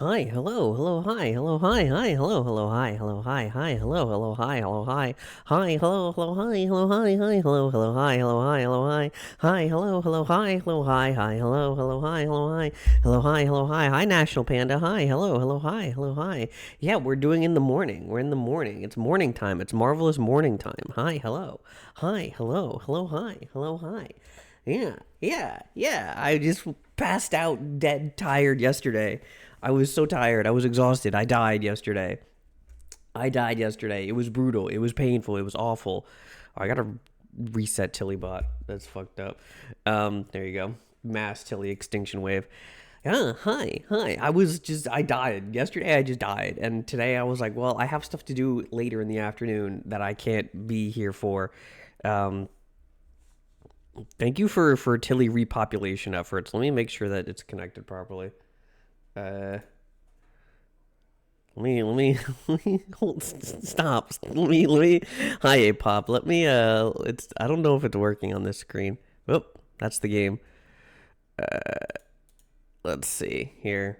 Hi, hello, hello, hi, hello, hi, hi, hello, hello, hi, hello, hi, hi, hello, hello, hi, hello, hi, hi, hello, hello, hi, hello, hi, hi, hello, hello, hi, hello, hi, hello, hi, hello, hello, hi, hello, hi, hi, hello, hello, hi, hello, hi, hello, hi, hello, hi, National Panda, hi, hello, hello, hi, hello, hi. Yeah, we're doing in the morning. We're in the morning. It's morning time. It's marvelous morning time. Hi, hello, hi, hello, hello, hi, hello, hi. Yeah. I just passed out dead tired yesterday. I was so tired. I was exhausted. I died yesterday. It was brutal. It was painful. It was awful. I gotta reset Tillybot. That's fucked up. There you go. Mass Tilly extinction wave. Yeah, hi. I died. Yesterday I just died. And today I was like, well, I have stuff to do later in the afternoon that I can't be here for. Um, Thank you for Tilly repopulation efforts. Let me make sure that it's connected properly. Uh, let me hold, stop. Let me. Hi, A Pop. Let me. It's. I don't know if it's working on this screen. Oh, that's the game. Let's see here.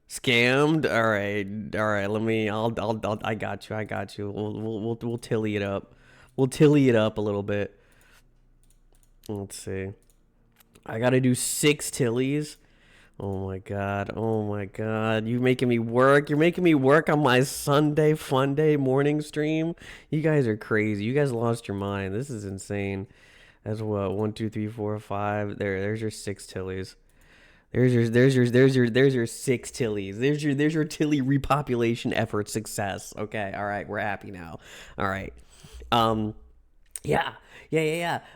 Scammed. All right. Let me. I got you. I got you. We'll tilly it up. We'll tilly it up a little bit. Let's see. I gotta do 6 tillies. Oh my god. Oh my god. You making me work. You're making me work on my Sunday fun day morning stream. You guys are crazy. You guys lost your mind. This is insane. That's what, one, two, three, four, five. There's your 6 tillies. There's your 6 tillies. There's your tilly repopulation effort success. Okay, all right, we're happy now. All right. Um yeah.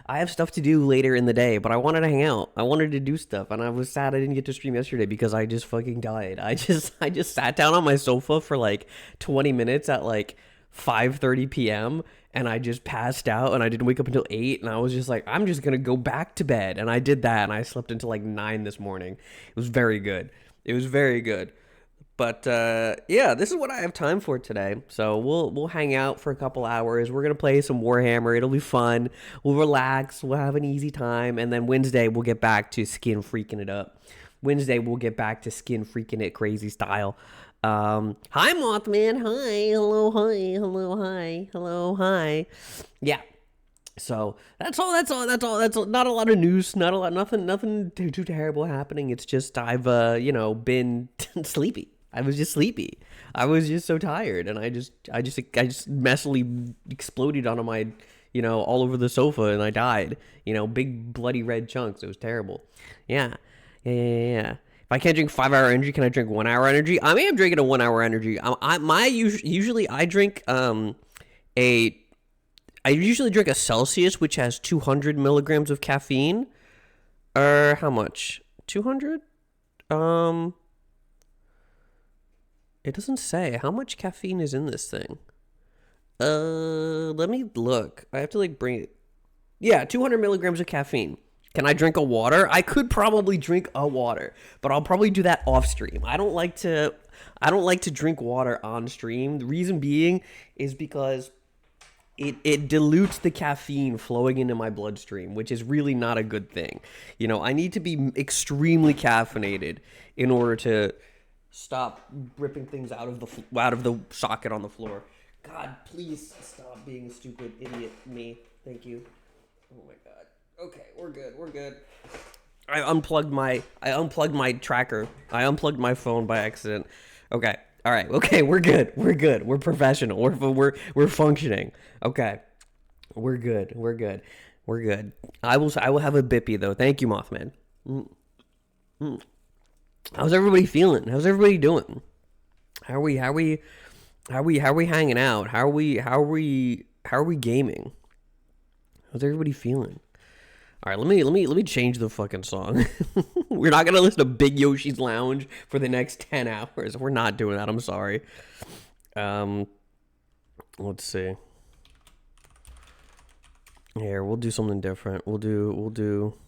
I have stuff to do later in the day, but I wanted to hang out. I wanted to do stuff, and I was sad I didn't get to stream yesterday because I just fucking died. I just sat down on my sofa for like 20 minutes at like 5:30 p.m. and I just passed out and I didn't wake up until 8 and I was just like I'm just going to go back to bed and I did that and I slept until like 9 this morning. It was very good. It was very good. But yeah, this is what I have time for today. So we'll hang out for a couple hours. We're gonna play some Warhammer. It'll be fun. We'll relax. We'll have an easy time, and then Wednesday we'll get back to skin freaking it up. Wednesday we'll get back to skin freaking it crazy style. Hi Mothman. Hi. Hello. Hi. Hello. Hi. Hello. Hi. Yeah. So that's all. Not a lot of news. Not a lot. Nothing too terrible happening. It's just I've been sleepy. I was just sleepy. I was just so tired, and I just messily exploded onto my all over the sofa, and I died. Big bloody red chunks. It was terrible. Yeah, yeah. If I can't drink 5 hour energy, can I drink 1 hour energy? I am drinking a 1 hour energy. Usually I drink a I usually drink a Celsius, which has 200 milligrams of caffeine. Or how much? 200? Um, it doesn't say how much caffeine is in this thing. Let me look. I have to like bring it. Yeah, 200 milligrams of caffeine. Can I drink a water? I could probably drink a water, but I'll probably do that off stream. I don't like to drink water on stream. The reason being is because it dilutes the caffeine flowing into my bloodstream, which is really not a good thing. I need to be extremely caffeinated in order to stop ripping things out of the socket on the floor. God, please stop being a stupid idiot. Me, thank you. Oh my god. Okay, we're good. We're good. I unplugged my tracker. I unplugged my phone by accident. Okay. All right. Okay, we're good. We're good. We're professional. We're functioning. Okay. We're good. We're good. We're good. I will have a bippy though. Thank you, Mothman. How's everybody feeling? How's everybody doing? How are we how are we how are we hanging out? How are we gaming? How's everybody feeling? All right, let me change the fucking song. We're not gonna listen to Big Yoshi's Lounge for the next 10 hours. We're not doing that. I'm sorry. Um, let's see. Here, we'll do something different. We'll do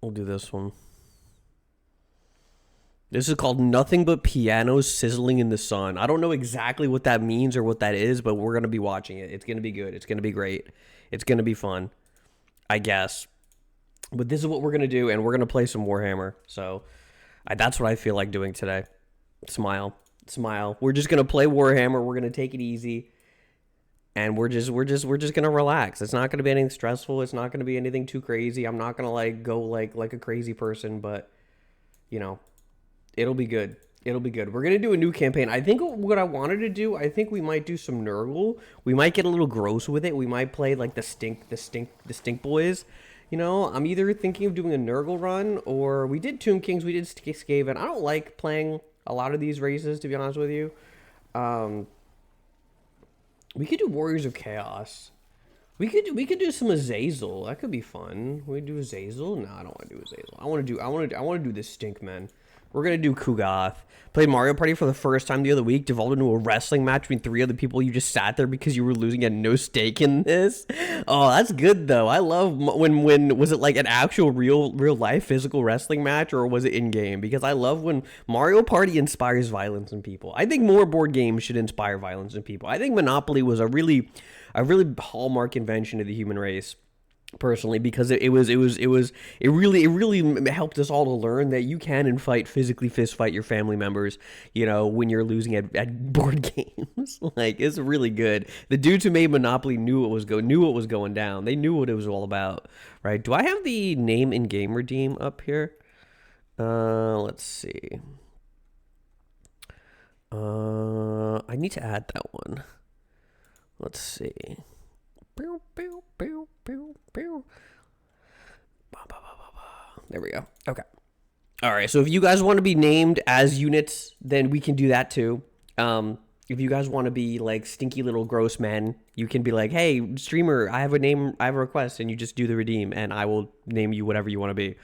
this one. This is called Nothing But Pianos Sizzling in the Sun. I don't know exactly what that means or what that is, but we're gonna be watching it. It's gonna be good. It's gonna be great. It's gonna be fun. I guess. But this is what we're gonna do, and we're gonna play some Warhammer. So that's what I feel like doing today. Smile, smile. We're just gonna play Warhammer. We're gonna take it easy, and we're just gonna relax. It's not gonna be anything stressful. It's not gonna be anything too crazy. I'm not gonna like go like a crazy person, but you know, it'll be good. It'll be good. We're gonna do a new campaign. I think what I wanted to do, I think we might do some Nurgle. We might get a little gross with it. We might play like the stink boys. You know, I'm either thinking of doing a Nurgle run, or we did Tomb Kings, we did Skaven. I don't like playing a lot of these races, to be honest with you. Um, we could do Warriors of Chaos. We could do some Azazel. That could be fun. We do Azazel? No, I don't want to do Azazel. I want to do this stink man. We're gonna do Kugath. Played Mario Party for the first time the other week. Devolved into a wrestling match between three other people. You just sat there because you were losing. Had no stake in this. Oh, that's good though. I love when was it like an actual real life physical wrestling match, or was it in game? Because I love when Mario Party inspires violence in people. I think more board games should inspire violence in people. I think Monopoly was a really hallmark invention of the human race, personally, because it really helped us all to learn that you can and physically fist fight your family members, you know, when you're losing at board games. Like, it's really good. The dudes who made Monopoly knew what was going down. They knew what it was all about, right? Do I have the name in game redeem up here? Let's see. I need to add that one. Let's see. There we go. Okay. All right. So if you guys want to be named as units, then we can do that too. If you guys want to be like stinky little gross men, you can be like, hey, streamer, I have a name, I have a request, and you just do the redeem, and I will name you whatever you want to be.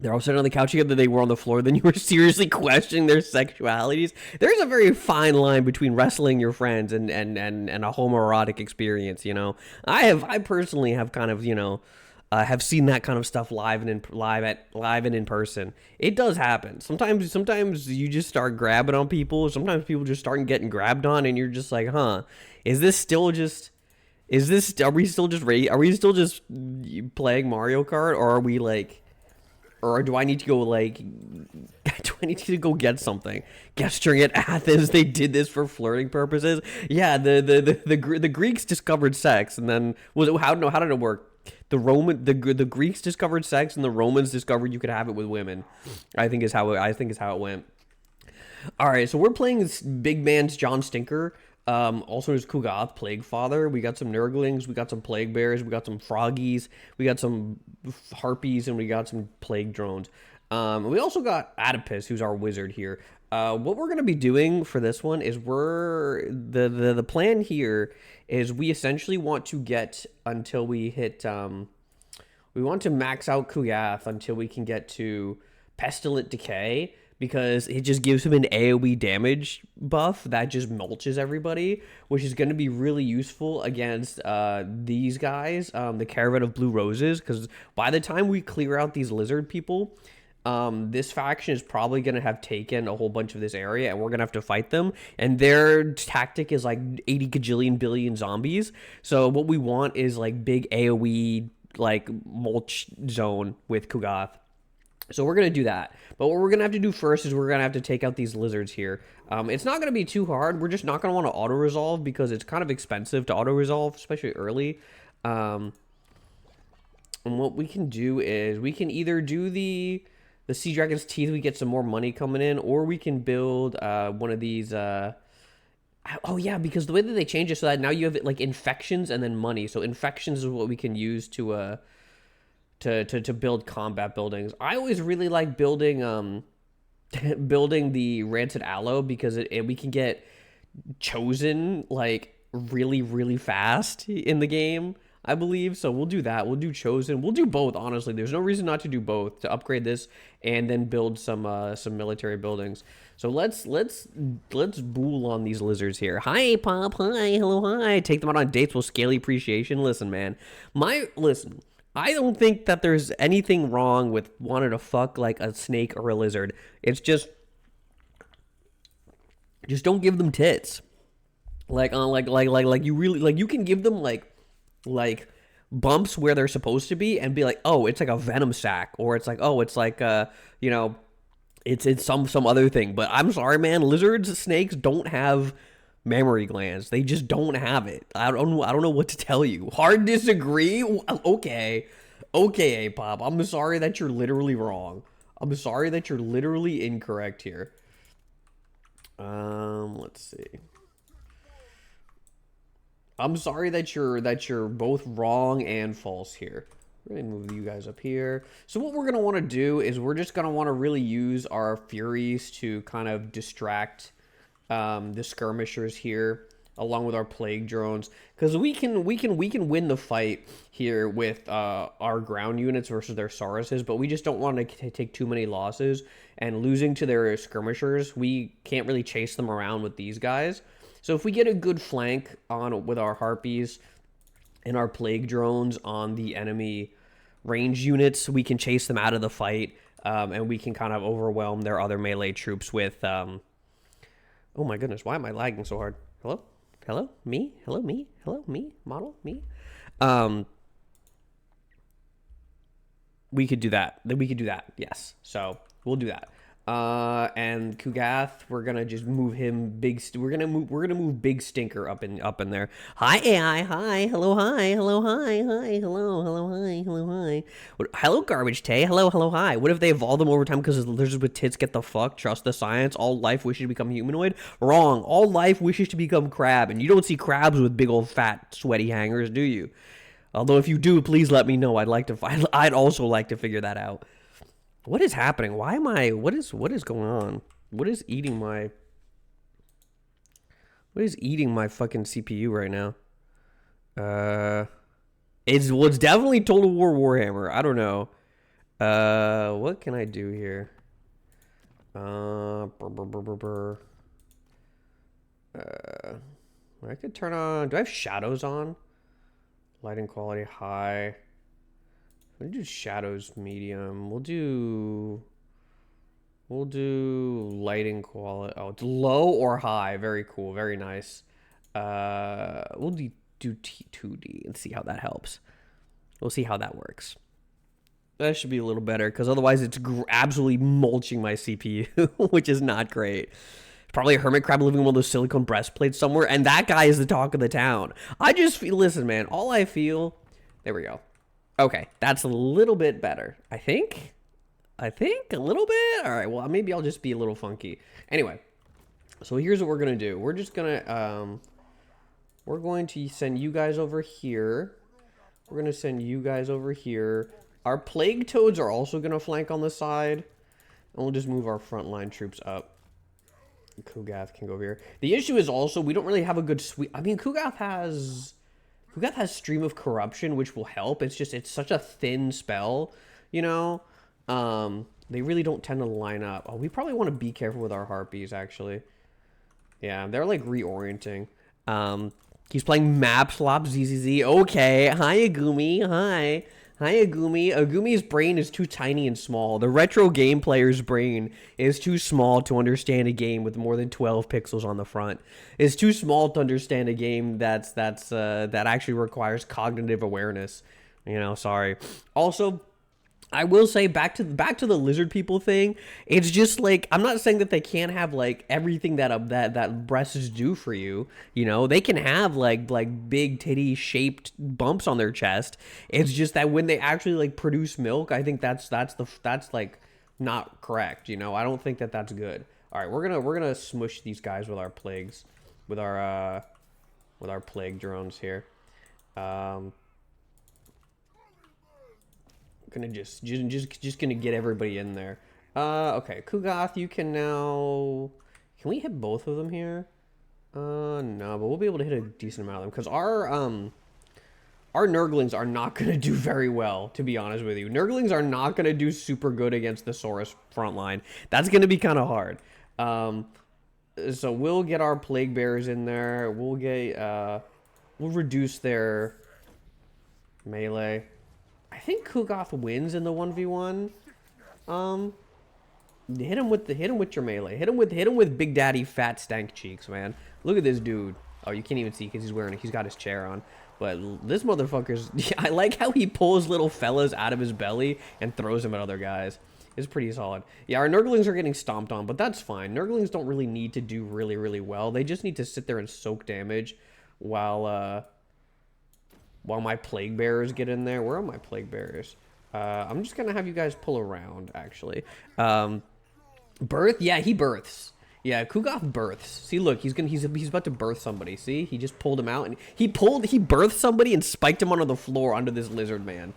They're all sitting on the couch together. They were on the floor. Then you were seriously questioning their sexualities. There's a very fine line between wrestling your friends and a homoerotic experience. You know, I personally have kind of, you know, have seen that kind of stuff live and in person. It does happen. Sometimes you just start grabbing on people. Sometimes people just start getting grabbed on, and you're just like, huh? Are we still just playing Mario Kart, or are we like? Or do I need to go, like, do I need to go get something? Gesturing at Athens, they did this for flirting purposes. Yeah, the Greeks discovered sex, and then how did it work? The Greeks discovered sex, and the Romans discovered you could have it with women. I think is how it went. All right, so we're playing this big man's John Stinker. Also there's Kugath, Plague Father. We got some Nurglings, we got some Plague Bears, we got some Froggies, we got some Harpies, and we got some Plague Drones. We also got Adipus, who's our wizard here. What we're gonna be doing for this one is the plan here is we essentially want to get until we hit we want to max out Kugath until we can get to Pestilent Decay, because it just gives him an AoE damage buff that just mulches everybody, which is going to be really useful against these guys, the Caravan of Blue Roses, because by the time we clear out these lizard people, this faction is probably going to have taken a whole bunch of this area, and we're going to have to fight them, and their tactic is like 80 gajillion billion zombies. So what we want is like big AoE, like mulch zone with Kugath. So we're going to do that. But what we're going to have to do first is we're going to have to take out these lizards here. It's not going to be too hard. We're just not going to want to auto-resolve because it's kind of expensive to auto-resolve, especially early. And what we can do is we can either do the Sea Dragon's Teeth, we get some more money coming in, or we can build one of these... oh, yeah, because the way that they change it so that now you have like infections and then money. So infections is what we can use to build combat buildings. I always really like building building the Rancid Aloe because we can get chosen like really fast in the game, I believe. So we'll do that. We'll do chosen. We'll do both, honestly. There's no reason not to do both, to upgrade this and then build some military buildings. So let's bool on these lizards here. Hi, Pop. Hi. Hello. Hi. Take them out on dates with scaly appreciation. Listen, man. Listen. I don't think that there's anything wrong with wanting to fuck like a snake or a lizard. It's just don't give them tits. Like you really, like, you can give them like bumps where they're supposed to be and be like, oh, it's like a venom sac, or it's like, oh, it's like you know, it's some other thing. But I'm sorry, man, lizards, snakes don't have mammary glands. They just don't have it. I don't know what to tell you. Hard disagree. Okay, Apop. I'm sorry that you're literally wrong. I'm sorry that you're literally incorrect here. Let's see. I'm sorry that you're both wrong and false here. We're gonna move you guys up here. So what we're gonna want to do is we're just gonna want to really use our Furies to kind of distract the skirmishers here, along with our plague drones, because we can win the fight here with our ground units versus their Sauruses, but we just don't want to take too many losses, and losing to their skirmishers, we can't really chase them around with these guys. So if we get a good flank on with our Harpies and our plague drones on the enemy range units, we can chase them out of the fight, and we can kind of overwhelm their other melee troops with oh my goodness, why am I lagging so hard? Hello? Hello? Me? Hello? Me? Hello? Me? Model? Me? We could do that. Then we could do that. Yes. So we'll do that. And Ku'gath, we're gonna just move him big. We're gonna move Big Stinker up in there. Hi AI, hi, hello, hi, hello, hi, hi, hello, hello, hi, hello, hi. Hello Garbage Tay, hello, hello, hi. What if they evolve them over time because lizards with tits get the fuck? Trust the science. All life wishes to become humanoid. Wrong. All life wishes to become crab, and you don't see crabs with big old fat sweaty hangers, do you? Although if you do, please let me know. I'd also like to figure that out. What is happening? Why am I... What is going on? What is eating my fucking CPU right now? It's definitely Total War Warhammer. I don't know. What can I do here? I could turn on... Do I have shadows on? Lighting quality high. We'll do shadows medium. We'll do lighting quality. Oh, it's low or high. Very cool. Very nice. We'll do 2D and see how that helps. We'll see how that works. That should be a little better, because otherwise it's absolutely mulching my CPU, which is not great. Probably a hermit crab living in one of those silicone breastplates somewhere, and that guy is the talk of the town. I just feel, listen, man, all I feel... There we go. Okay, that's a little bit better. I think a little bit. All right, well, maybe I'll just be a little funky. Anyway, so here's what we're gonna do. We're just gonna we're going to send you guys over here. We're gonna send you guys over here. Our plague toads are also gonna flank on the side, and we'll just move our frontline troops up. Ku'gath can go over here. The issue is also we don't really have a good sweep. I mean, Ku'gath has Stream of Corruption, which will help. It's just, it's such a thin spell, you know? They really don't tend to line up. Oh, we probably want to be careful with our Harpies, actually. Yeah, they're, like, reorienting. He's playing Map Slop ZZZ. Okay. Hi, Agumi. Hi. Hi, Agumi. Agumi's brain is too tiny and small. The retro game player's brain is too small to understand a game with more than 12 pixels on the front. It's too small to understand a game that actually requires cognitive awareness. You know, sorry. Also, I will say back to the lizard people thing. It's just like, I'm not saying that they can't have like everything that breasts do for you. You know, they can have like big titty shaped bumps on their chest. It's just that when they actually like produce milk, I think that's like not correct. You know, I don't think that that's good. All right, we're gonna smush these guys with our plagues, with our plague drones here. Gonna just gonna get everybody in there. Okay, Ku'gath, you can now... Can we hit both of them here? No, but we'll be able to hit a decent amount of them, because our Nurglings are not gonna do very well, to be honest with you. Nurglings are not gonna do super good against the Saurus front line. That's gonna be kind of hard. So we'll get our Plague Bearers in there. We'll get, we'll reduce their melee. I think Ku'gath wins in the 1v1. Hit him with your melee. Hit him with Big Daddy fat stank cheeks, man. Look at this dude. Oh, you can't even see because he's got his chair on. But this motherfucker's... I like how he pulls little fellas out of his belly and throws them at other guys. It's pretty solid. Yeah, our Nurglings are getting stomped on, but that's fine. Nurglings don't really need to do really, really well. They just need to sit there and soak damage while my Plague Bearers get in there. Where are my Plague Bearers? I'm just going to have you guys pull around, actually. Birth? Yeah, he births. Yeah, Kugoth births. See, look, he's about to birth somebody. See, he just pulled him out, and he birthed somebody and spiked him onto the floor under this lizard man.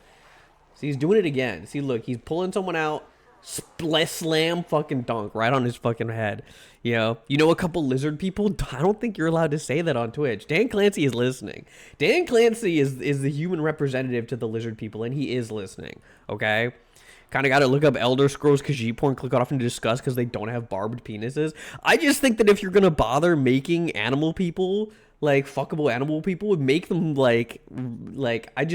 See, he's doing it again. See, look, he's pulling someone out, slam fucking dunk right on his fucking head. You know a couple lizard people. I don't think you're allowed to say that on Twitch. Dan Clancy is listening. Dan Clancy is the human representative to the lizard people, and he is listening. Okay. Kind of got to look up Elder Scrolls Khajiit porn, click off and discuss because they don't have barbed penises. I just think that if you're going to bother making animal people, like fuckable animal people, make them like I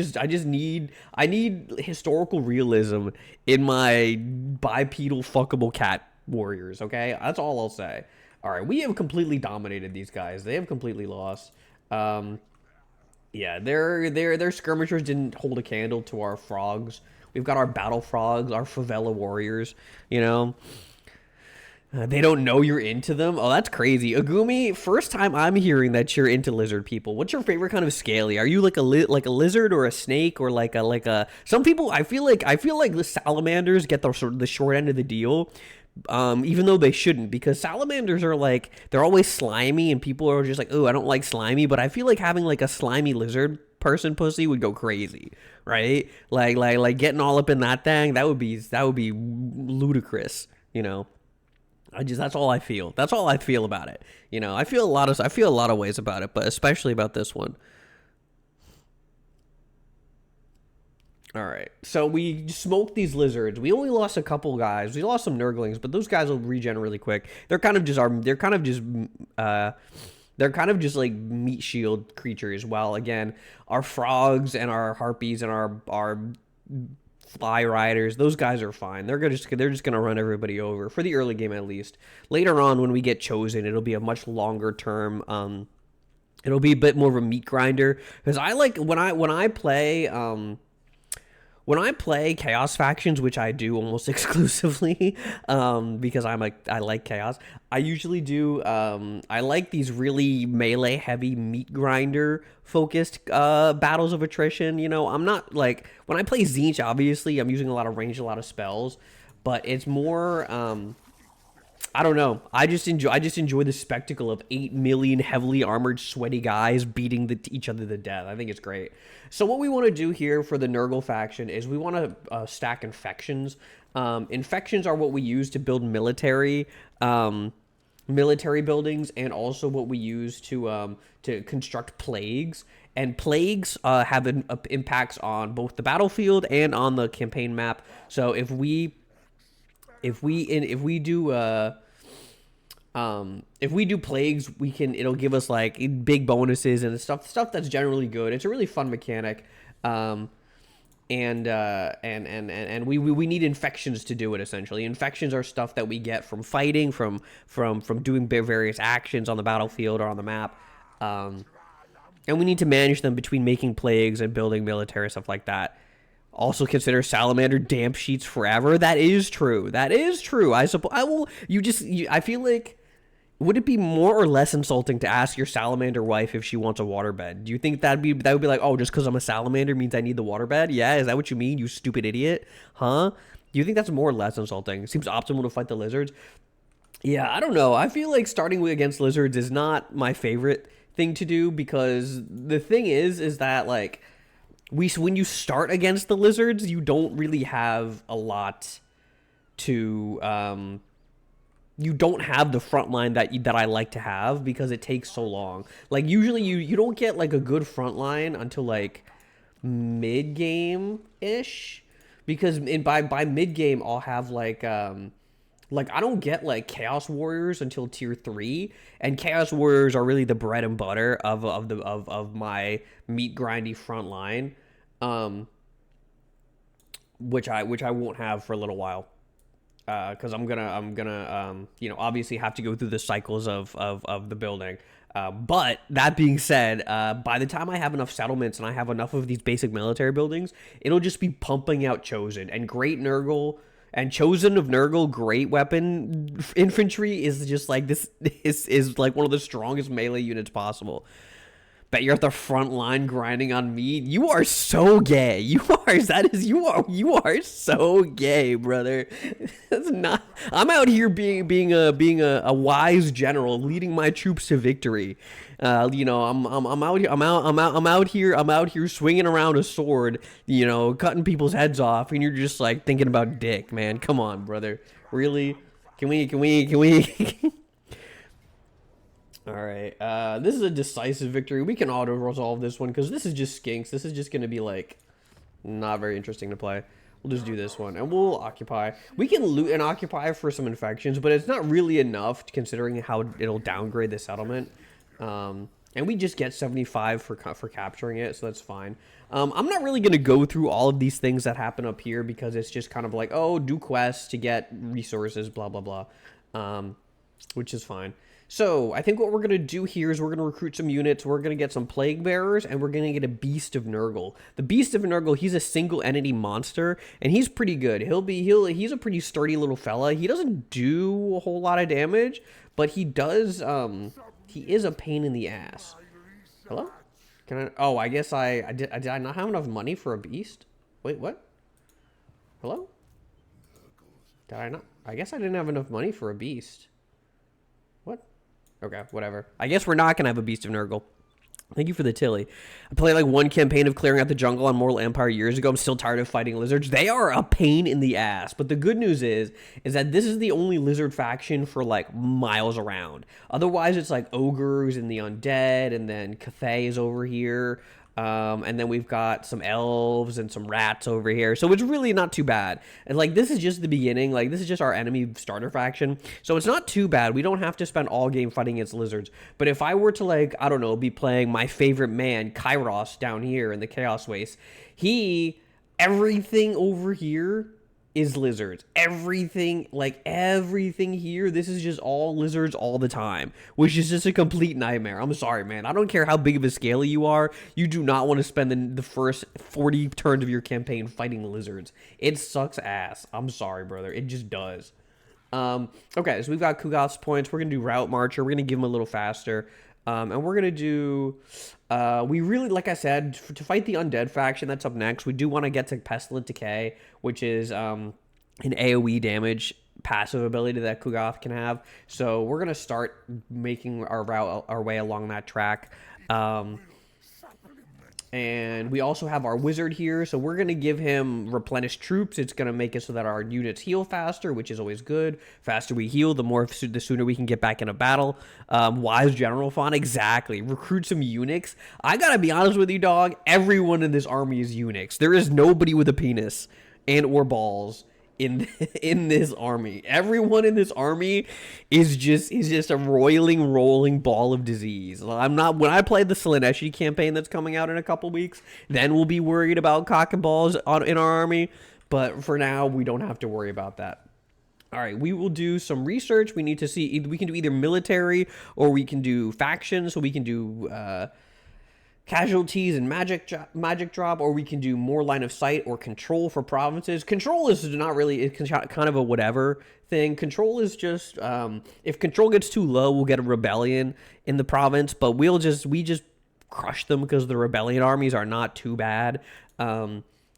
need historical realism in my bipedal fuckable cat warriors, okay? That's all I'll say. All right, we have completely dominated these guys. They have completely lost. Yeah, their skirmishers didn't hold a candle to our frogs. We've got our battle frogs, our favela warriors, you know. They don't know you're into them. Oh, that's crazy. Agumi, first time I'm hearing that you're into lizard people. What's your favorite kind of scaly? Are you like a lizard or a snake or like a some people I feel like the salamanders get the short end of the deal. Even though they shouldn't, because salamanders are like, they're always slimy and people are just like, oh, I don't like slimy, but I feel like having like a slimy lizard person pussy would go crazy, right? Like getting all up in that thing, that would be ludicrous, you know. That's all I feel. That's all I feel about it. You know, I feel a lot of ways about it, but especially about this one. All right, so we smoked these lizards. We only lost a couple guys. We lost some Nurglings, but those guys will regen really quick. They're kind of just like meat shield creatures. While again, our frogs and our harpies and our fly riders, those guys are fine. They're just gonna run everybody over for the early game at least. Later on, when we get chosen, it'll be a much longer term. It'll be a bit more of a meat grinder because I like when I play. When I play Chaos factions, which I do almost exclusively, because I like Chaos, I usually do, I like these really melee heavy meat grinder focused battles of attrition. You know, I'm not like, when I play Tzeentch, obviously I'm using a lot of range, a lot of spells, but it's more, I don't know. I just enjoy the spectacle of 8 million heavily armored, sweaty guys beating each other to death. I think it's great. So what we want to do here for the Nurgle faction is we want to stack infections. Infections are what we use to build military buildings, and also what we use to construct plagues. And plagues have impacts on both the battlefield and on the campaign map. So if we do plagues, it'll give us like big bonuses and stuff that's generally good. It's a really fun mechanic. And we need infections to do it. Essentially, infections are stuff that we get from fighting, from doing various actions on the battlefield or on the map. And we need to manage them between making plagues and building military, stuff like that. Also consider salamander damp sheets forever. That is true. I suppose I feel like, would it be more or less insulting to ask your salamander wife if she wants a waterbed? Do you think that would be like, oh, just because I'm a salamander means I need the waterbed? Yeah, is that what you mean, you stupid idiot? Huh? Do you think that's more or less insulting? It seems optimal to fight the lizards. Yeah, I don't know. I feel like starting against lizards is not my favorite thing to do, because the thing is that like, when you start against the lizards, you don't really have a lot to, you don't have the front line that I like to have, because it takes so long. Like, usually you don't get like a good front line until like mid-game-ish, because by mid-game I'll have like I don't get like Chaos Warriors until tier 3, and Chaos Warriors are really the bread and butter of my meat grindy front line, which I won't have for a little while. because I'm gonna you know, obviously have to go through the cycles of the building. But that being said, by the time I have enough settlements and I have enough of these basic military buildings, it'll just be pumping out Chosen and Great Nurgle. And Chosen of Nurgle, great weapon infantry is just like this is like one of the strongest melee units possible. Bet you're at the front line grinding on meat. You are so gay. You are so gay, brother. That's not. I'm out here being a wise general, leading my troops to victory. You know, I'm out here swinging around a sword, you know, cutting people's heads off, and you're just like thinking about dick, man. Come on, brother. Really? Can we? All right, this is a decisive victory. We can auto-resolve this one because this is just skinks. This is just going to be, like, not very interesting to play. We'll just do this one, and we'll occupy. We can loot and occupy for some infections, but it's not really enough considering how it'll downgrade the settlement. And we just get 75 for capturing it, so that's fine. I'm not really going to go through all of these things that happen up here because it's just kind of like, oh, do quests to get resources, blah, blah, blah, which is fine. So, I think what we're going to do here is we're going to recruit some units, we're going to get some Plague Bearers, and we're going to get a Beast of Nurgle. The Beast of Nurgle, he's a single entity monster, and he's pretty good. He's a pretty sturdy little fella. He doesn't do a whole lot of damage, but he does, he is a pain in the ass. Hello? Can I, oh, I guess did I not have enough money for a Beast? Wait, what? Hello? Did I not? I guess I didn't have enough money for a Beast. What? Okay, whatever. I guess we're not going to have a Beast of Nurgle. Thank you for the Tilly. I played like one campaign of clearing out the jungle on Mortal Empire years ago. I'm still tired of fighting lizards. They are a pain in the ass. But the good news is that this is the only lizard faction for like miles around. Otherwise, it's like ogres and the undead, and then Cathay is over here. And then we've got some elves and some rats over here. So it's really not too bad. And like, this is just the beginning. Like, this is just our enemy starter faction. So it's not too bad. We don't have to spend all game fighting against lizards. But if I were to, like, I don't know, be playing my favorite man, Kairos, down here in the Chaos Waste, everything over here is lizards. Everything here, this is just all lizards all the time, which is just a complete nightmare. I'm sorry, man. I don't care how big of a scaler you are. You do not want to spend the first 40 turns of your campaign fighting lizards. It sucks ass. I'm sorry, brother. It just does. Okay, so we've got Kugoth's points. We're going to do Route Marcher. We're going to give him a little faster. And we're going to do, we really, like I said, to fight the undead faction, that's up next. We do want to get to Pestilent Decay, which is an AoE damage passive ability that Kugoth can have. So we're going to start making our way along that track. And we also have our wizard here, so we're going to give him replenished troops. It's going to make it so that our units heal faster, which is always good. Faster we heal, the sooner we can get back in a battle. Wise General Font, exactly. Recruit some eunuchs. I got to be honest with you, dog. Everyone in this army is eunuchs. There is nobody with a penis and or balls in this army. Everyone in this army is just a rolling ball of disease. When I play the Slaaneshi campaign that's coming out in a couple weeks, then we'll be worried about cock and balls in our army. But for now, we don't have to worry about that. All right, we will do some research. We need to see, we can do either military or we can do factions. So we can do casualties and magic drop, or we can do more line of sight or control for provinces. Control is not really, it's kind of a whatever thing. Control is just, if control gets too low, we'll get a rebellion in the province, but we just crush them because the rebellion armies are not too bad.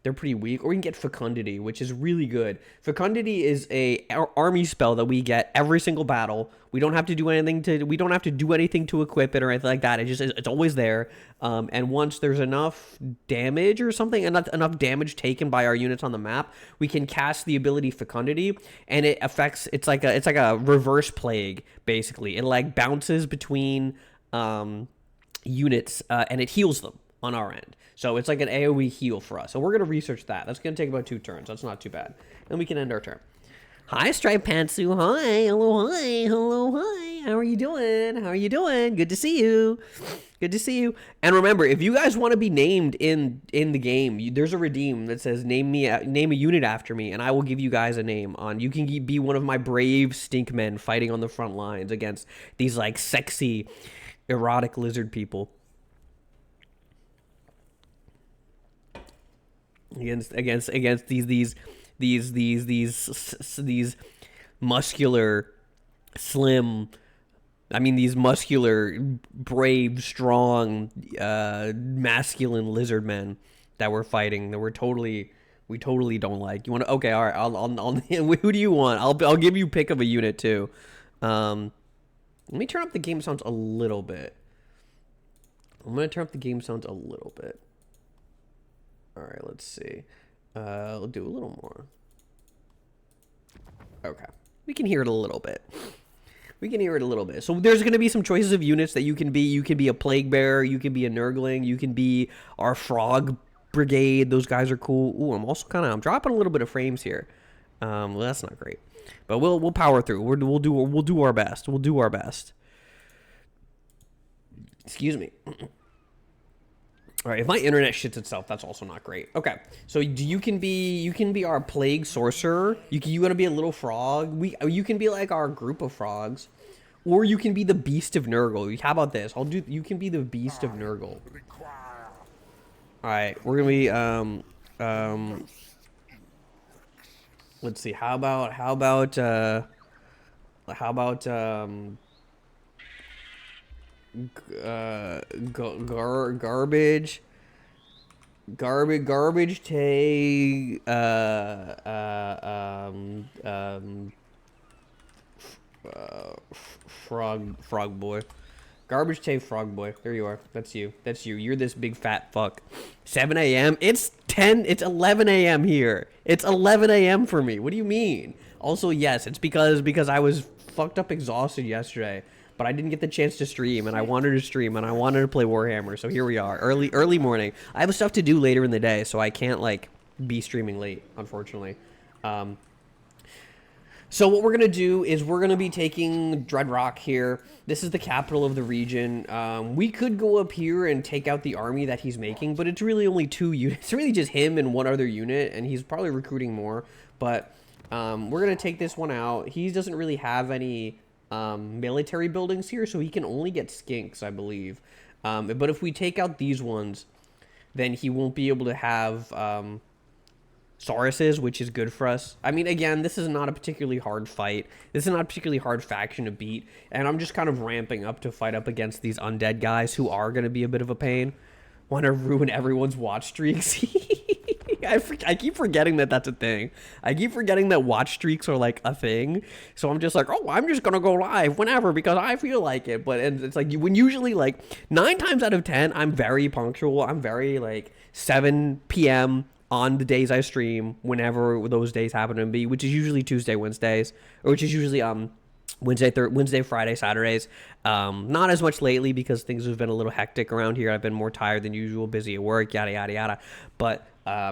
They're pretty weak. Or we can get Fecundity, which is really good. Fecundity is a army spell that we get every single battle. We don't have to do anything to equip it or anything like that. It's always there. And once there's enough damage or something, enough damage taken by our units on the map, we can cast the ability Fecundity, and it affects. It's like a reverse plague basically. It like bounces between units and it heals them on our end. So it's like an AoE heal for us. So we're going to research that. That's going to take about 2 turns. That's not too bad. And we can end our turn. Hi, Stripe Pantsu. Hi. Hello, hi. Hello, hi. How are you doing? How are you doing? Good to see you. Good to see you. And remember, if you guys want to be named in the game, there's a redeem that says name a unit after me, and I will give you guys a name. You can be one of my brave stink men fighting on the front lines against these like sexy, erotic lizard people. Against these muscular, slim, these muscular, brave, strong, masculine lizard men that we're fighting, that we totally don't like. You want to? Okay, all right. I'll who do you want? I'll give you pick of a unit too. Let me turn up the game sounds a little bit. I'm gonna turn up the game sounds a little bit. All right, let's see. We'll do a little more. Okay, we can hear it a little bit. So there's going to be some choices of units that you can be. You can be a Plague Bearer. You can be a Nurgling. You can be our Frog Brigade. Those guys are cool. Ooh, I'm dropping a little bit of frames here. Well, that's not great, but we'll power through. We'll do our best. We'll do our best. Excuse me. All right, if my internet shits itself, that's also not great. Okay, so you can be our Plague Sorcerer. You want to be a little frog. You can be like our group of frogs, or you can be the Beast of Nurgle. How about this? You can be the Beast of Nurgle. All right, we're gonna be let's see. How about garbage tay frog boy. Garbage tay frog boy. There you are. That's you. You're this big fat fuck. 7 a.m. It's 11 a.m. here. It's 11 a.m. for me. What do you mean? Also, yes, it's because I was fucked up exhausted yesterday. But I didn't get the chance to stream, and I wanted to stream, and I wanted to play Warhammer, so here we are, early morning. I have stuff to do later in the day, so I can't, like, be streaming late, unfortunately. So what we're going to do is we're going to be taking Dreadrock here. This is the capital of the region. We could go up here and take out the army that he's making, but it's really only 2 units. It's really just him and one other unit, and he's probably recruiting more. But we're going to take this one out. He doesn't really have any military buildings here, so he can only get skinks, I believe. But if we take out these ones, then he won't be able to have Sauruses, which is good for us. I mean, again, this is not a particularly hard fight. This is not a particularly hard faction to beat, and I'm just kind of ramping up to fight up against these undead guys who are going to be a bit of a pain. Want to ruin everyone's watch streaks. I keep forgetting that that's a thing. I keep forgetting that watch streaks are like a thing. So I'm just like, oh, I'm just going to go live whenever because I feel like it. But it's like when usually like 9 times out of 10, I'm very punctual. I'm very like 7 p.m. on the days I stream, whenever those days happen to be, which is usually Tuesday, Wednesdays, or which is usually Wednesday, Friday, Saturdays. Not as much lately because things have been a little hectic around here. I've been more tired than usual, busy at work, yada, yada, yada. But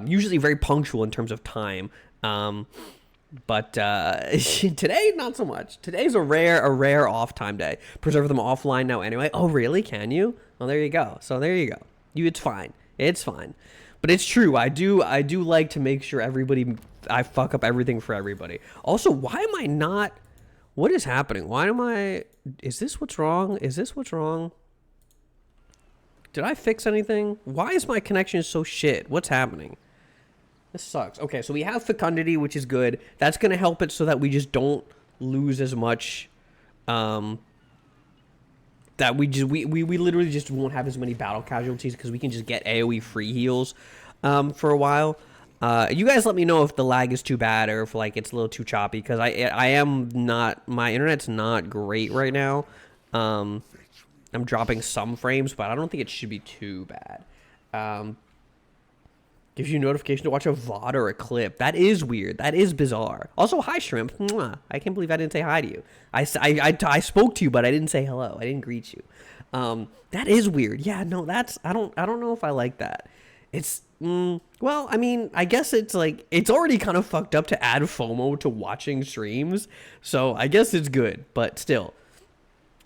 usually very punctual in terms of time. But today, not so much. Today's a rare off time day. Preserve them offline now anyway. Oh, really? Can you? Well, there you go. So there you go. It's fine. It's fine. But it's true. I do like to make sure I fuck up everything for everybody. Also, why am I not... What is happening? Is this what's wrong? Did I fix anything? Why is my connection so shit? What's happening? This sucks. Okay, so we have Fecundity, which is good. That's going to help it so that we just don't lose as much. That we literally just won't have as many battle casualties because we can just get AoE free heals for a while. You guys let me know if the lag is too bad or if like it's a little too choppy because my internet's not great right now. I'm dropping some frames, but I don't think it should be too bad. Gives you a notification to watch a VOD or a clip. That is weird. That is bizarre. Also, hi Shrimp. Mwah. I can't believe I didn't say hi to you. I spoke to you, but I didn't say hello. I didn't greet you. That is weird. Yeah, no, I don't know if I like that. It's well, I mean, I guess it's like it's already kind of fucked up to add FOMO to watching streams, so I guess it's good, but still.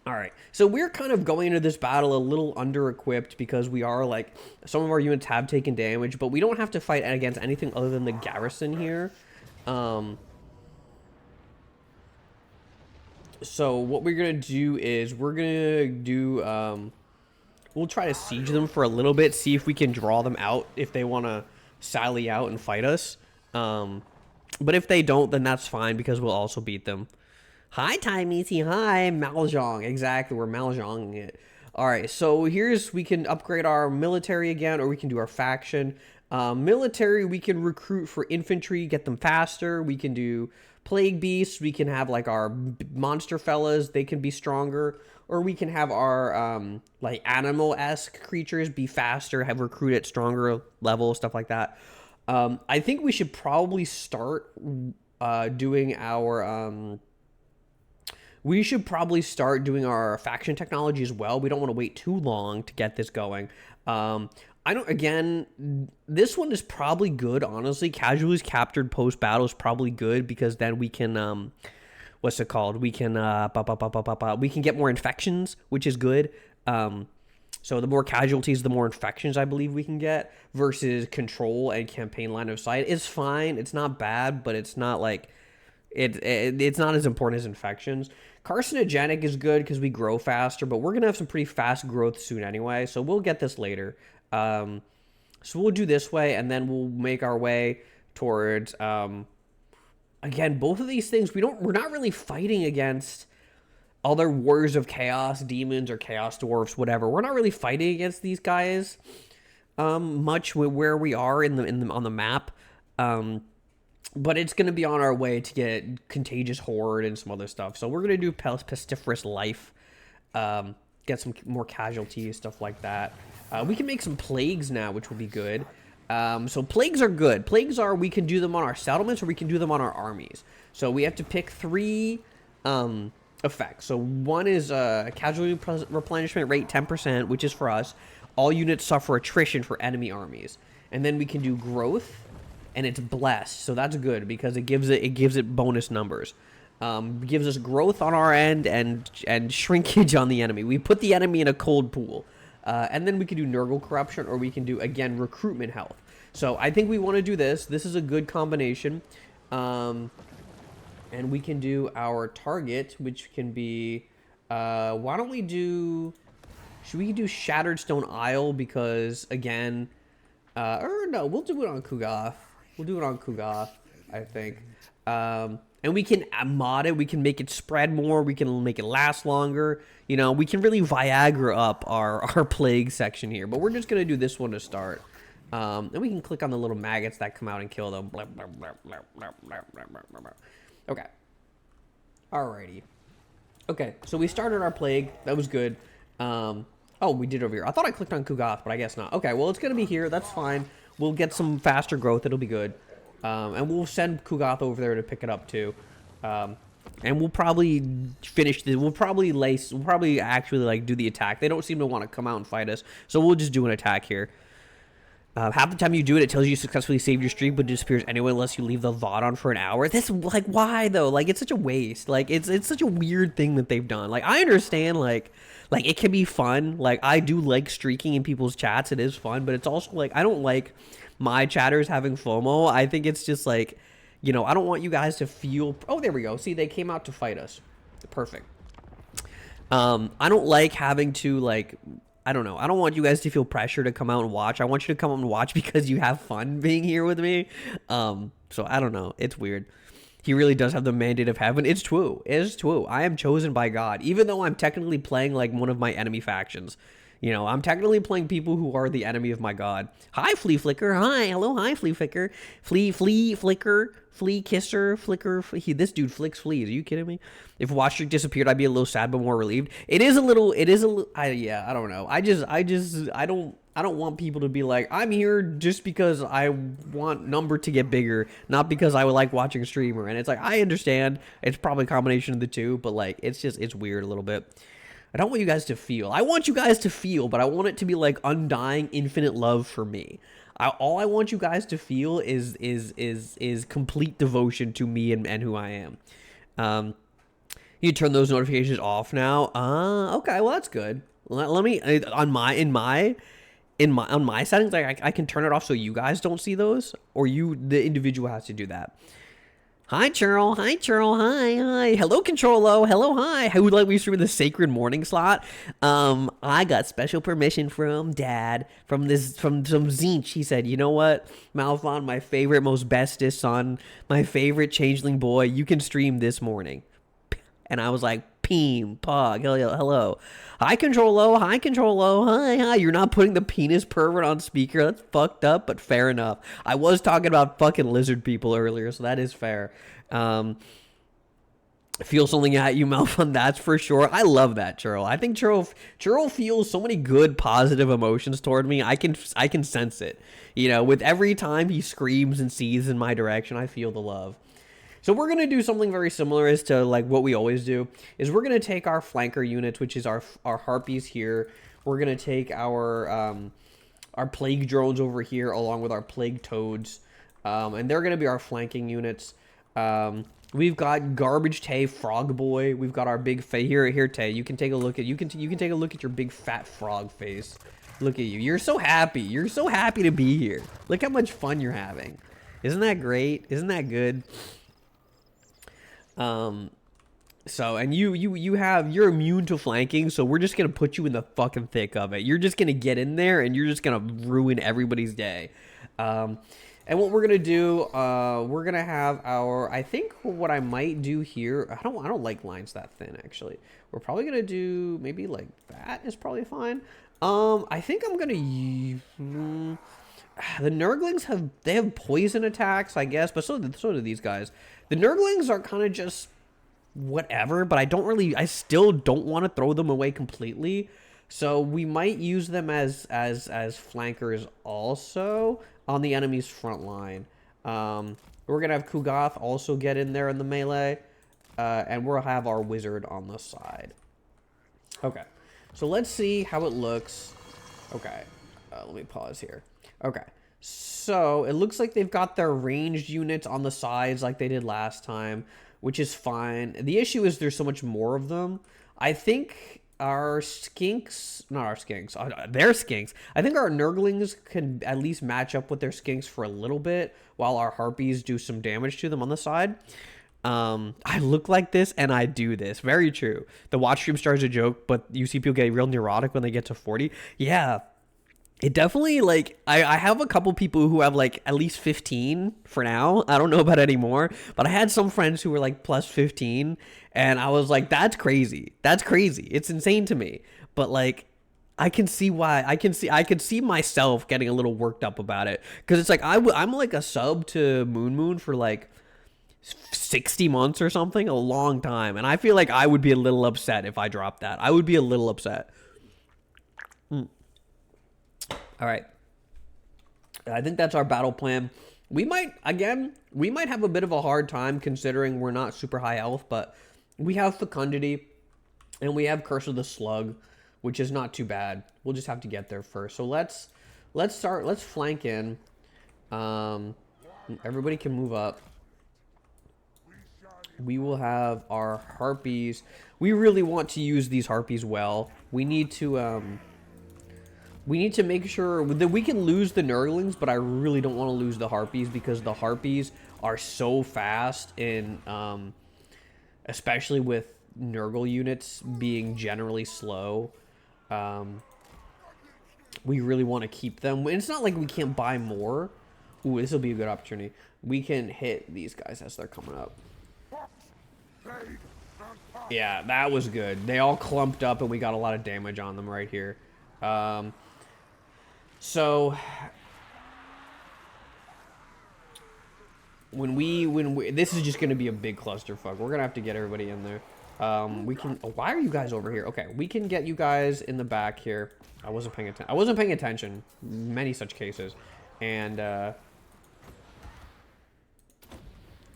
All right, so we're kind of going into this battle a little under-equipped because we are like some of our units have taken damage, but we don't have to fight against anything other than the garrison here. Um, so what we're gonna do is we're gonna do we'll try to siege them for a little bit, see if we can draw them out if they want to sally out and fight us. But if they don't, then that's fine because we'll also beat them. Hi, Taimisi. Hi, Malzhong. Exactly, we're Malzhonging it. All right, so we can upgrade our military again, or we can do our faction. Military, we can recruit for infantry, get them faster. We can do plague beasts. We can have like our monster fellas. They can be stronger, or we can have our like animal-esque creatures be faster, have recruit at stronger level, stuff like that. I think we should probably start doing our we should probably start doing our faction technology as well. We don't want to wait too long to get this going. I don't, again, this one is probably good, honestly. Casualties captured post-battle is probably good because then we can, what's it called? We can, we can get more infections, which is good. So the more casualties, the more infections I believe we can get versus control and campaign line of sight is fine. It's not bad, but it's not like, it's not as important as infections. Carcinogenic is good because we grow faster, but we're going to have some pretty fast growth soon anyway, so we'll get this later. So we'll do this way, and then we'll make our way towards, again, both of these things, we're not really fighting against other warriors of chaos, demons, or chaos dwarfs, whatever. We're not really fighting against these guys much where we are on the map. But it's going to be on our way to get Contagious Horde and some other stuff. So we're going to do Pestiferous Life, get some more casualties, stuff like that. We can make some plagues now, which will be good. So plagues are good. Plagues are, we can do them on our settlements or we can do them on our armies. So we have to pick 3 effects. So one is casualty replenishment rate 10%, which is for us. All units suffer attrition for enemy armies. And then we can do growth. And it's blessed, so that's good because it gives it bonus numbers. Gives us growth on our end and shrinkage on the enemy. We put the enemy in a cold pool, and then we can do Nurgle corruption, or we can do again recruitment health. So I think we want to do this. This is a good combination, and we can do our target, which can be. Why don't we do? Should we do Shattered Stone Isle because again, or no, we'll do it on Kugath. We'll do it on Kugath, I think. And we can mod it. We can make it spread more. We can make it last longer. You know, we can really Viagra up our plague section here. But we're just going to do this one to start. And we can click on the little maggots that come out and kill them. Okay. Alrighty. Okay, so we started our plague. That was good. Oh, we did over here. I thought I clicked on Kugath, but I guess not. Okay, well, it's going to be here. That's fine. We'll get some faster growth. It'll be good. And we'll send Kugath over there to pick it up, too. And we'll probably finish this. We'll probably actually, like, do the attack. They don't seem to want to come out and fight us. So we'll just do an attack here. Half the time you do it, it tells you successfully saved your streak, but it disappears anyway unless you leave the VOD on for an hour. This, like, why, though? Like, it's such a waste. Like, it's such a weird thing that they've done. Like, I understand, like, it can be fun. Like, I do like streaking in people's chats. It is fun, but it's also, like, I don't like my chatters having FOMO. I think it's just, like, you know, I don't want you guys to feel... Oh, there we go. See, they came out to fight us. Perfect. I don't like having to, like... I don't know. I don't want you guys to feel pressure to come out and watch. I want you to come out and watch because you have fun being here with me. So I don't know. It's weird. He really does have the mandate of heaven. It's true. It's true. I am chosen by God, even though I'm technically playing like one of my enemy factions. You know, I'm technically playing people who are the enemy of my God. Hi, Flea Flicker. Hi. Hello. Hi, Flea Flicker. Flea Flicker. Flea Kisser. Flicker. This dude flicks fleas. Are you kidding me? If Watch Streak disappeared, I'd be a little sad, but more relieved. Yeah, I don't know. I don't want people to be like, I'm here just because I want number to get bigger, not because I would like watching a streamer. And it's like, I understand. It's probably a combination of the two, but like, it's weird a little bit. I don't want you guys to feel. I want you guys to feel, but I want it to be like undying, infinite love for me. All I want you guys to feel is complete devotion to me and who I am. You turn those notifications off now. Okay, well that's good. Let me on my settings, like I can turn it off so you guys don't see those, or the individual has to do that. Hi, Churl. Hi, Churl. Hi. Hello, Controlo. Hello, hi. Who would like me to stream in the sacred morning slot? I got special permission from Dad, from some Zinch. He said, you know what, Malphon, my favorite, most bestest son, my favorite changeling boy, you can stream this morning. And I was like, Peem, Pog, hello. Hi, Controlo. Hi, Controlo. Hi. You're not putting the penis pervert on speaker. That's fucked up, but fair enough. I was talking about fucking lizard people earlier, so that is fair. Feel something at you, Malphon, that's for sure. I love that, Churl. I think Churl feels so many good, positive emotions toward me. I can sense it. You know, with every time he screams and sees in my direction, I feel the love. So we're going to do something very similar as to like what we always do, is we're going to take our flanker units, which is our harpies here. We're going to take our plague drones over here along with our plague toads. And they're going to be our flanking units. We've got Garbage Tay, Frog Boy. We've got our big face here, Tay. You can take a look at you can take a look at your big fat frog face. Look at you. You're so happy. You're so happy to be here. Look how much fun you're having. Isn't that great? Isn't that good? So, and you're immune to flanking, so we're just gonna put you in the fucking thick of it. You're just gonna get in there and you're just gonna ruin everybody's day. And what we're gonna do, we're gonna have I think what I might do here, I don't like lines that thin, actually. We're probably gonna do, maybe like that is probably fine. I think I'm gonna use, the Nurglings have poison attacks, I guess, but so do these guys. The Nurglings are kind of just whatever, but I still don't want to throw them away completely. So we might use them as flankers also on the enemy's front line. We're gonna have Ku'gath also get in there in the melee, and we'll have our wizard on the side. Okay, so let's see how it looks. Okay, let me pause here. Okay, so it looks like they've got their ranged units on the sides like they did last time, which is fine. The issue is there's so much more of them. I think our skinks, not our skinks, their skinks. I think our Nurglings can at least match up with their skinks for a little bit while our harpies do some damage to them on the side. I look like this and I do this. Very true. The watch stream starts a joke, but you see people get real neurotic when they get to 40. Yeah. It definitely, like, I have a couple people who have, like, at least 15 for now. I don't know about anymore. But I had some friends who were, like, plus 15. And I was like, that's crazy. That's crazy. It's insane to me. But, like, I can see why. I could see myself getting a little worked up about it. Because it's like, I'm, like, a sub to Moon for, like, 60 months or something. A long time. And I feel like I would be a little upset if I dropped that. I would be a little upset. All right, I think that's our battle plan. We might have a bit of a hard time considering we're not super high health, but we have Fecundity and we have Curse of the Slug, which is not too bad. We'll just have to get there first. So let's flank in. Everybody can move up. We will have our harpies. We really want to use these harpies well. We need to make sure that we can lose the Nurglings, but I really don't want to lose the harpies because the harpies are so fast in, especially with Nurgle units being generally slow. We really want to keep them. It's not like we can't buy more. Ooh, this will be a good opportunity. We can hit these guys as they're coming up. Yeah, that was good. They all clumped up and we got a lot of damage on them right here. So when we this is just going to be a big clusterfuck. We're going to have to get everybody in there. We can, why are you guys over here? Okay, we can get you guys in the back here. I wasn't paying attention. Many such cases. And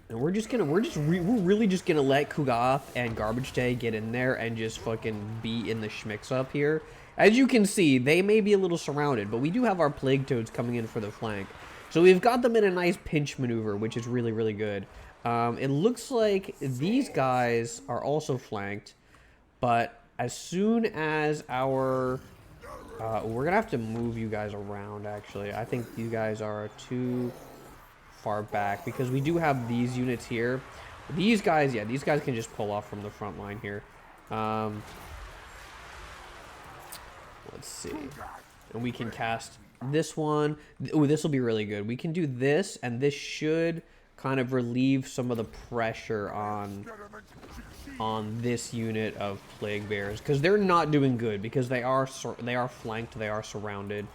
we're really just gonna let Ku'gath and Garbage Day get in there and just fucking be in the schmicks up here. As you can see, they may be a little surrounded, but we do have our Plague Toads coming in for the flank. So we've got them in a nice pinch maneuver, which is really, really good. It looks like these guys are also flanked, but as soon as our... we're gonna have to move you guys around, actually. I think you guys are too far back, because we do have these units here. These guys, yeah, these guys can just pull off from the front line here. Let's see. And we can cast this one. Oh, this will be really good. We can do this, and this should kind of relieve some of the pressure on this unit of plague bears, because they're not doing good, because they are flanked, they are surrounded.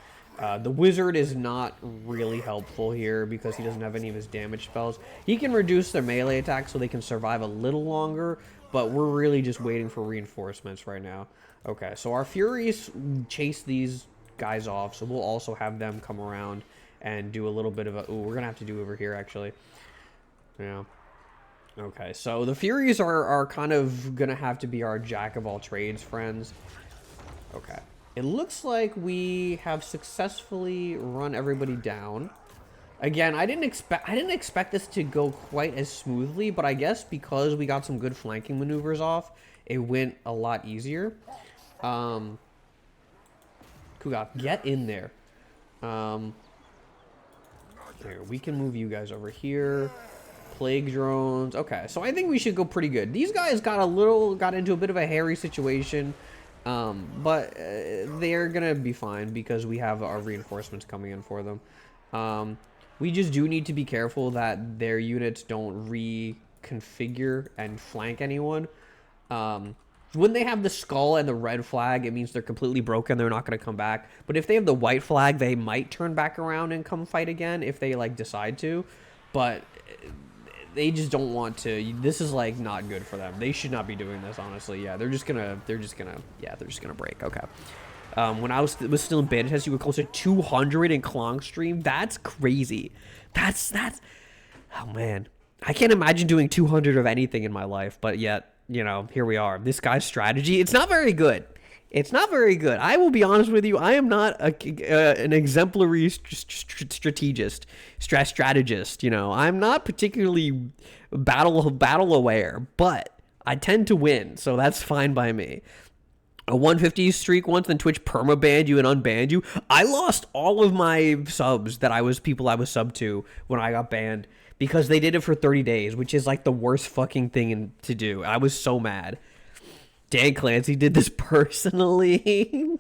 The wizard is not really helpful here because he doesn't have any of his damage spells. He can reduce their melee attack so they can survive a little longer, but we're really just waiting for reinforcements right now. Okay, so our Furies chase these guys off, so we'll also have them come around and do a little bit of a... Ooh, we're gonna have to do over here, actually. Yeah. Okay, so the Furies are kind of gonna have to be our jack-of-all-trades friends. Okay. It looks like we have successfully run everybody down. Again, I didn't expect this to go quite as smoothly, but I guess because we got some good flanking maneuvers off, it went a lot easier. Kugat, get in there. Here, we can move you guys over here. Plague drones. Okay, so I think we should go pretty good. These guys got into a bit of a hairy situation. But they're gonna be fine because we have our reinforcements coming in for them. We just do need to be careful that their units don't reconfigure and flank anyone. When they have the skull and the red flag, it means they're completely broken. They're not going to come back. But if they have the white flag, they might turn back around and come fight again if they like decide to. But they just don't want to. This is like not good for them. They should not be doing this, honestly. Yeah, they're just gonna break. Okay. When I was still in beta test, you were close to 200 in Klong stream. That's crazy. That's oh man, I can't imagine doing 200 of anything in my life. But yet, you know, here we are. This guy's strategy, it's not very good. It's not very good. I will be honest with you. I am not an exemplary strategist. You know, I'm not particularly battle aware, but I tend to win, so that's fine by me. A 150 streak once, then Twitch perma-banned you and unbanned you. I lost all of my subs that I was sub to when I got banned because they did it for 30 days, which is like the worst fucking thing to do. I was so mad. Dan Clancy did this personally.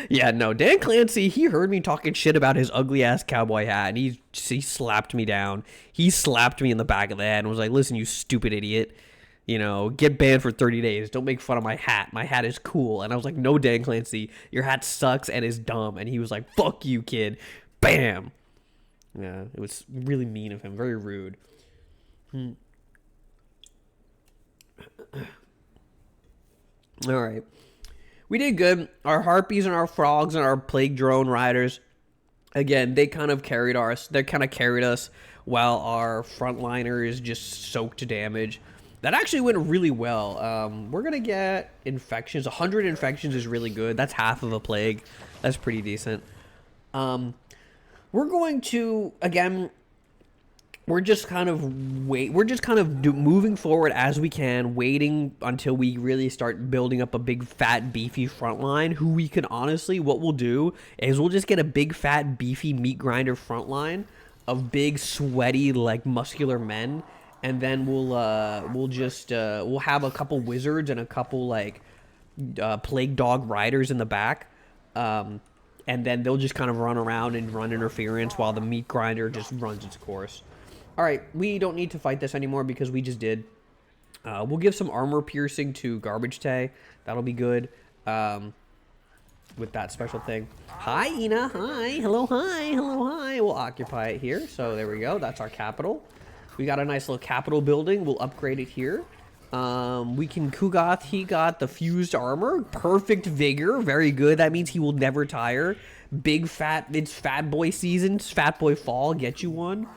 Yeah, no, Dan Clancy, he heard me talking shit about his ugly ass cowboy hat, and he slapped me down. He slapped me in the back of the head and was like, listen, you stupid idiot. You know, get banned for 30 days. Don't make fun of my hat. My hat is cool. And I was like, no, Dan Clancy, your hat sucks and is dumb. And he was like, fuck you, kid. Bam. Yeah, it was really mean of him. Very rude. All right. We did good. Our harpies and our frogs and our plague drone riders, again, they kind of carried us. They kind of carried us while our frontliners just soaked damage. That actually went really well. We're going to get infections. 100 infections is really good. That's half of a plague. That's pretty decent. We're going to, again, we're just kind of moving forward as we can, waiting until we really start building up a big, fat, beefy front line, who we can honestly, what we'll do is we'll just get a big, fat, beefy meat grinder front line of big, sweaty, like, muscular men. And then we'll have a couple wizards and a couple like plague dog riders in the back, and then they'll just kind of run around and run interference while the meat grinder just runs its course. All right, we don't need to fight this anymore because we just did. We'll give some armor piercing to Garbage Tay. That'll be good. With that special thing. Hi, Ina. Hi. Hello. Hi. Hello. Hi. We'll occupy it here. So there we go. That's our capital. We got a nice little capital building. We'll upgrade it here. We can Kugath. He got the fused armor. Perfect vigor. Very good. That means he will never tire. Big fat. It's fat boy season. Fat boy fall. Get you one.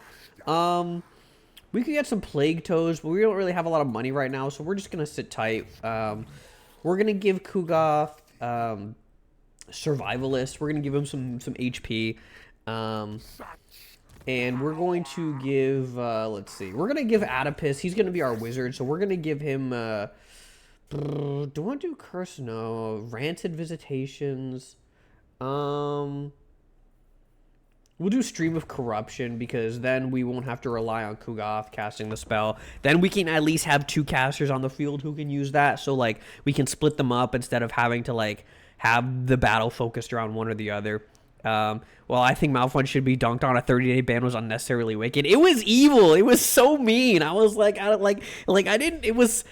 We could get some plague toes, but we don't really have a lot of money right now, so we're just gonna sit tight. We're gonna give Kugath survivalist. We're gonna give him some HP. And we're going to give, let's see, we're going to give Adipus, he's going to be our wizard, so we're going to give him, do I want to do Curse? No. Rancid Visitations. We'll do Stream of Corruption, because then we won't have to rely on Ku'gath casting the spell. Then we can at least have 2 casters on the field who can use that, so, like, we can split them up instead of having to, like, have the battle focused around one or the other. Well, I think Malphite should be dunked on. A 30-day ban was unnecessarily wicked. It was evil. It was so mean. I was like, I didn't. It was,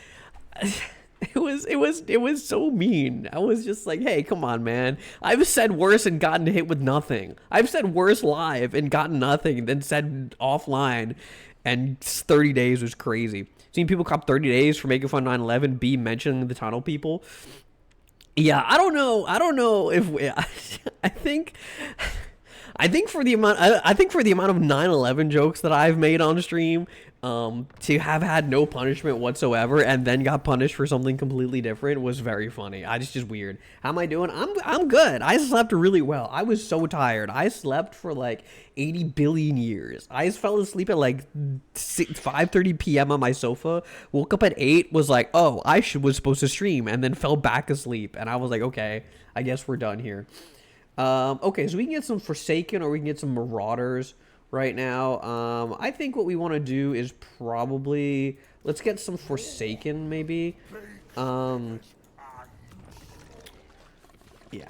it was so mean. I was just like, hey, come on, man. I've said worse and gotten hit with nothing. I've said worse live and gotten nothing than said offline. And 30 days was crazy. Seeing people cop 30 days for making fun 9/11, B mentioning the tunnel people. Yeah, I don't know if we, I think for the amount of 9/11 jokes that I've made on stream, to have had no punishment whatsoever and then got punished for something completely different was very funny. Just weird. How am I doing? I'm good. I slept really well. I was so tired. I slept for like 80 billion years. I fell asleep at like 5:30 p.m. on my sofa. Woke up at 8. Was like, oh, was supposed to stream, and then fell back asleep. And I was like, okay, I guess we're done here. Okay, so we can get some Forsaken or we can get some Marauders right now. I think what we want to do is probably, let's get some Forsaken maybe. Yeah,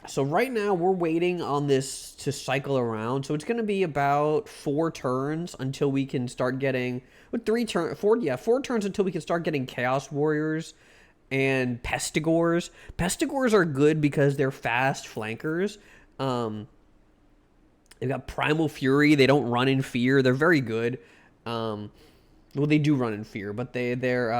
so right now we're waiting on this to cycle around. So it's going to be about 4 turns until we can start getting, 4 turns until we can start getting Chaos Warriors and Pestigors. Pestigors are good because they're fast flankers. They've got Primal Fury. They don't run in fear. They're very good. Well, they do run in fear, but they're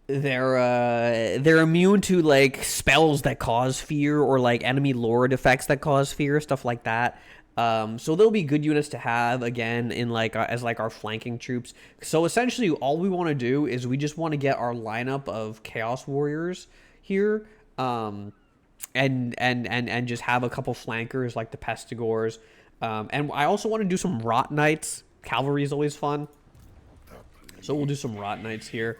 immune to like spells that cause fear or like enemy lord effects that cause fear, stuff like that. So they'll be good units to have again in like as like our flanking troops. So essentially, all we want to do is we just want to get our lineup of Chaos Warriors here. And just have a couple flankers like the Pestigors. And I also want to do some Rot Knights. Cavalry is always fun. So we'll do some Rot Knights here.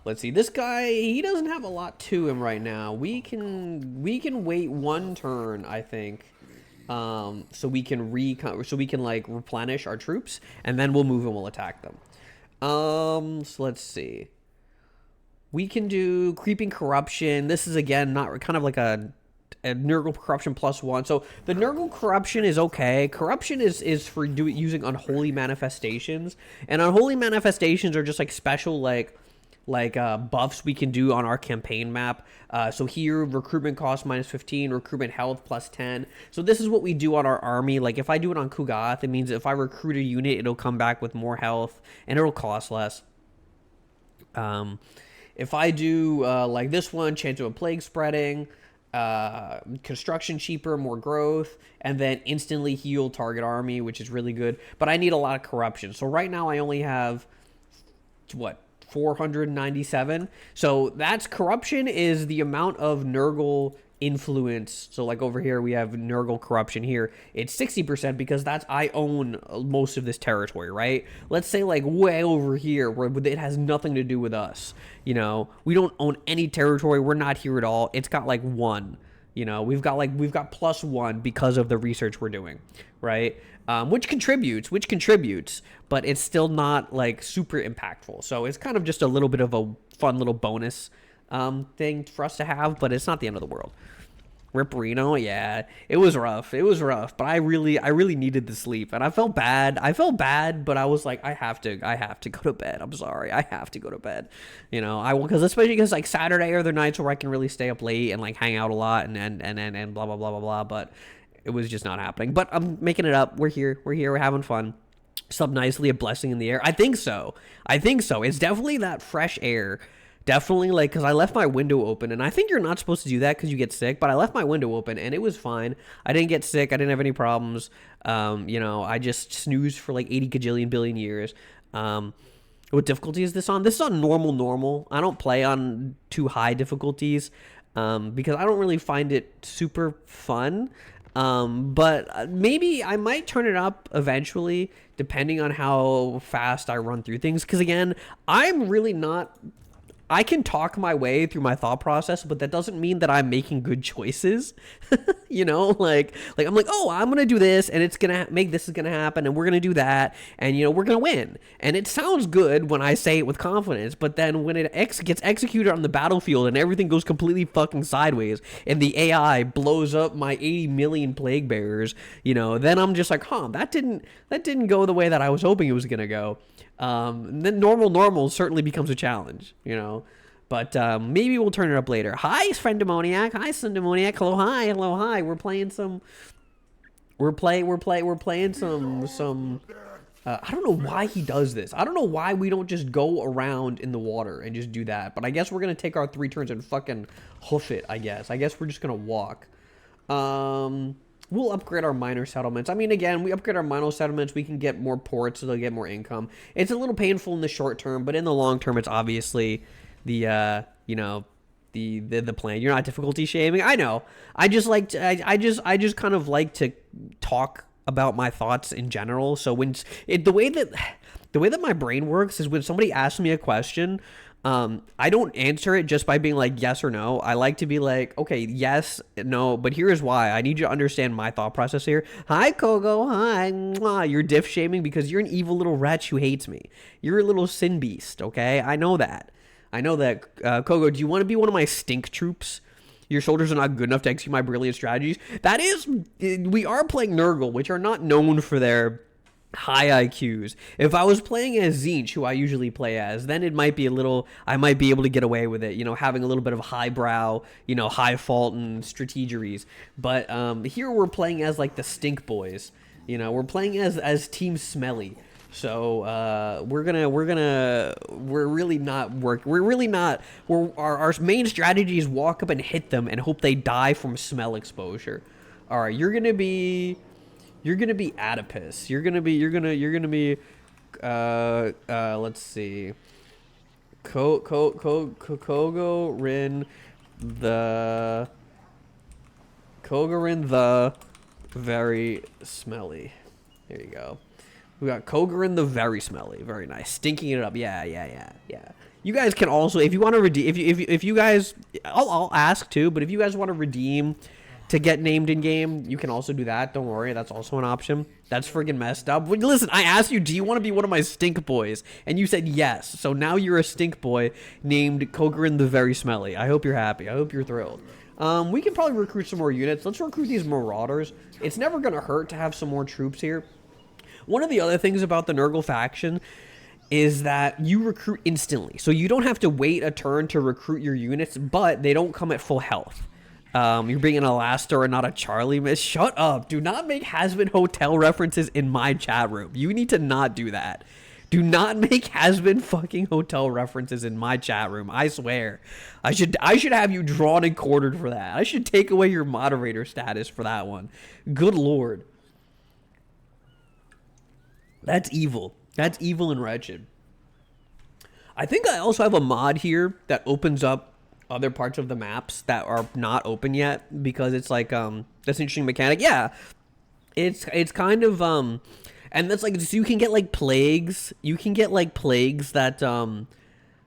Let's see. This guy, he doesn't have a lot to him right now. We can wait 1 turn, I think. So we can like replenish our troops, and then we'll move and we'll attack them. So let's see. We can do Creeping Corruption. This is again not kind of like a Nurgle Corruption +1. So the Nurgle Corruption is okay. Corruption is for using Unholy Manifestations, and Unholy Manifestations are just like special like buffs we can do on our campaign map. So here, recruitment cost -15, recruitment health +10. So this is what we do on our army. Like if I do it on Ku'gath, it means if I recruit a unit, it'll come back with more health and it'll cost less. If I do like this one, chance of a plague spreading, construction cheaper, more growth, and then instantly heal target army, which is really good. But I need a lot of corruption. So right now I only have, what, 497? So that's corruption is the amount of Nurgle influence. So like over here we have Nurgle corruption here. It's 60% because I own most of this territory, right? Let's say like way over here where it has nothing to do with us. You know, we don't own any territory. We're not here at all. It's got like 1. You know, we've got +1 because of the research we're doing, right? Which contributes, but it's still not like super impactful. So it's kind of just a little bit of a fun little bonus thing for us to have, but it's not the end of the world. Rip Reno, yeah, it was rough, but I really needed the sleep, and I felt bad, but I was like, I have to go to bed. I'm sorry, I have to go to bed, you know. Especially because like Saturday are the nights where I can really stay up late and like hang out a lot and blah blah blah blah blah, but it was just not happening. But I'm making it up. We're here, we're having fun. Slept nicely, a blessing in the air. I think so. It's definitely that fresh air. Definitely, like, because I left my window open, and I think you're not supposed to do that because you get sick, but I left my window open, and it was fine. I didn't get sick. I didn't have any problems. You know, I just snoozed for like 80 gajillion billion years. What difficulty is this on? This is on normal. I don't play on too high difficulties because I don't really find it super fun. But maybe I might turn it up eventually, depending on how fast I run through things. Because again, I'm really not. I can talk my way through my thought process, but that doesn't mean that I'm making good choices. You know, like I'm like, oh, I'm gonna do this, and it's gonna make this is gonna happen, and we're gonna do that, and you know, we're gonna win. And it sounds good when I say it with confidence, but then when it gets executed on the battlefield and everything goes completely fucking sideways, and the AI blows up my 80 million plague bearers, you know, then I'm just like, huh, that didn't go the way that I was hoping it was gonna go. Then normal certainly becomes a challenge, you know. But maybe we'll turn it up later. Hi, friend demoniac. Hi, son demoniac. Hello, hi. We're playing some. We're playing some. I don't know why he does this. I don't know why we don't just go around in the water and just do that. But I guess we're gonna take our 3 turns and fucking hoof it. I guess we're just gonna walk. We'll upgrade our minor settlements. I mean, again, we upgrade our minor settlements, we can get more ports, so they'll get more income. It's a little painful in the short term, but in the long term, it's obviously the you know, the plan. You're not difficulty shaming. I know. I just like to, I just kind of like to talk about my thoughts in general. So when the way that my brain works is when somebody asks me a question, I don't answer it just by being like yes or no. I like to be like, okay, yes, no, but here's why. I need you to understand my thought process here. Hi, Kogo. Hi. Mwah. You're diff shaming because you're an evil little wretch who hates me. You're a little sin beast, okay? I know that. Kogo, do you want to be one of my stink troops? Your shoulders are not good enough to execute my brilliant strategies. That is, we are playing Nurgle, which are not known for their high IQs. If I was playing as Tzeentch, who I usually play as, then it might be I might be able to get away with it, you know, having a little bit of highbrow, you know, high fault and strategeries. But here we're playing as like the stink boys, you know, we're playing as Team Smelly. So our main strategy is walk up and hit them and hope they die from smell exposure. All right, you're gonna be Adipus. You're gonna be let's see. Kogorin the very smelly. There you go. We got Kogorin the very smelly. Very nice. Stinking it up. Yeah. You guys can also, if you want to redeem, if you guys, I'll ask too, but if you guys want to redeem to get named in game, you can also do that. Don't worry, that's also an option. That's friggin' messed up. Listen, I asked you, do you want to be one of my stink boys? And you said yes. So now you're a stink boy named Kogorin the very smelly. I hope you're happy. I hope you're thrilled. We can probably recruit some more units. Let's recruit these marauders. It's never gonna hurt to have some more troops here. One of the other things about the Nurgle faction is that you recruit instantly. So you don't have to wait a turn to recruit your units, but they don't come at full health. You're being an Alastor and not a Charlie Miss. Shut up. Do not make Hazbin Hotel references in my chat room. You need to not do that. Do not make Hazbin fucking Hotel references in my chat room. I swear. I should have you drawn and quartered for that. I should take away your moderator status for that one. Good lord. That's evil. That's evil and wretched. I think I also have a mod here that opens up other parts of the maps that are not open yet, because it's like that's an interesting mechanic. Yeah. It's kind of and that's like, so you can get like plagues. You can get like plagues that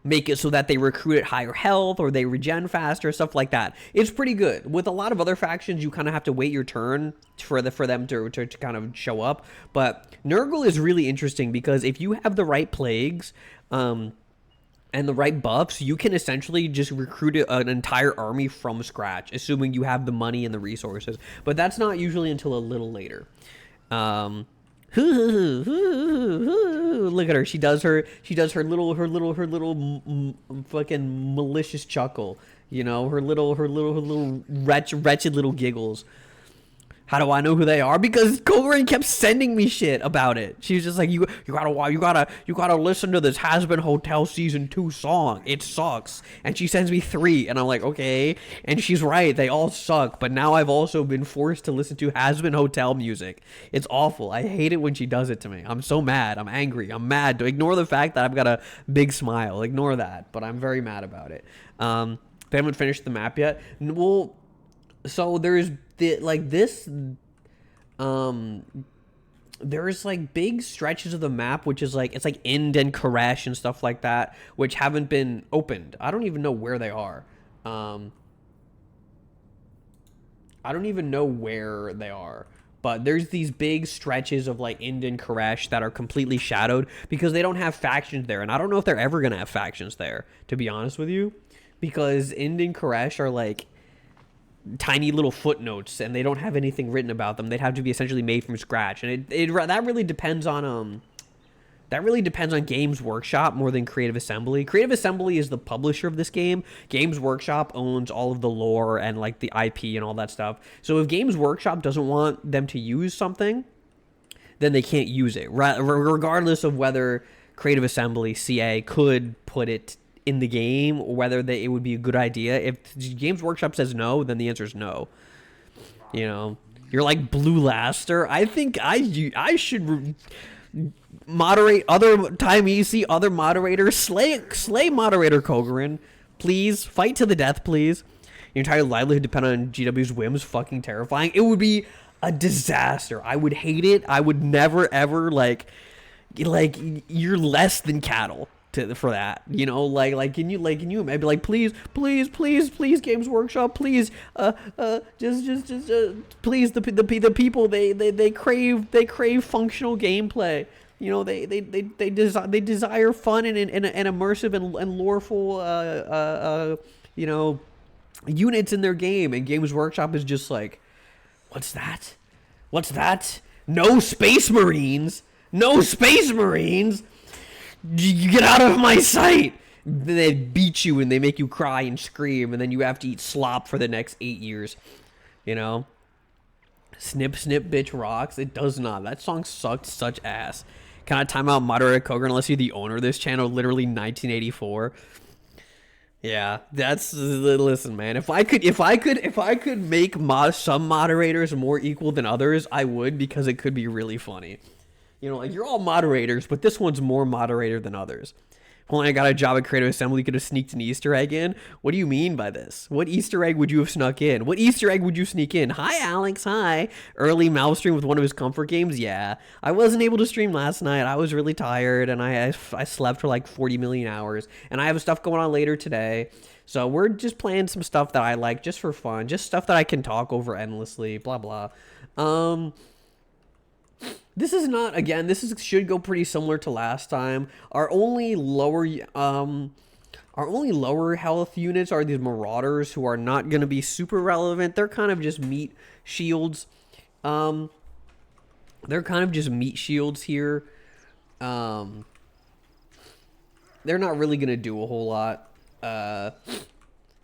make it so that they recruit at higher health or they regen faster, stuff like that. It's pretty good. With a lot of other factions, you kind of have to wait your turn for them to kind of show up. But Nurgle is really interesting because if you have the right plagues and the right buffs, you can essentially just recruit an entire army from scratch, assuming you have the money and the resources. But that's not usually until a little later. Look at her. She does her little fucking malicious chuckle. You know, her little wretched little giggles. How do I know who they are? Because Kogorin kept sending me shit about it. She was just like, you gotta listen to this Hazbin Hotel Season 2 song. It sucks. And she sends me 3, and I'm like, okay. And she's right, they all suck. But now I've also been forced to listen to Hazbin Hotel music. It's awful. I hate it when she does it to me. I'm so mad. I'm angry. I'm mad. Ignore the fact that I've got a big smile. Ignore that. But I'm very mad about it. They haven't finished the map yet. Well, so there's this Um, there's like big stretches of the map, which is like, it's like Ind and Koresh and stuff like that, which haven't been opened. I don't even know where they are. I don't even know where they are. But there's these big stretches of like Ind and Koresh that are completely shadowed because they don't have factions there. And I don't know if they're ever going to have factions there, to be honest with you. Because Ind and Koresh are like tiny little footnotes and they don't have anything written about them. They'd have to be essentially made from scratch. And that really depends on Games Workshop more than Creative Assembly. Creative Assembly is the publisher of this game. Games Workshop owns all of the lore and like the IP and all that stuff. So if Games Workshop doesn't want them to use something, then they can't use it, regardless of whether Creative Assembly CA could put it in the game or whether it would be a good idea. If Games Workshop says no, then the answer is no. You know, you're like Blue Laster. I think I should moderate other time you see other moderators. Slay moderator Kogarin, please fight to the death, please. Your entire livelihood depend on GW's whims. Fucking terrifying. It would be a disaster. I would hate it. I would never ever like you're less than cattle for that, you know, can you maybe be like, please Games Workshop, please, just please, the people, they crave functional gameplay, you know, they desire fun and immersive and loreful you know, units in their game, and Games Workshop is just like, what's that, no Space Marines, you get out of my sight. Then they beat you and they make you cry and scream, and then you have to eat slop for the next 8 years, you know. Snip snip bitch rocks. It does not. That song sucked such ass. Can I time out moderator Koger unless you're the owner of this channel? Literally 1984. Yeah, that's, listen, man. If I could make some moderators more equal than others, I would, because it could be really funny. You know, like, you're all moderators, but this one's more moderator than others. When I got a job at Creative Assembly, you could have sneaked an Easter egg in. What do you mean by this? What Easter egg would you have snuck in? What Easter egg would you sneak in? Hi, Alex. Hi. Early Mal stream with one of his comfort games? Yeah. I wasn't able to stream last night. I was really tired, and I slept for like 40 million hours. And I have stuff going on later today. So we're just playing some stuff that I like just for fun. Just stuff that I can talk over endlessly. Blah, blah. This is not, again, should go pretty similar to last time. Our only lower health units are these Marauders, who are not going to be super relevant. They're kind of just meat shields. They're kind of just meat shields here. They're not really going to do a whole lot.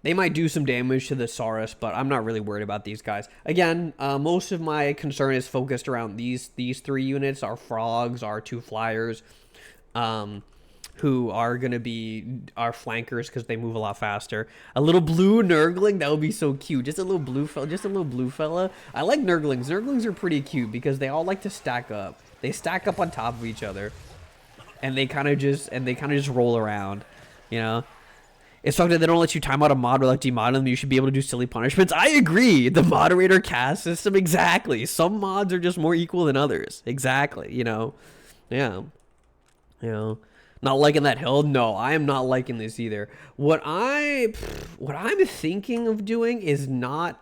They might do some damage to the Saurus, but I'm not really worried about these guys. Again, most of my concern is focused around these three units, our frogs, our two flyers, who are going to be our flankers because they move a lot faster. A little blue Nurgling, that would be so cute. Just a little blue fella. I like Nurglings. Nurglings are pretty cute because they all like to stack up. They stack up on top of each other, and they kind of just roll around, you know. It's fucked that they don't let you time out a mod or like demod them. You should be able to do silly punishments. I agree. The moderator cast system, exactly. Some mods are just more equal than others. Exactly. You know. Yeah. You know. Not liking that hill? No, I am not liking this either. What I'm thinking of doing is not.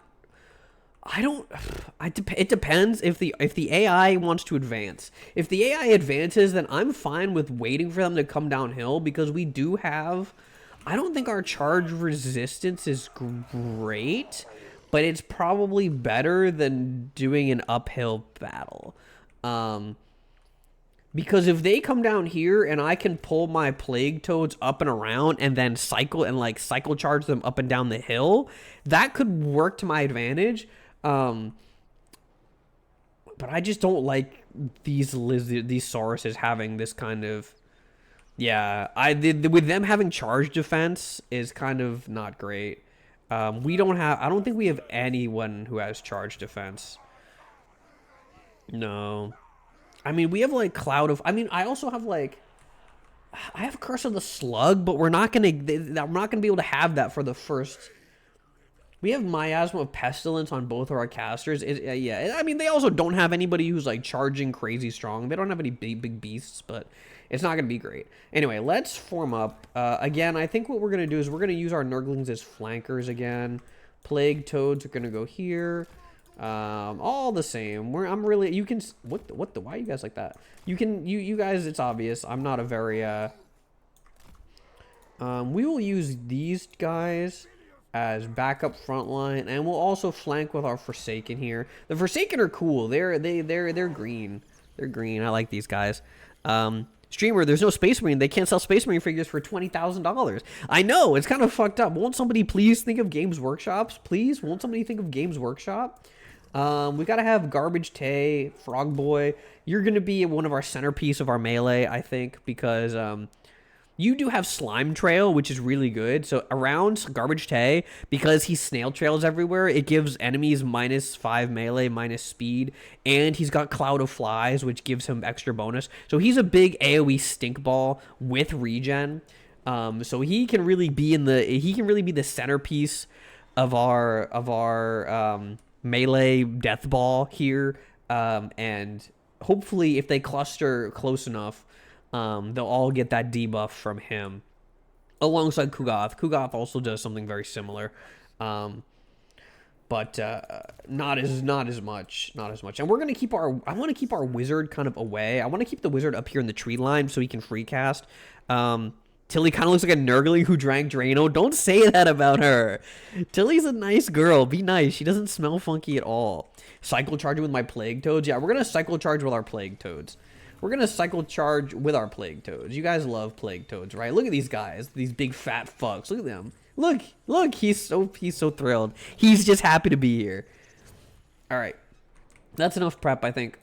It depends if the AI wants to advance. If the AI advances, then I'm fine with waiting for them to come downhill, because we do have. I don't think our charge resistance is great, but it's probably better than doing an uphill battle. Because if they come down here and I can pull my Plague Toads up and around and then cycle charge them up and down the hill, that could work to my advantage. But I just don't like these Sauruses having this kind of. Yeah, with them having charge defense is kind of not great. I don't think we have anyone who has charge defense. No. I mean, we have like I also have I have Curse of the Slug, but I'm not gonna be able to have that for the first We have Miasma of Pestilence on both of our casters. Yeah, I mean, they also don't have anybody who's like charging crazy strong. They don't have any big beasts, but it's not going to be great. Anyway, let's form up. Again, I think what we're going to do is we're going to use our Nurglings as flankers again. Plague Toads are going to go here. All the same. I'm really, you can, what the, why are you guys like that? You guys, it's obvious. I'm not a very, we will use these guys as backup front line, and we'll also flank with our Forsaken here. The Forsaken are cool. They're green. They're green. I like these guys. Streamer, there's no Space Marine. They can't sell Space Marine figures for $20,000. I know, it's kind of fucked up. Won't somebody please think of Games Workshops? Please, won't somebody think of Games Workshop? We gotta have Garbage Tay, Frog Boy. You're gonna be one of our centerpiece of our melee, I think, because you do have Slime Trail, which is really good. So around Garbage Tay, because he snail trails everywhere, it gives enemies -5 melee, minus speed, and he's got Cloud of Flies, which gives him extra bonus. So he's a big AoE stink ball with regen. So he can really be the centerpiece of our melee death ball here. And hopefully, if they cluster close enough, they'll all get that debuff from him alongside Kugoth. Kugoth also does something very similar, but not as much. And we're gonna keep I want to keep our wizard kind of away. I want to keep the wizard up here in the tree line so he can free cast. Tilly kind of looks like a Nurgling who drank Drano. Don't say that about her. Tilly's a nice girl. Be nice. She doesn't smell funky at all. Cycle charging with my Plague Toads. Yeah, we're gonna cycle charge with our Plague Toads. We're going to cycle charge with our Plague Toads. You guys love Plague Toads, right? Look at these guys. These big fat fucks. Look at them. Look. He's so thrilled. He's just happy to be here. All right. That's enough prep, I think.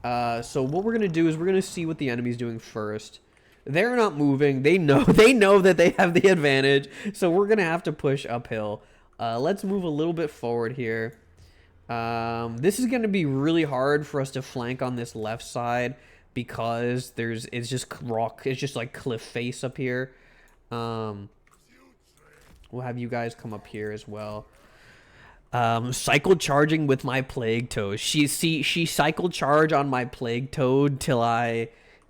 So what we're going to do is we're going to see what the enemy's doing first. They're not moving. They know that they have the advantage. So we're going to have to push uphill. Let's move a little bit forward here. This is going to be really hard for us to flank on this left side because it's just rock. It's just like cliff face up here. We'll have you guys come up here as well. Cycle charging with my Plague Toad. She cycle charge on my Plague Toad till I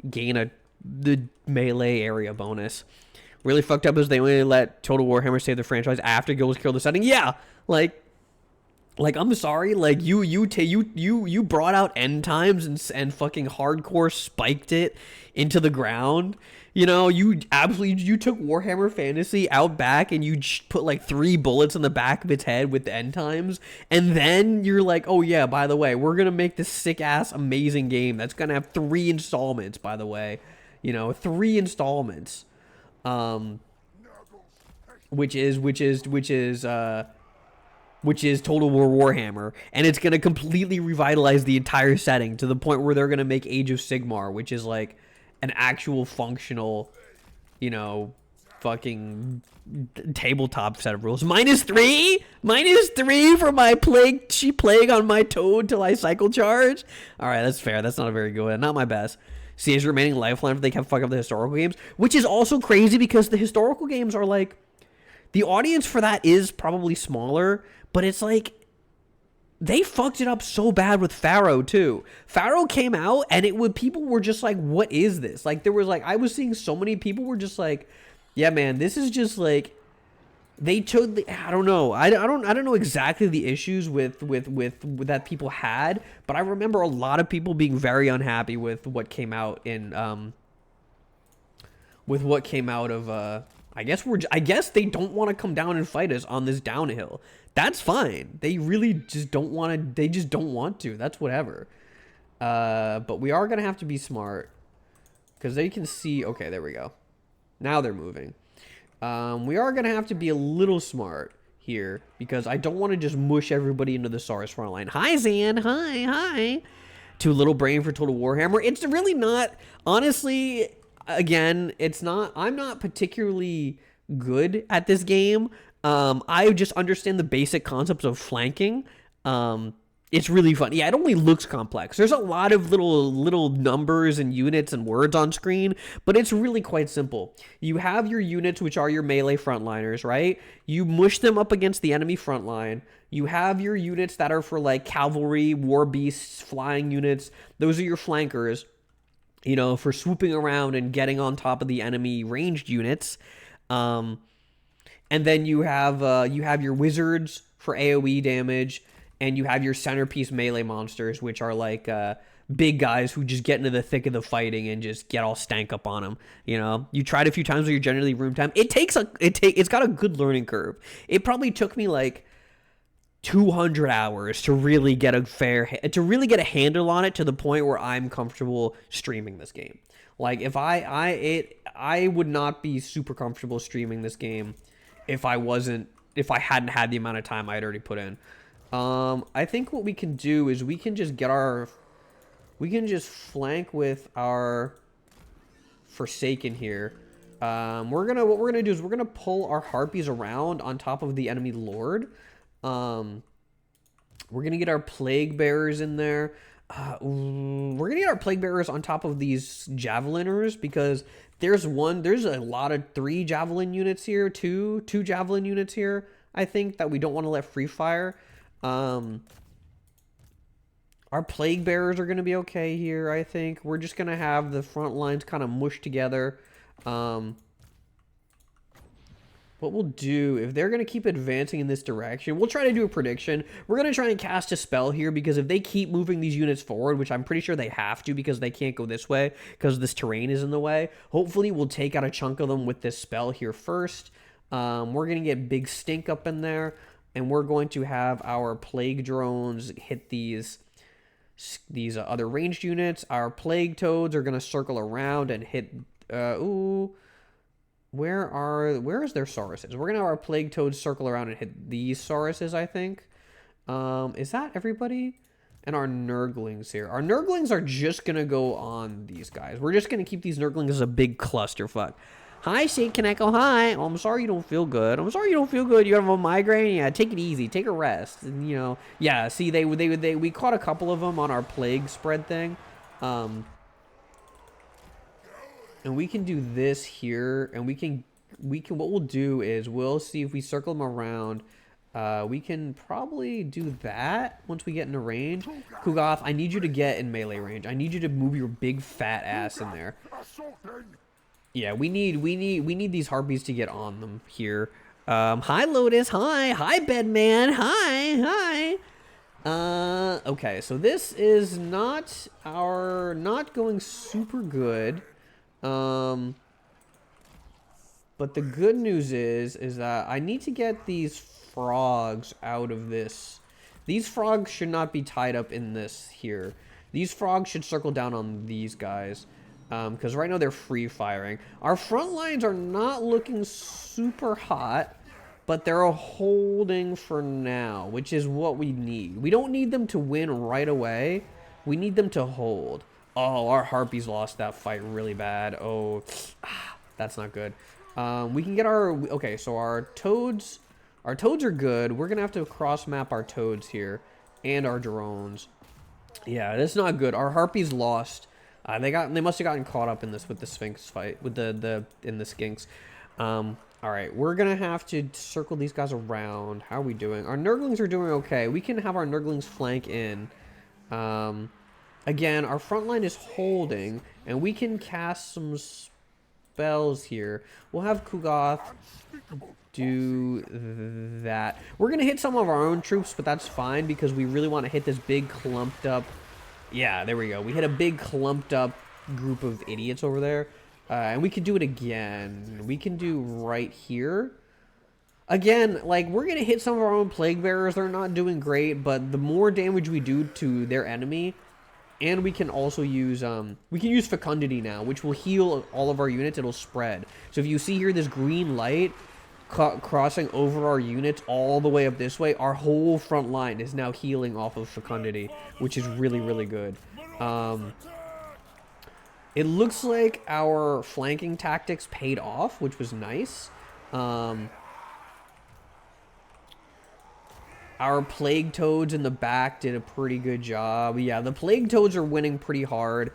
gain the melee area bonus. Really fucked up is they only let Total Warhammer save the franchise after Guilds kill the setting. Yeah, like I'm sorry, like you brought out End Times and fucking hardcore spiked it into the ground. You know, you took Warhammer Fantasy out back and you put like 3 bullets in the back of its head with the End Times, and then you're like, oh yeah, by the way, we're gonna make this sick ass amazing game that's gonna have 3 installments. By the way, you know, 3 installments, which is Total War Warhammer, and it's going to completely revitalize the entire setting to the point where they're going to make Age of Sigmar, which is like an actual functional, you know, fucking tabletop set of rules. -3 for my plague on my Toad till I cycle charge. All right, that's fair. That's not a very good one. Not my best. See his remaining lifeline if they can fuck up the historical games, which is also crazy because the historical games are like, the audience for that is probably smaller, but it's like they fucked it up so bad with Pharaoh too. Pharaoh came out and people were just like, what is this? Like there was like, I was seeing so many people were just like, yeah, man, this is just like, they took the, I don't know. I don't know exactly the issues with that people had, but I remember a lot of people being very unhappy with what came out in I guess they don't want to come down and fight us on this downhill. That's fine. They really just don't want to. They just don't want to. That's whatever. But we are going to have to be smart because they can see. Okay, there we go. Now they're moving. We are going to have to be a little smart here because I don't want to just mush everybody into the Saurus front line. Hi, Zan. Hi. Too little brain for Total Warhammer. It's really not. Honestly, again, it's not. I'm not particularly good at this game. I just understand the basic concepts of flanking. It's really fun. Yeah, it only looks complex. There's a lot of little numbers and units and words on screen, but it's really quite simple. You have your units, which are your melee frontliners, right? You mush them up against the enemy front line. You have your units that are for like cavalry, war beasts, flying units. Those are your flankers, you know, for swooping around and getting on top of the enemy ranged units. And then you have your wizards for AoE damage, and you have your centerpiece melee monsters, which are like big guys who just get into the thick of the fighting and just get all stank up on them. You know, you tried a few times where you're generally room time. It's got a good learning curve. It probably took me like 200 hours to really get a handle on it to the point where I'm comfortable streaming this game. Like if I would not be super comfortable streaming this game if I hadn't had the amount of time I'd already put in. I think what we can do is we can just flank with our Forsaken here. What we're gonna do is we're gonna pull our harpies around on top of the enemy lord. We're gonna get our plague bearers in there. We're gonna get our plague bearers on top of these javeliners because there's a lot of 3 javelin units here, two javelin units here, I think, that we don't want to let free fire. Our plague bearers are gonna be okay here, I think. We're just gonna have the front lines kind of mushed together. What we'll do, if they're going to keep advancing in this direction, we'll try to do a prediction. We're going to try and cast a spell here because if they keep moving these units forward, which I'm pretty sure they have to because they can't go this way because this terrain is in the way, hopefully we'll take out a chunk of them with this spell here first. We're going to get Big Stink up in there, and we're going to have our plague drones hit these other ranged units. Our plague toads are going to circle around and hit... Where is their Sauruses? We're gonna have our plague toads circle around and hit these Sauruses, I think. Is that everybody? And our Nurglings here. Our Nurglings are just gonna go on these guys. We're just gonna keep these Nurglings as a big clusterfuck. Hi, St. Kaneko. Hi. Oh, I'm sorry you don't feel good. I'm sorry you don't feel good. You have a migraine. Yeah, take it easy. Take a rest. And, you know, yeah. See, we caught a couple of them on our plague spread thing. And we can do this here, and we can what we'll do is we'll see if we circle them around. We can probably do that once we get into range. Kugoth, I need you to get in melee range. I need you to move your big fat ass in there. Yeah, we need these harpies to get on them here. Hi Lotus, hi Bedman, hi. Okay, so this is not going super good. But the good news is that I need to get these frogs out of this. These frogs should not be tied up in this here. These frogs should circle down on these guys. Because right now they're free firing. Our front lines are not looking super hot, but they're holding for now, which is what we need. We don't need them to win right away. We need them to hold. Oh, our harpies lost that fight really bad. Oh, that's not good. We can get our... Okay, so our toads are good. We're going to have to cross-map our toads here and our drones. Yeah, that's not good. Our harpies lost. They must have gotten caught up in this with the Sphinx fight, with the Skinks. All right, we're going to have to circle these guys around. How are we doing? Our Nurglings are doing okay. We can have our Nurglings flank in. Again, our front line is holding, and we can cast some spells here. We'll have Kugoth do that. We're going to hit some of our own troops, but that's fine because we really want to hit this big clumped up... Yeah, there we go. We hit a big clumped up group of idiots over there. And we can do it again. We can do right here. Again, like, we're going to hit some of our own plague bearers. They're not doing great, but the more damage we do to their enemy... And we can also use, Fecundity now, which will heal all of our units. It'll spread. So if you see here this green light crossing over our units all the way up this way, our whole front line is now healing off of Fecundity, which is really, really good. It looks like our flanking tactics paid off, which was nice. Our Plague Toads in the back did a pretty good job. Yeah, the Plague Toads are winning pretty hard.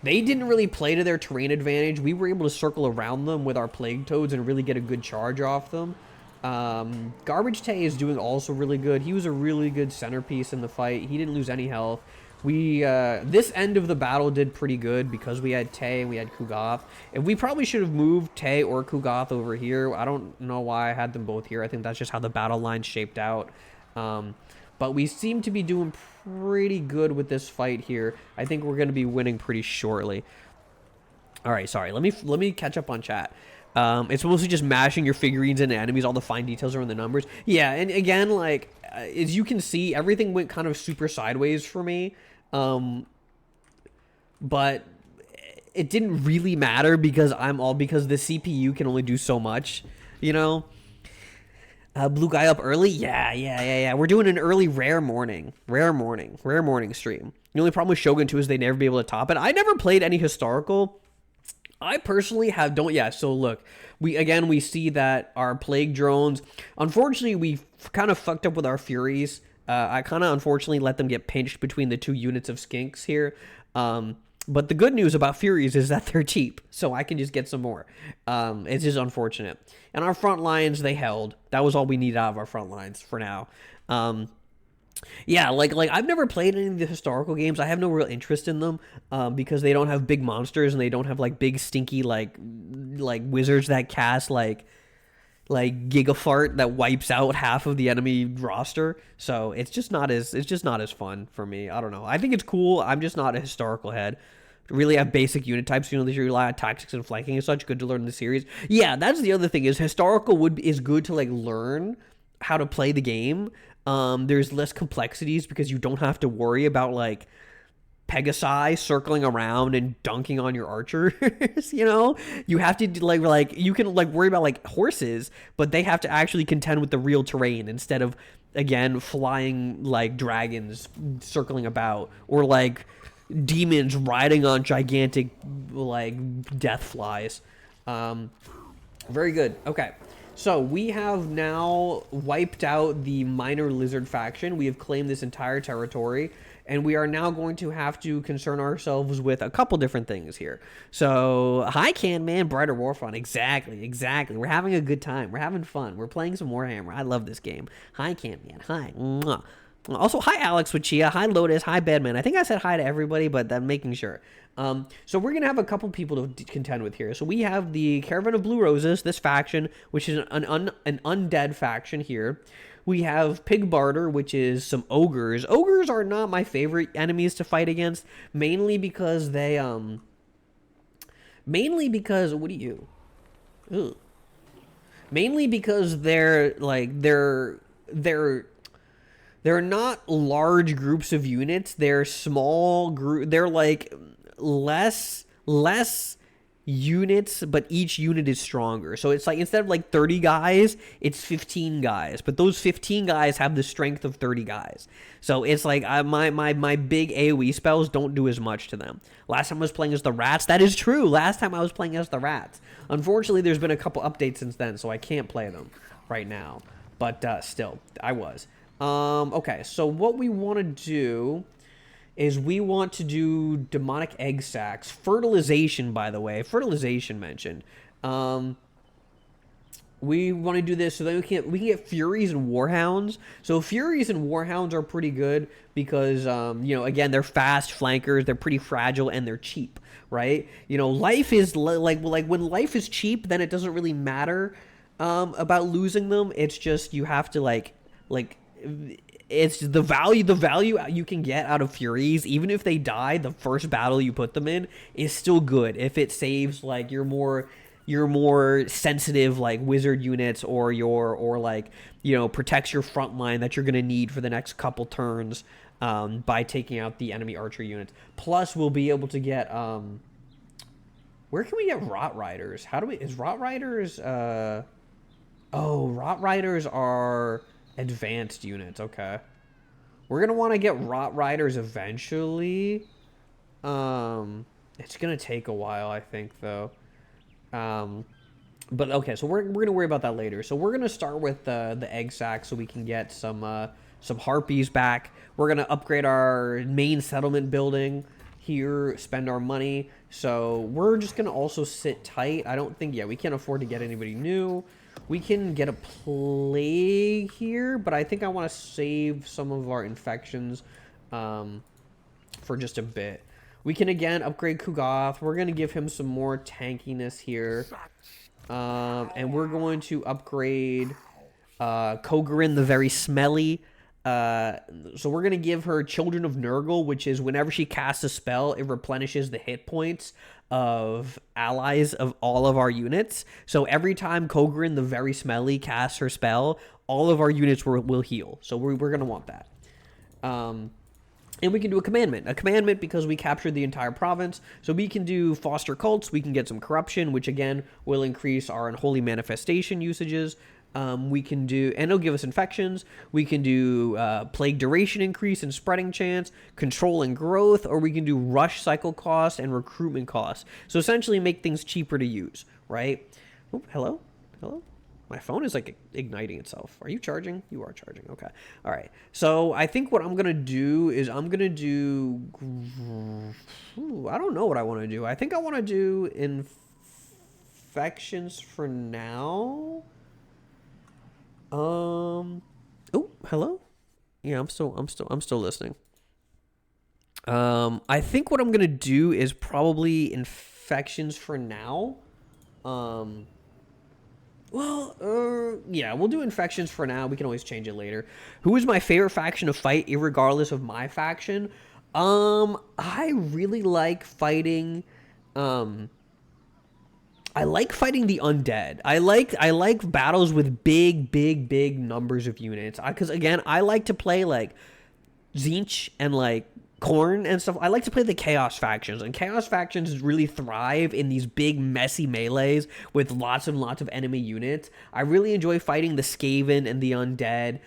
They didn't really play to their terrain advantage. We were able to circle around them with our Plague Toads and really get a good charge off them. Garbage Tay is doing also really good. He was a really good centerpiece in the fight. He didn't lose any health. We, this end of the battle did pretty good because we had Tay and we had Kugoth. And we probably should have moved Tay or Kugoth over here. I don't know why I had them both here. I think that's just how the battle line shaped out. But we seem to be doing pretty good with this fight here. I think we're going to be winning pretty shortly. All right, sorry. Let me catch up on chat. It's mostly just mashing your figurines into enemies. All the fine details are in the numbers. Yeah, and again, like, as you can see, everything went kind of super sideways for me. But it didn't really matter because because the CPU can only do so much, you know? Blue guy up early? Yeah. We're doing an early rare morning stream. The only problem with Shogun 2 is they never be able to top it. I never played any historical. I personally so look, we see that our plague drones, unfortunately we kind of fucked up with our Furies. I kind of unfortunately let them get pinched between the 2 units of skinks here. But the good news about Furies is that they're cheap, so I can just get some more. It's just unfortunate. And our front lines, they held. That was all we needed out of our front lines for now. Yeah, like I've never played any of the historical games. I have no real interest in them because they don't have big monsters and they don't have like big stinky like wizards that cast like Gigafart that wipes out half of the enemy roster. So it's just not as fun for me. I don't know. I think it's cool. I'm just not a historical head. Really have basic unit types, you know, that you rely on tactics and flanking and such. Good to learn in the series. Yeah, that's the other thing is historical is good to like learn how to play the game. There's less complexities because you don't have to worry about like Pegasi circling around and dunking on your archers. You know, you have to like you can like worry about like horses, but they have to actually contend with the real terrain instead of again flying like dragons circling about or like demons riding on gigantic like death flies. Very good. Okay. So we have now wiped out the minor lizard faction. We have claimed this entire territory, and we are now going to have to concern ourselves with a couple different things here. So, hi, Can Man, Brighter Warfront. Exactly. We're having a good time. We're having fun. We're playing some Warhammer. I love this game. Hi, Can Man. Hi. Mwah. Also, hi, Alex with Chia. Hi, Lotus. Hi, Badman. I think I said hi to everybody, but I'm making sure. So we're going to have a couple people to contend with here. So we have the Caravan of Blue Roses, this faction, which is an undead faction here. We have Pig Barter, which is some ogres. Ogres are not my favorite enemies to fight against, mainly because they, what are you? Ugh. Mainly because they're not large groups of units. They're small group. They're like less units, but each unit is stronger. So it's like instead of like 30 guys, it's 15 guys. But those 15 guys have the strength of 30 guys. So it's like my big AoE spells don't do as much to them. Last time I was playing as the rats. That is true. Last time I was playing as the rats. Unfortunately, there's been a couple updates since then, so I can't play them right now. But still, I was. Okay, so what we want to do is we want to do demonic egg sacs. Fertilization, by the way. Fertilization mentioned. We want to do this so that we can get Furies and Warhounds. So Furies and Warhounds are pretty good because, you know, again, they're fast flankers, they're pretty fragile, and they're cheap, right? You know, life is like when life is cheap, then it doesn't really matter about losing them. It's just you have to like it's the value you can get out of Furies, even if they die the first battle you put them in, is still good if it saves like your more sensitive like wizard units or like, you know, protects your front line that you're gonna need for the next couple turns by taking out the enemy archer units. Plus we'll be able to get where can we get Rot Riders? Rot Riders Rot Riders are advanced units. Okay, we're gonna want to get Rot Riders eventually. It's gonna take a while, I think, though. But okay, so we're gonna worry about that later. So we're gonna start with the egg sac so we can get some harpies back. We're gonna upgrade our main settlement building here, spend our money. So we're just gonna also sit tight. I don't think, yeah, we can't afford to get anybody new. We can get a plague here, but I think I want to save some of our infections for just a bit. We can again upgrade Kugoth. We're gonna give him some more tankiness here. And we're going to upgrade Kogarin the Very Smelly. So we're going to give her Children of Nurgle, which is whenever she casts a spell, it replenishes the hit points of allies of all of our units. So every time Kogarin the Very Smelly casts her spell, all of our units will heal. So we're going to want that. And we can do a commandment because we captured the entire province. So we can do foster cults. We can get some corruption, which again will increase our unholy manifestation usages. We can do, and it'll give us infections. We can do plague duration increase and spreading chance, control and growth, or we can do rush cycle cost and recruitment cost. So essentially make things cheaper to use, right? Oh, hello? Hello? My phone is like igniting itself. Are you charging? You are charging. Okay. All right. So I think what I'm going to do is I'm going to do... I don't know what I want to do. I think I want to do infections for now. Oh, hello? Yeah, I'm still listening. I think what I'm going to do is probably infections for now. Yeah, we'll do infections for now. We can always change it later. Who is my favorite faction to fight, irregardless of my faction? I really like fighting. I like fighting the undead. I like battles with big numbers of units. Because again, I like to play like Tzeentch and like Khorne and stuff. I like to play the Chaos factions, and Chaos factions really thrive in these big messy melees with lots and lots of enemy units. I really enjoy fighting the Skaven and the undead.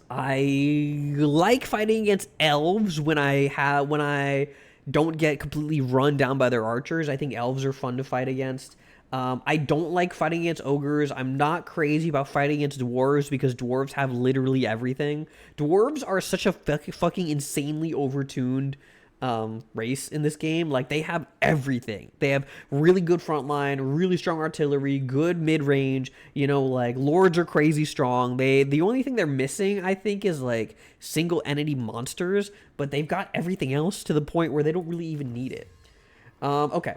I like fighting against elves when I don't get completely run down by their archers. I think elves are fun to fight against. I don't like fighting against ogres. I'm not crazy about fighting against dwarves because dwarves have literally everything. Dwarves are such a fucking insanely overtuned race in this game. Like, they have everything. They have really good frontline, really strong artillery, good mid-range. You know, like, lords are crazy strong. The only thing they're missing, I think, is like single entity monsters, but they've got everything else to the point where they don't really even need it. Okay.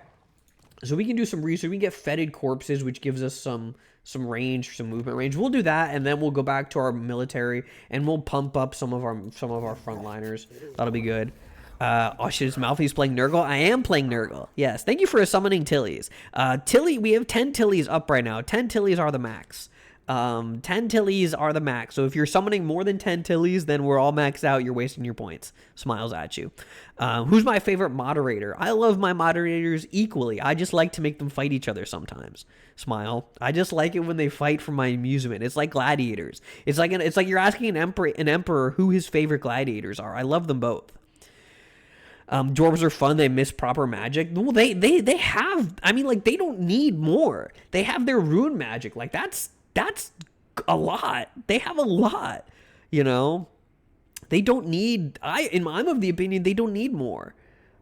So we can do some research. We can get fetid corpses, which gives us some range, some movement range. We'll do that, and then we'll go back to our military, and we'll pump up some of our frontliners. That'll be good. Oh shit, is Malphite's playing Nurgle? I am playing Nurgle. Yes, thank you for summoning Tillies. Tilly, we have 10 Tillies up right now. 10 Tillies are the max. 10 Tillies are the max. So if you're summoning more than 10 Tillies, then we're all maxed out. You're wasting your points. Smiles at you. Who's my favorite moderator? I love my moderators equally. I just like to make them fight each other sometimes. Smile. I just like it when they fight for my amusement. It's like gladiators. It's like you're asking an emperor who his favorite gladiators are. I love them both. Dwarves are fun. They miss proper magic. Well, they have. I mean, like, they don't need more. They have their rune magic. Like, that's a lot. They have a lot, you know. They don't need. I'm of the opinion they don't need more.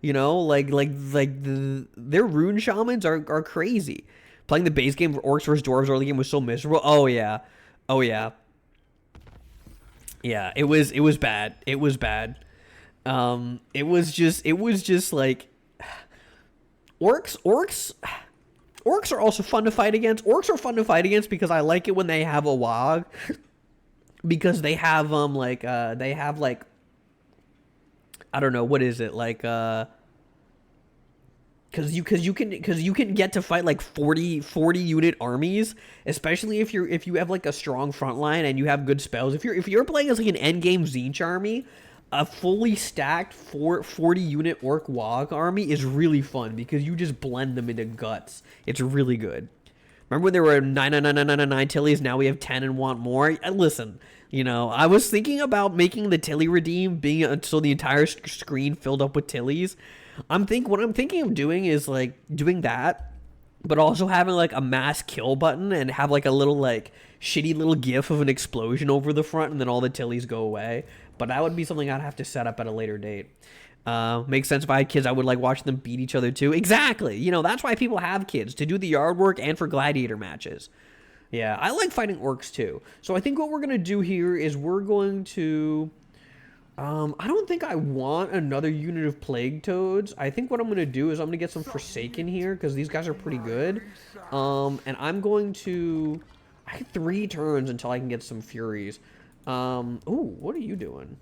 You know, their rune shamans are crazy. Playing the base game for orcs versus dwarves early game was so miserable. Oh yeah. Yeah, it was bad. It was bad. It was just like orcs are also fun to fight against. Orcs are fun to fight against because I like it when they have a WOG. Because they have I don't know, what is it? Like cuz you can get to fight like 40 unit armies, especially if you have like a strong front line and you have good spells. If you're playing as like an end game Tzeentch army, a fully stacked 40 unit orc WOG army is really fun because you just blend them into guts. It's really good. Remember when there were 9 Tillies? Now we have 10 and want more. Listen, you know, I was thinking about making the Tilly redeem being so the entire screen filled up with Tillies. What I'm thinking of doing is like doing that, but also having like a mass kill button and have like a little like shitty little gif of an explosion over the front and then all the Tillies go away. But that would be something I'd have to set up at a later date. Makes sense if I had kids. I would like watch them beat each other too. Exactly. You know, that's why people have kids, to do the yard work and for gladiator matches. Yeah, I like fighting orcs too. So I think what we're going to do here is we're going to... I don't think I want another unit of Plague Toads. I think what I'm going to do is I'm going to get some Forsaken here, because these guys are pretty good. And I'm going to... I have 3 turns until I can get some Furies. Ooh, what are you doing?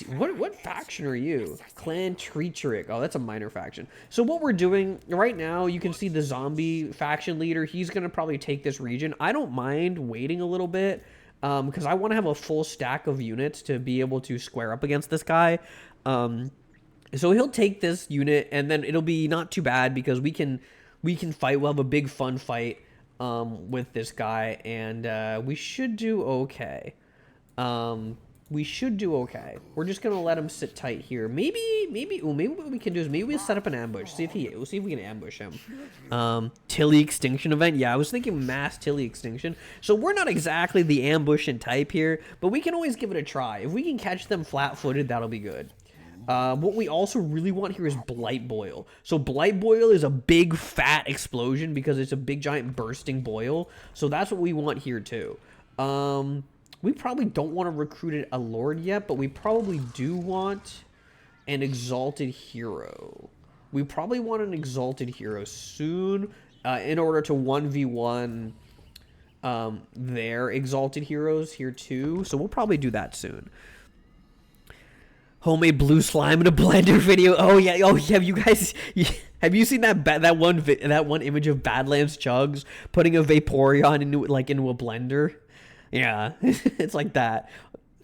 What faction are you? Clan Treacherich. Oh, that's a minor faction. So what we're doing right now, you can see the zombie faction leader. He's going to probably take this region. I don't mind waiting a little bit, because I want to have a full stack of units to be able to square up against this guy. So he'll take this unit, and then it'll be not too bad because we can fight. We'll have a big fun fight with this guy, and we should do okay. We should do okay. We're just gonna let him sit tight here. Maybe what we can do is maybe we'll set up an ambush. We'll see if we can ambush him. Tilly extinction event. Yeah, I was thinking mass Tilly extinction. So we're not exactly the ambushing type here, but we can always give it a try. If we can catch them flat-footed, that'll be good. What we also really want here is Blight Boil. So Blight Boil is a big fat explosion because it's a big giant bursting boil. So that's what we want here too. We probably don't want to recruit a Lord yet, but we probably do want an Exalted Hero. We probably want an Exalted Hero soon in order to 1v1 their Exalted Heroes here too. So we'll probably do that soon. Homemade blue slime in a blender video. Oh yeah. Oh, have you guys... Have you seen that one image of Badlands Chugs putting a Vaporeon into a blender? Yeah, it's like that.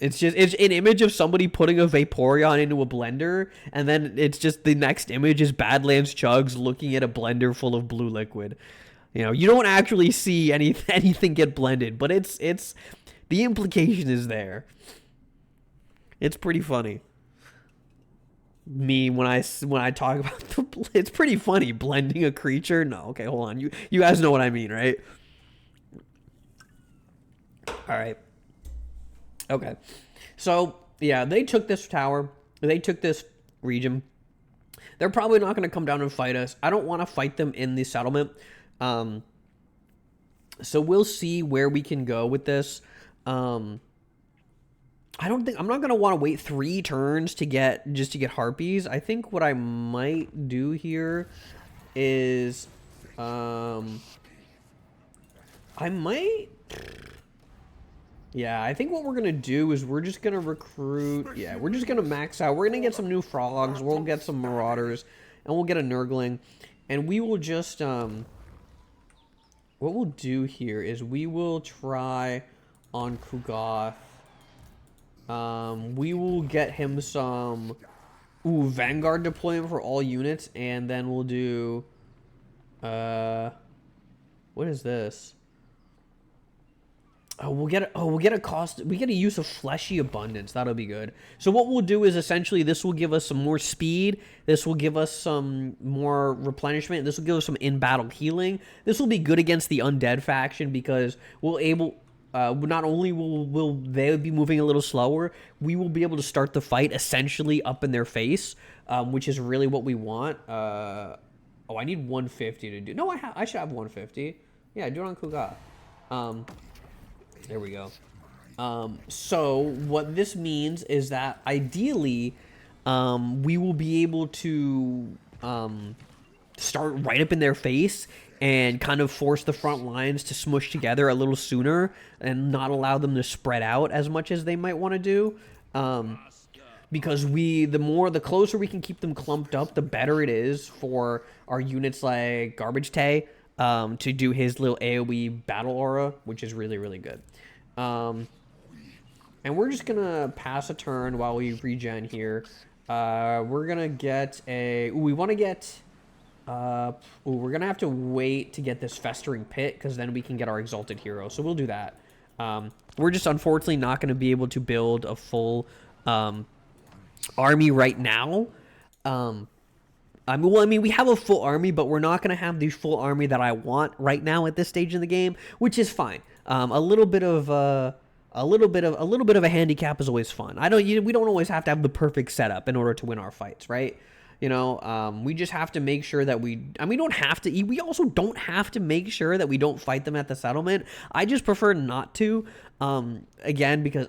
It's an image of somebody putting a Vaporeon into a blender, and then it's just the next image is Badlands Chugs looking at a blender full of blue liquid. You know, you don't actually see anything get blended, but it's the implication is there. It's pretty funny. Me when I talk about it's pretty funny blending a creature. No, okay, hold on. You guys know what I mean, right? All right. Okay. So, yeah, they took this tower. They took this region. They're probably not going to come down and fight us. I don't want to fight them in the settlement. So we'll see where we can go with this. I'm not going to want to wait 3 turns to get harpies. I think what I might do here is yeah, I think what we're going to do is we're just going to recruit... Yeah, we're just going to max out. We're going to get some new frogs. We'll get some marauders. And we'll get a Nurgling. And we will just... what we'll do here is we will try on Kugoth. We will get him some... Vanguard deployment for all units. And then we'll do... what is this? We'll get a use of Fleshy Abundance. That'll be good. So what we'll do is essentially this will give us some more speed. This will give us some more replenishment. This will give us some in-battle healing. This will be good against the undead faction because not only will they be moving a little slower, we will be able to start the fight essentially up in their face, which is really what we want. I need 150 to do. No, I should have 150. Yeah, do it on Kugoth. There we go. So what this means is that ideally, we will be able to start right up in their face and kind of force the front lines to smush together a little sooner and not allow them to spread out as much as they might want to do. Because the closer we can keep them clumped up, the better it is for our units like Garbage Tay to do his little AoE battle aura, which is really, really good. And we're just gonna pass a turn while we regen here. We're gonna get a... Ooh, we want to get... we're gonna have to wait to get this Festering Pit, because then we can get our Exalted Hero. So we'll do that. We're just unfortunately not going to be able to build a full army right now. Well, I mean, we have a full army, but we're not going to have the full army that I want right now at this stage in the game, which is fine. A little bit of a handicap is always fun. We don't always have to have the perfect setup in order to win our fights, right? We just have to make sure that we don't have to. We also don't have to make sure that we don't fight them at the settlement. I just prefer not to. Again, because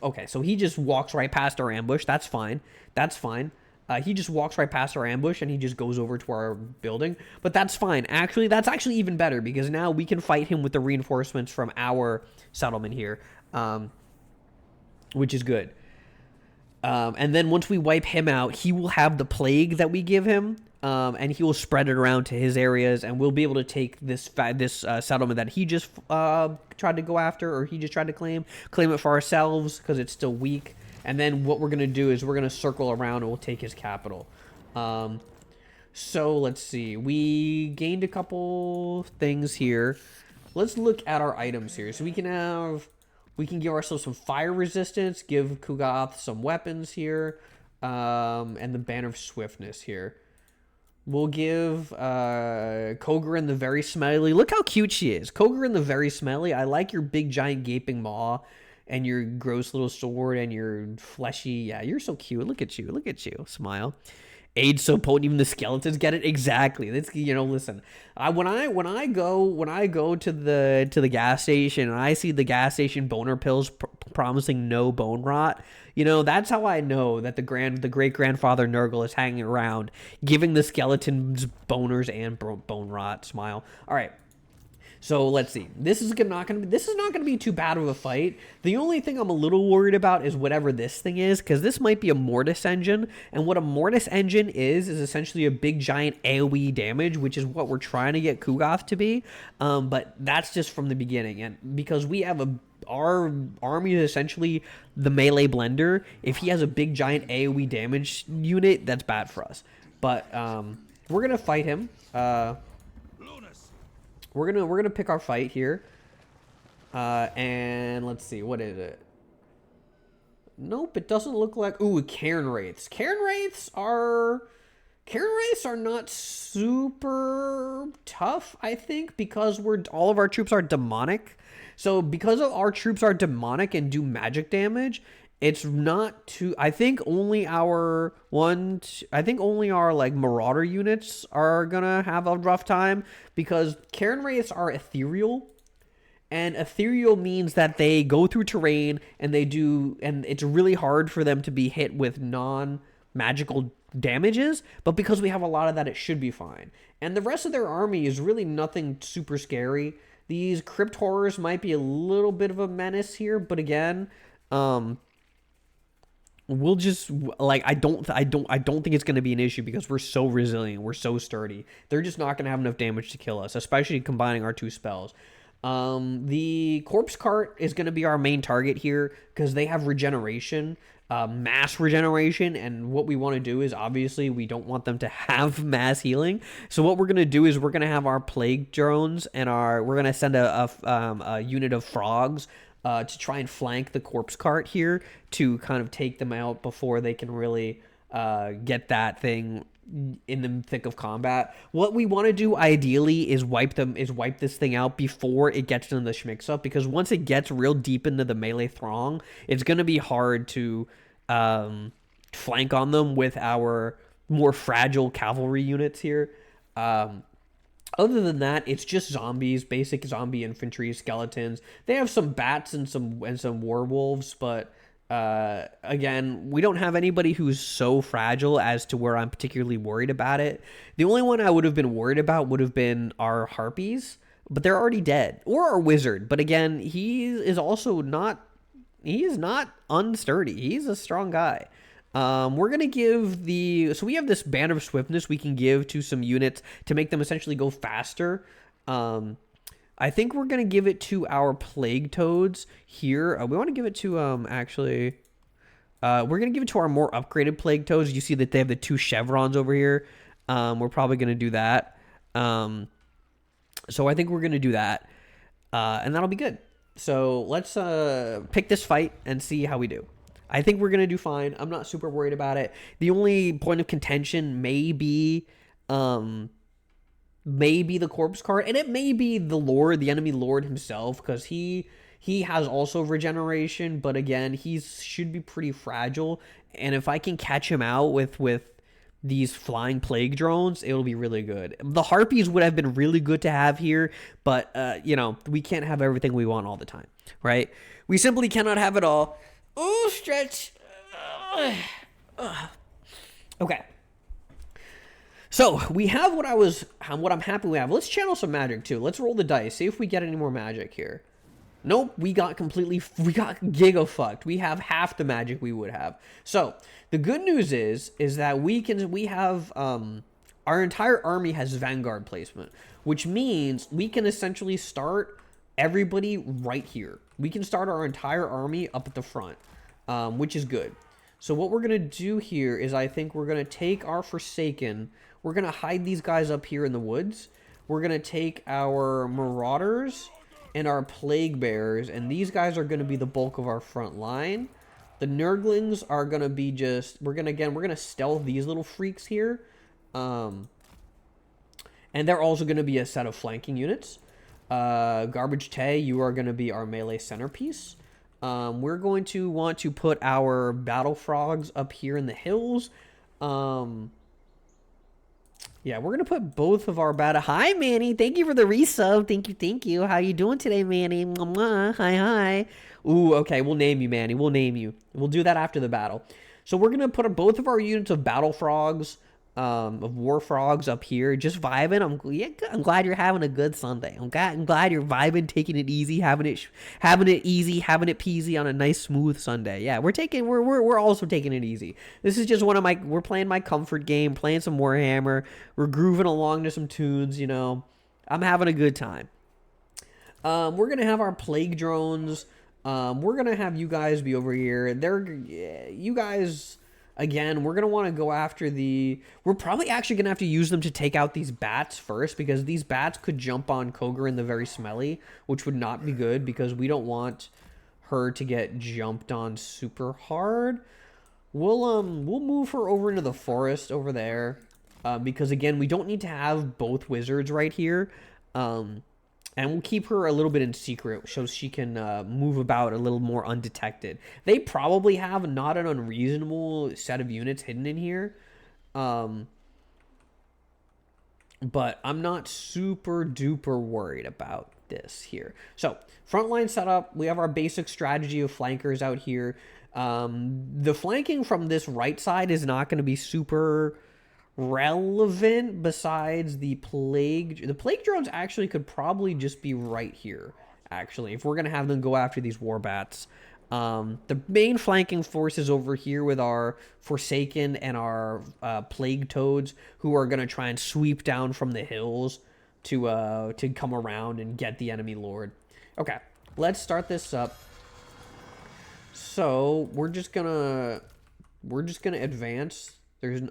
okay, so he just walks right past our ambush. That's fine. That's fine. He just walks right past our ambush and he just goes over to our building. But that's fine. Actually, that's actually even better because now we can fight him with the reinforcements from our settlement here, which is good. And then once we wipe him out, he will have the plague that we give him, and he will spread it around to his areas, and we'll be able to take this settlement that he just tried to go after, or he just tried to claim it for ourselves because it's still weak. And then what we're going to do is we're going to circle around and we'll take his capital. So let's see. We gained a couple things here. Let's look at our items here. So we can give ourselves some fire resistance, give Ku'gath some weapons here, and the Banner of Swiftness here. We'll give Kogarin the Very Smelly. Look how cute she is. Kogarin the Very Smelly. I like your big giant gaping maw and your gross little sword and your fleshy. Yeah, you're so cute. Look at you. Look at you. Smile. Age so potent, even the skeletons get it. Exactly. That's, listen. When I go to the gas station and I see the gas station boner pills promising no bone rot, that's how I know that the great grandfather Nurgle is hanging around, giving the skeletons boners and bone rot. Smile. All right. So let's see. This is not gonna be too bad of a fight. The only thing I'm a little worried about is whatever this thing is, because this might be a Mortis engine, and what a Mortis engine is essentially a big giant AoE damage, which is what we're trying to get Ku'gath to be. But that's just from the beginning, and because we have our army is essentially the melee blender. If he has a big giant AoE damage unit, that's bad for us. But we're gonna fight him. We're gonna pick our fight here, and let's see, what is it? Nope, it doesn't look like. Ooh, Cairn Wraiths. Cairn Wraiths are not super tough, I think, because all of our troops are demonic. So because our troops are demonic and do magic damage, it's not too. I think only our like Marauder units are gonna have a rough time because Cairn Wraiths are ethereal, and ethereal means that they go through terrain and it's really hard for them to be hit with non-magical damages. But because we have a lot of that, it should be fine. And the rest of their army is really nothing super scary. These Crypt Horrors might be a little bit of a menace here, but again, we'll just I don't think it's going to be an issue because we're so resilient, we're so sturdy. They're just not going to have enough damage to kill us, especially combining our two spells. The Corpse Cart is going to be our main target here because they have regeneration, mass regeneration, and what we want to do is obviously we don't want them to have mass healing. So what we're going to do is we're going to have our plague drones and we're going to send a unit of frogs to try and flank the Corpse Cart here to kind of take them out before they can really get that thing in the thick of combat. What we want to do ideally is wipe this thing out before it gets into the Schmixup, because once it gets real deep into the melee throng, it's going to be hard to flank on them with our more fragile cavalry units here. Other than that, it's just zombies, basic zombie infantry, skeletons. They have some bats and some werewolves, but again, we don't have anybody who's so fragile as to where I'm particularly worried about it. The only one I would have been worried about would have been our harpies, but they're already dead, or our wizard. But again, he is not unsturdy. He's a strong guy. We're going to give so we have this Banner of Swiftness we can give to some units to make them essentially go faster. I think we're going to give it to our Plague Toads here. We want to give it to, we're going to give it to our more upgraded Plague Toads. You see that they have the 2 chevrons over here. We're probably going to do that. So I think we're going to do that. And that'll be good. So let's pick this fight and see how we do. I think we're gonna do fine. I'm not super worried about it. The only point of contention um, may be the corpse card, and it may be the Lord, the enemy Lord himself, because he has also regeneration, but again, he should be pretty fragile. And if I can catch him out with these flying plague drones, it'll be really good. The harpies would have been really good to have here, but you know, we can't have everything we want all the time, right? We simply cannot have it all. Oh, stretch. Okay. So we have what I'm happy we have. Let's channel some magic too. Let's roll the dice. See if we get any more magic here. Nope, we got giga fucked. We have half the magic we would have. So the good news is that we have our entire army has Vanguard placement, which means we can essentially start everybody right here. We can start our entire army up at the front, which is good. So what we're gonna do here is I think we're gonna take our Forsaken. We're gonna hide these guys up here in the woods. We're gonna take our Marauders and our Plague Bearers, and these guys are going to be the bulk of our front line. The Nurglings are going to be just, we're going to stealth these little freaks here. And they're also going to be a set of flanking units. Garbage Tay, you are going to be our melee centerpiece. We're going to want to put our Battle Frogs up here in the hills. Yeah, we're going to put both of our battle... Hi, Manny. Thank you for the resub. Thank you. How you doing today, Manny? Mwah. Hi. Ooh, okay. We'll name you, Manny. We'll name you. We'll do that after the battle. So we're going to put both of our units of battle frogs, of war frogs up here, just vibing. I'm glad you're having a good Sunday. I'm glad you're vibing, taking it easy, having it easy, having it peasy on a nice smooth Sunday. Yeah, we're also taking it easy. This is just we're playing my comfort game, playing some Warhammer. We're grooving along to some tunes, you know. I'm having a good time. We're gonna have our plague drones. We're gonna have you guys be over here. You guys. Again, we're going to want to go after we're probably actually going to have to use them to take out these bats first, because these bats could jump on Koger in the very smelly, which would not be good because we don't want her to get jumped on super hard. We'll move her over into the forest over there, because again, we don't need to have both wizards right here. And we'll keep her a little bit in secret so she can move about a little more undetected. They probably have not an unreasonable set of units hidden in here. But I'm not super duper worried about this here. So, frontline setup. We have our basic strategy of flankers out here. The flanking from this right side is not going to be super relevant besides the plague drones. Actually could probably just be right here, actually, if we're gonna have them go after these war bats. The main flanking force is over here with our Forsaken and our plague toads, who are gonna try and sweep down from the hills to come around and get the enemy lord. Okay, let's start this up. So we're just gonna advance.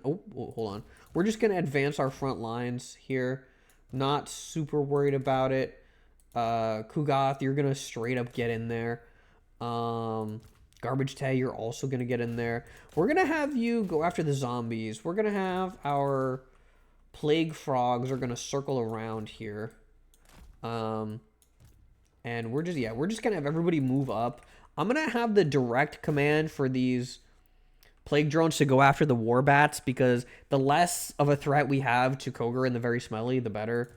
Hold on. We're just going to advance our front lines here. Not super worried about it. Kugath, you're going to straight up get in there. Garbage Tay, you're also going to get in there. We're going to have you go after the zombies. We're going to have our plague frogs are going to circle around here. And we're just going to have everybody move up. I'm going to have the direct command for these plague drones to go after the war bats, because the less of a threat we have to Koger and the very smelly, the better.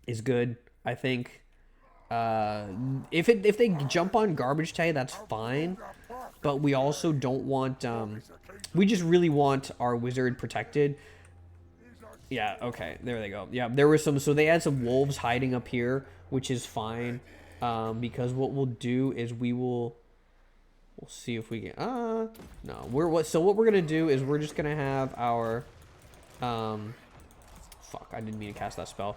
Is good, I think. If they jump on Garbage Tay, that's fine, but we also don't want we just really want our wizard protected. Yeah, okay, there they go. Yeah, there were so they had some wolves hiding up here, which is fine, because what we'll do is we'll see if we can. No. What we're gonna do is we're just gonna have our. Fuck! I didn't mean to cast that spell.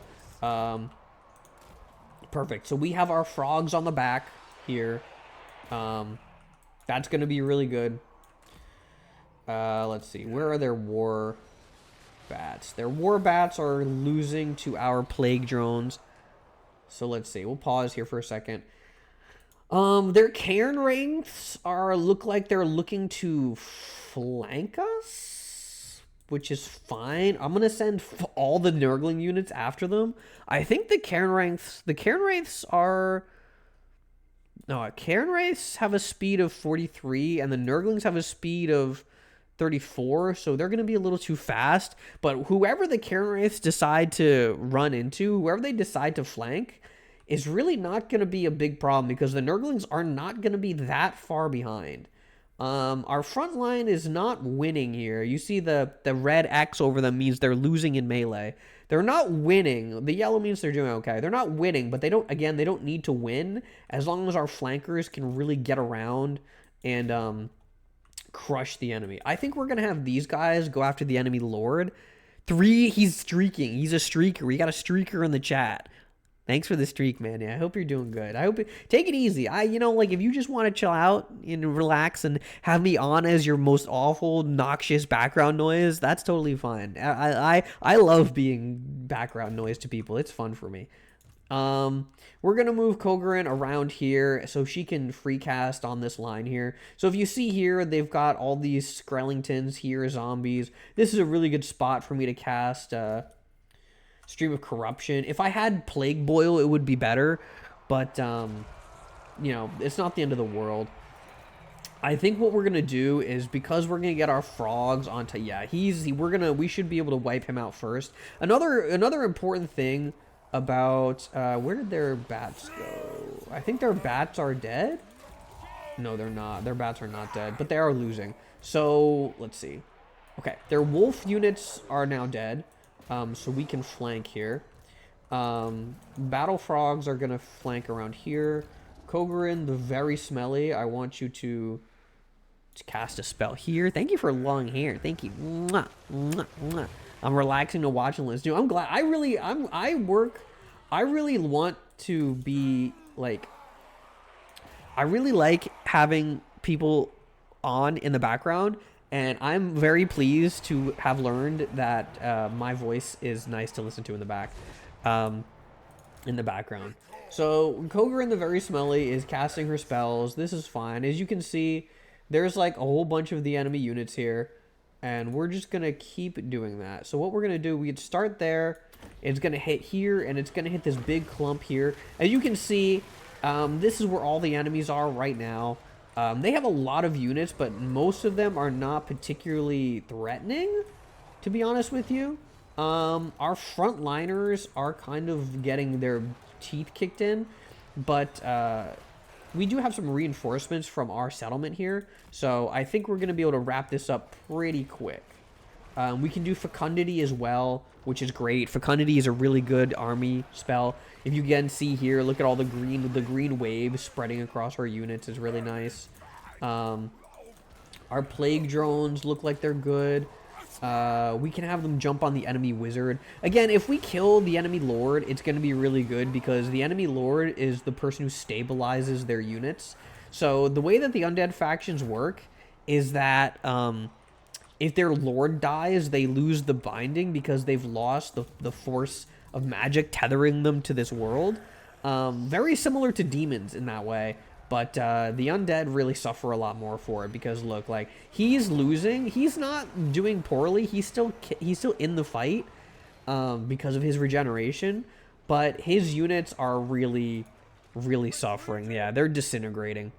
Perfect. So we have our frogs on the back here. That's gonna be really good. Let's see. Where are their war bats? Their war bats are losing to our plague drones. So let's see. We'll pause here for a second. Their Cairn ranks look like they're looking to flank us, which is fine. I'm gonna send all the Nurgling units after them. I think the Cairn Wraiths are. No, Cairn Wraiths have a speed of 43, and the Nurglings have a speed of 34, so they're going to be a little too fast. But whoever the Cairn Wraiths decide to run into, whoever they decide to flank, is really not going to be a big problem because the Nurglings are not going to be that far behind. Our front line is not winning here. You see the red X over them means they're losing in melee. They're not winning. The yellow means they're doing okay. They're not winning, but they don't need to win as long as our flankers can really get around and crush the enemy. I think we're going to have these guys go after the enemy lord. 3, he's streaking. He's a streaker. We got a streaker in the chat. Thanks for the streak, man. Yeah, I hope you're doing good. I hope take it easy. Like if you just want to chill out and relax and have me on as your most awful, noxious background noise, that's totally fine. I love being background noise to people. It's fun for me. We're gonna move Kogarin around here so she can free cast on this line here. So if you see here, they've got all these Skrellingtons here, zombies. This is a really good spot for me to cast Stream of Corruption. If I had Plague Boil, it would be better, but it's not the end of the world. I think what we're gonna do is, because we're gonna get our frogs onto we should be able to wipe him out first. Another important thing about where did their bats go? I think their bats are dead. No, they're not. Their bats are not dead, but they are losing. So let's see. Okay, their wolf units are now dead. So we can flank here. Battle frogs are gonna flank around here. Kogarin, the very smelly, I want you to cast a spell here. Thank you for long hair. Thank you. Mwah, mwah, mwah. I'm relaxing to watch and listen to. I'm glad. I really want to be like. I really like having people on in the background. And I'm very pleased to have learned that my voice is nice to listen to in the background. So Kogarin the Very Smelly is casting her spells. This is fine. As you can see, there's like a whole bunch of the enemy units here, and we're just gonna keep doing that. So what we're gonna do, we could start there. It's gonna hit here, and it's gonna hit this big clump here. As you can see, this is where all the enemies are right now. They have a lot of units, but most of them are not particularly threatening, to be honest with you. Our frontliners are kind of getting their teeth kicked in, but we do have some reinforcements from our settlement here, so I think we're going to be able to wrap this up pretty quick. We can do Fecundity as well, which is great. Fecundity is a really good army spell. If you can see here, look at all the green waves spreading across our units is really nice. Our plague drones look like they're good. We can have them jump on the enemy wizard. Again, if we kill the enemy lord, it's going to be really good because the enemy lord is the person who stabilizes their units. So the way that the undead factions work is that if their lord dies, they lose the binding because they've lost the force of magic tethering them to this world. Very similar to demons in that way, but the undead really suffer a lot more for it because look, like he's losing. He's not doing poorly. He's still in the fight because of his regeneration, but his units are really suffering. Yeah, they're disintegrating.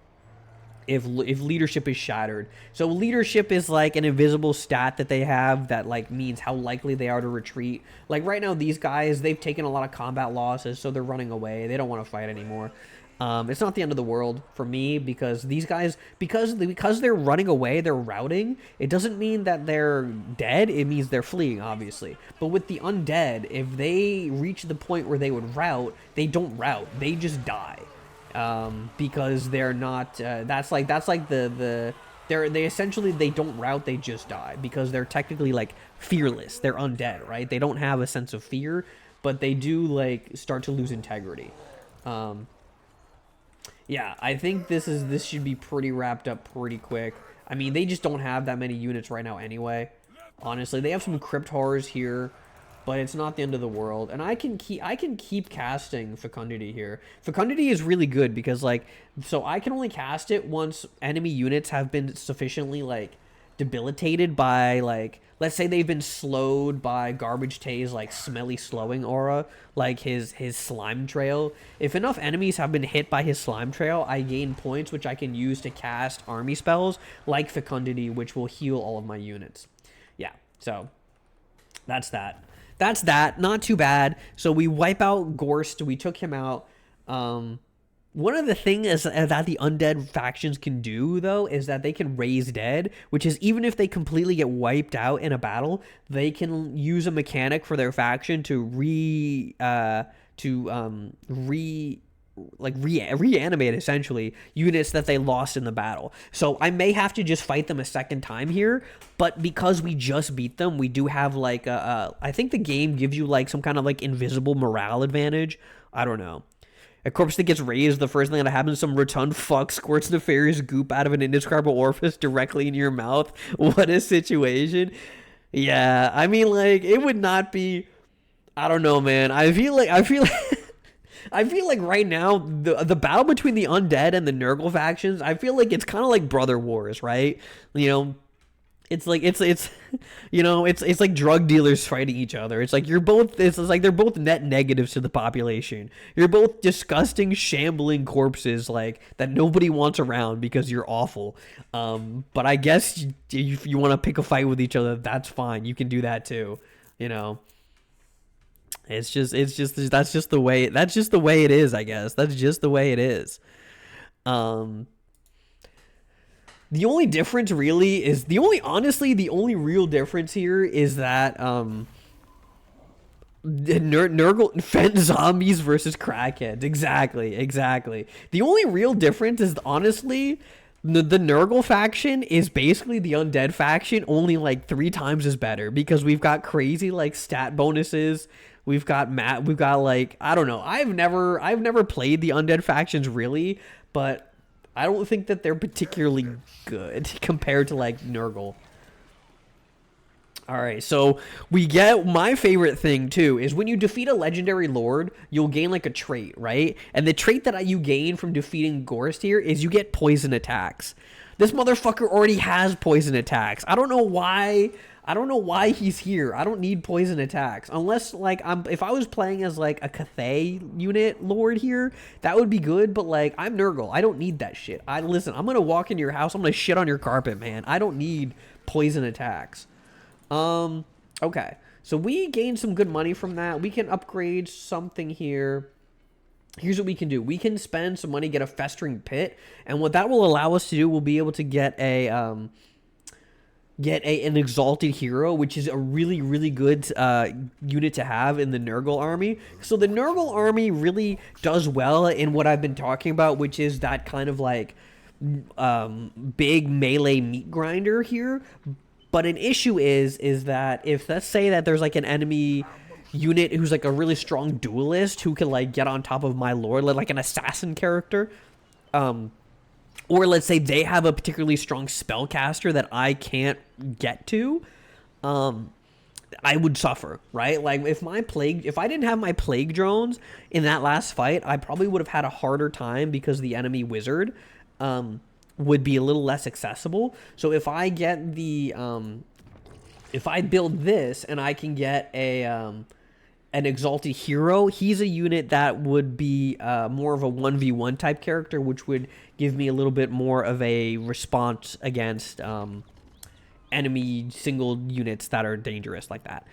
If leadership is shattered. So leadership is like an invisible stat that they have that like means how likely they are to retreat. Like right now, these guys, they've taken a lot of combat losses, so they're running away. They don't want to fight anymore. It's not the end of the world for me because these guys, because they're running away, they're routing. It doesn't mean that they're dead. It means they're fleeing, obviously. But with the undead, if they reach the point where they would rout, they don't rout. They just die. Because they're not, that's like they essentially, they don't rout, they just die because they're technically like fearless. They're undead, right? They don't have a sense of fear, but they do like start to lose integrity. Yeah, I think this should be pretty wrapped up pretty quick. I mean, they just don't have that many units right now anyway. Honestly, they have some crypt horrors here, but it's not the end of the world. And I can keep casting Fecundity here. Fecundity is really good because like, so I can only cast it once enemy units have been sufficiently like debilitated by like, let's say they've been slowed by Garbage Tay's like smelly slowing aura, like his slime trail. If enough enemies have been hit by his slime trail, I gain points which I can use to cast army spells like Fecundity, which will heal all of my units. Yeah, so that's that. That's that. Not too bad. So we wipe out Gorst. We took him out. One of the things that the undead factions can do, though, is that they can raise dead, which is even if they completely get wiped out in a battle, they can use a mechanic for their faction to reanimate essentially units that they lost in the battle. So I may have to just fight them a second time here, but because we just beat them, we do have like I think the game gives you like some kind of like invisible morale advantage. I don't know. A corpse that gets raised, the first thing that happens, some rotund fuck squirts nefarious goop out of an indescribable orifice directly into your mouth. What a situation. Yeah, I mean, like, it would not be... I don't know, man. I feel like I feel like right now, the battle between the undead and the Nurgle factions, I feel like it's kind of like brother wars, right? You know... It's like it's you know, it's like drug dealers fighting each other. It's like it's like they're both net negatives to the population. You're both disgusting, shambling corpses like that nobody wants around because you're awful. But I guess if you want to pick a fight with each other, that's fine. You can do that too. You know. It's just that's just the way it is, I guess. That's just the way it is. The only difference really is the only real difference here is that Nurgle Fent zombies versus crackheads. Exactly. The only real difference is honestly the Nurgle faction is basically the undead faction, only like 3 times as better because we've got crazy like stat bonuses. We've got like, I don't know. I've never played the undead factions really, but I don't think that they're particularly good compared to like Nurgle. All right, so we get my favorite thing too is when you defeat a legendary lord, you'll gain like a trait, right? And the trait that you gain from defeating Gorst here is you get poison attacks. This motherfucker already has poison attacks. I don't know why he's here. I don't need poison attacks. Unless, like, if I was playing as, like, a Cathay unit lord here, that would be good. But, like, I'm Nurgle. I don't need that shit. Listen, I'm going to walk into your house. I'm going to shit on your carpet, man. I don't need poison attacks. Okay. So we gained some good money from that. We can upgrade something here. Here's what we can do. We can spend some money, get a Festering Pit. And what that will allow us to do, we'll be able to get an Exalted Hero, which is a really, really good unit to have in the Nurgle army. So the Nurgle army really does well in what I've been talking about, which is that kind of like big melee meat grinder here. But an issue is that if, let's say that there's like an enemy unit who's like a really strong duelist who can like get on top of my lord, like an assassin character, or let's say they have a particularly strong spellcaster that I can't get to, I would suffer, right? Like if I didn't have my plague drones in that last fight, I probably would have had a harder time because the enemy wizard would be a little less accessible. So if I get if I build this and I can get an Exalted Hero, he's a unit that would be more of a 1v1 type character, which would give me a little bit more of a response against enemy single units that are dangerous like that.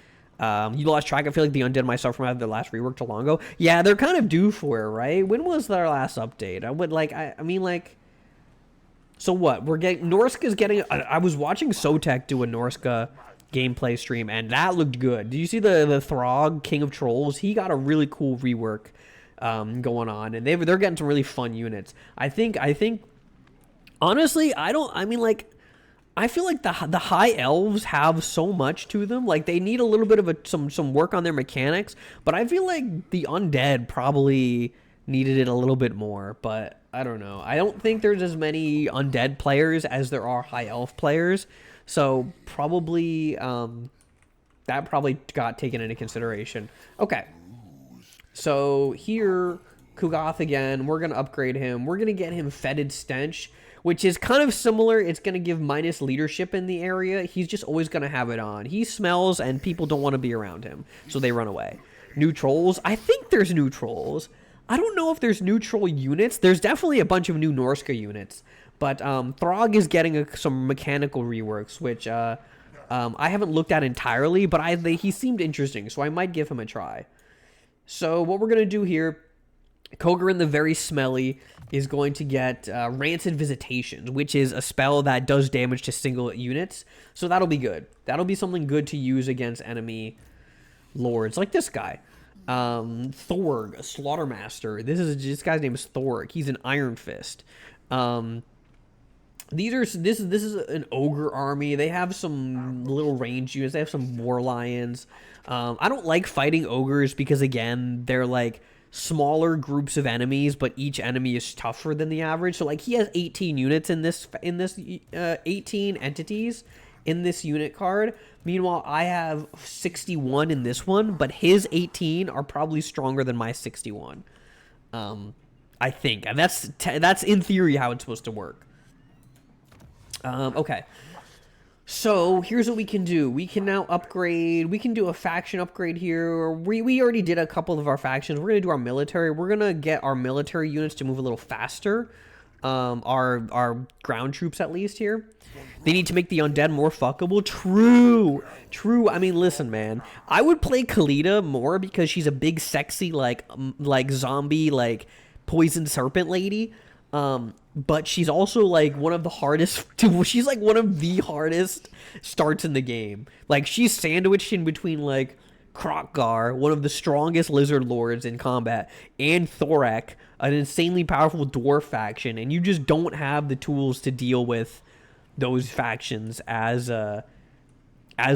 You lost track. I feel like the undead might suffer from their last rework too long ago. Yeah, they're kind of due for it, right? When was their last update? I mean, so what? Norska's getting... I was watching Sotek do a Norska gameplay stream, and that looked good. Did you see the Throg, King of Trolls? He got a really cool rework going on, and they're getting some really fun units. I think honestly, I feel like the high elves have so much to them. Like they need a little bit of some work on their mechanics, but I feel like the undead probably needed it a little bit more, but I don't know. I don't think there's as many undead players as there are high elf players. So probably That probably got taken into consideration. Okay. So here, Kugoth again. We're going to upgrade him. We're going to get him Fetid Stench, which is kind of similar. It's going to give minus leadership in the area. He's just always going to have it on. He smells, and people don't want to be around him, so they run away. New trolls. I think there's new trolls. I don't know if there's new troll units. There's definitely a bunch of new Norska units. But Throg is getting some mechanical reworks, which I haven't looked at entirely, but he seemed interesting, so I might give him a try. So what we're going to do here, Kogarin the Very Smelly is going to get Rancid Visitations, which is a spell that does damage to single units. So that'll be good. That'll be something good to use against enemy lords, like this guy. Thorg, a Slaughtermaster. This guy's name is Thorg. He's an Iron Fist. This is an ogre army. They have some little range units. They have some war lions. I don't like fighting ogres because again, they're like smaller groups of enemies, but each enemy is tougher than the average. So like he has 18 units in this 18 entities in this unit card. Meanwhile, I have 61 in this one, but his 18 are probably stronger than my 61. I think, and that's in theory how it's supposed to work. Okay. So here's what we can do. We can now upgrade. We can do a faction upgrade here. We already did a couple of our factions. We're going to do our military. We're going to get our military units to move a little faster. Our ground troops, at least, here. They need to make the undead more fuckable. True. I mean, listen, man. I would play Khalida more because she's a big, sexy, like zombie, like poison serpent lady. But she's also like one of the hardest she's like one of the hardest starts in the game. Like she's sandwiched in between like Krokgar, one of the strongest lizard lords in combat, and Thorak, an insanely powerful dwarf faction, and you just don't have the tools to deal with those factions as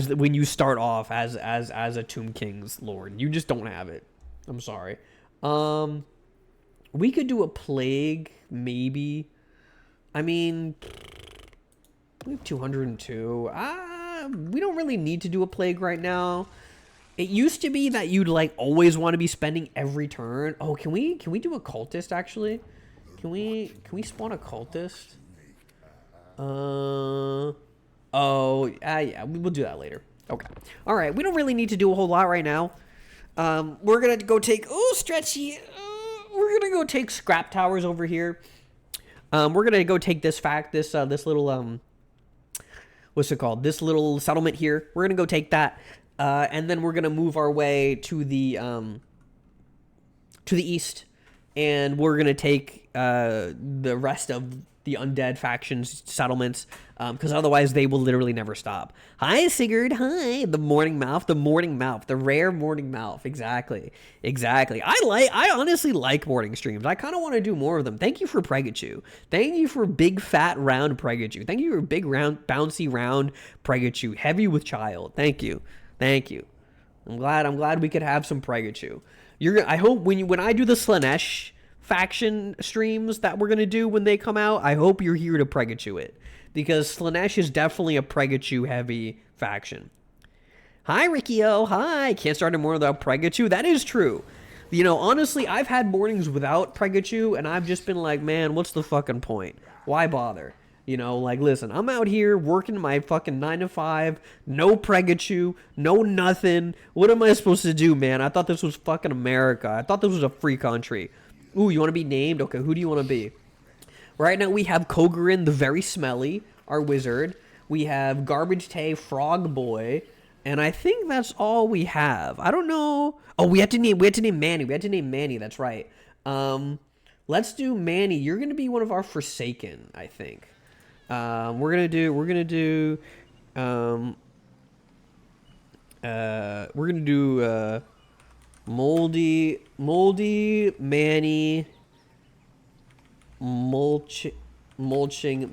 when you start off as a Tomb King's lord. You just don't have it. I'm sorry. We could do a plague, maybe. I mean, we have 202. We don't really need to do a plague right now. It used to be that you'd like always want to be spending every turn. Oh, can we do a cultist actually? Can we spawn a cultist? Yeah, we'll do that later. Okay. All right. We don't really need to do a whole lot right now. We're gonna go take stretchy. We're gonna go take scrap towers over here. We're gonna go take this little what's it called? This little settlement here. We're gonna go take that, and then we're gonna move our way to the east, and we're gonna take the rest of the undead factions settlements, because otherwise they will literally never stop. Hi Sigurd, hi. The morning mouth, the rare morning mouth. Exactly. I honestly like morning streams. I kind of want to do more of them. Thank you for Pregachu. Thank you for big fat round Pregachu. Thank you for big round bouncy round Pregachu. Heavy with child. Thank you. I'm glad we could have some Pregachu. I hope when I do the Slaanesh faction streams that we're gonna do when they come out, I hope you're here to Pregachu it, because Slaanesh is definitely a Pregachu heavy faction. Hi Rikio, hi. Can't start a morning without Pregachu. That is true. You know, honestly, I've had mornings without Pregachu and I've just been like, man, what's the fucking point? Why bother? You know, like, listen, I'm out here working my fucking 9 to 5, no Pregachu, no nothing. What am I supposed to do, man? I thought this was fucking America. I thought this was a free country. Ooh, you want to be named? Okay, who do you want to be? Right now we have Kogarin the Very Smelly, our wizard. We have Garbage Tay, Frog Boy, and I think that's all we have. I don't know. Oh, we had to name Manny. That's right. Let's do Manny. You're gonna be one of our Forsaken, I think. We're gonna do Moldy, Manny, mulching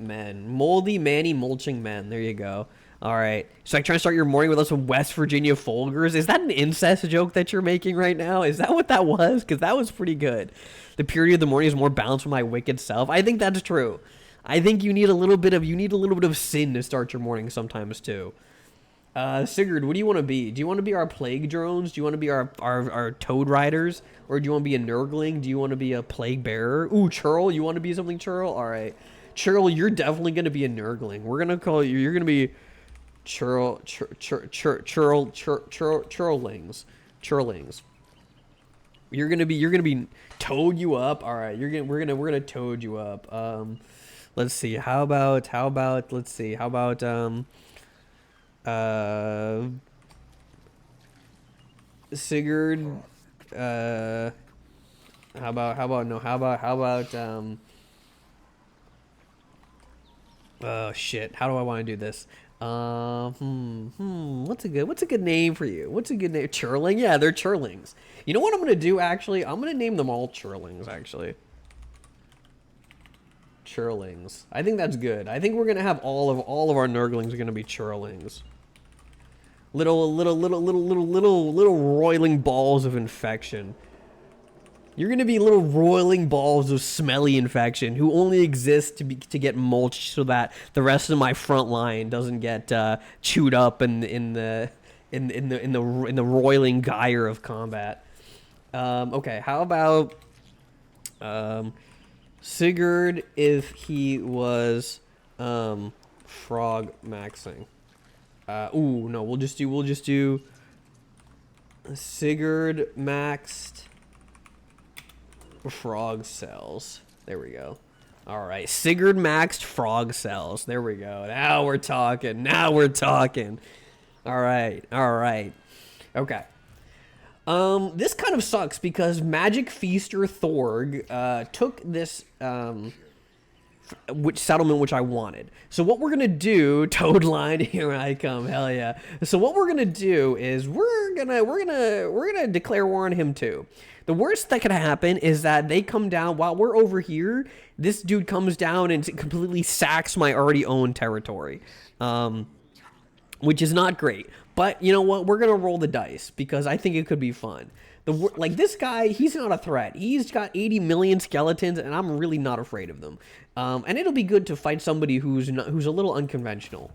men. Moldy, Manny, mulching men. There you go. All right. So, like, trying to start your morning with us some West Virginia Folgers. Is that an incest joke that you're making right now? Is that what that was? Because that was pretty good. The purity of the morning is more balanced with my wicked self. I think that's true. I think you need a little bit of sin to start your morning sometimes too. Sigurd, what do you want to be? Do you want to be our plague drones? Do you want to be our toad riders? Or do you want to be a Nurgling? Do you want to be a plague bearer? Ooh, Churl, you want to be something, Churl? All right. Churl, you're definitely going to be a Nurgling. We're going to call you, you're going to be Churlings. Churlings. You're going to be toad you up. All right. We're going to toad you up. Let's see. How about, let's see. How about, Sigurd, how about oh shit, how do I want to do this? What's a good name for you? What's a good name? Churling? Yeah, they're Churlings. You know what I'm gonna do, actually? I'm gonna name them all Churlings, actually. Churlings. I think that's good. I think we're gonna have all of our Nurglings are gonna be Churlings. Little roiling balls of infection. You're gonna be little roiling balls of smelly infection who only exist to get mulched so that the rest of my front line doesn't get chewed up in the roiling gyre of combat. Okay, how about Sigurd if he was frog maxing? Ooh, no, we'll just do Sigurd maxed frog cells. There we go. All right, Sigurd maxed frog cells. There we go. Now we're talking. Now we're talking. All right. All right. Okay. This kind of sucks because Magic Feaster Thorg took this which settlement which I wanted. So what we're gonna do, Toadline, here I come, hell yeah. So what we're gonna do is we're gonna declare war on him too. The worst that could happen is that they come down while we're over here. This dude comes down and completely sacks my already owned territory, which is not great. But you know what? We're gonna roll the dice because I think it could be fun. Like this guy, he's not a threat. He's got 80 million skeletons, and I'm really not afraid of them. And it'll be good to fight somebody who's a little unconventional.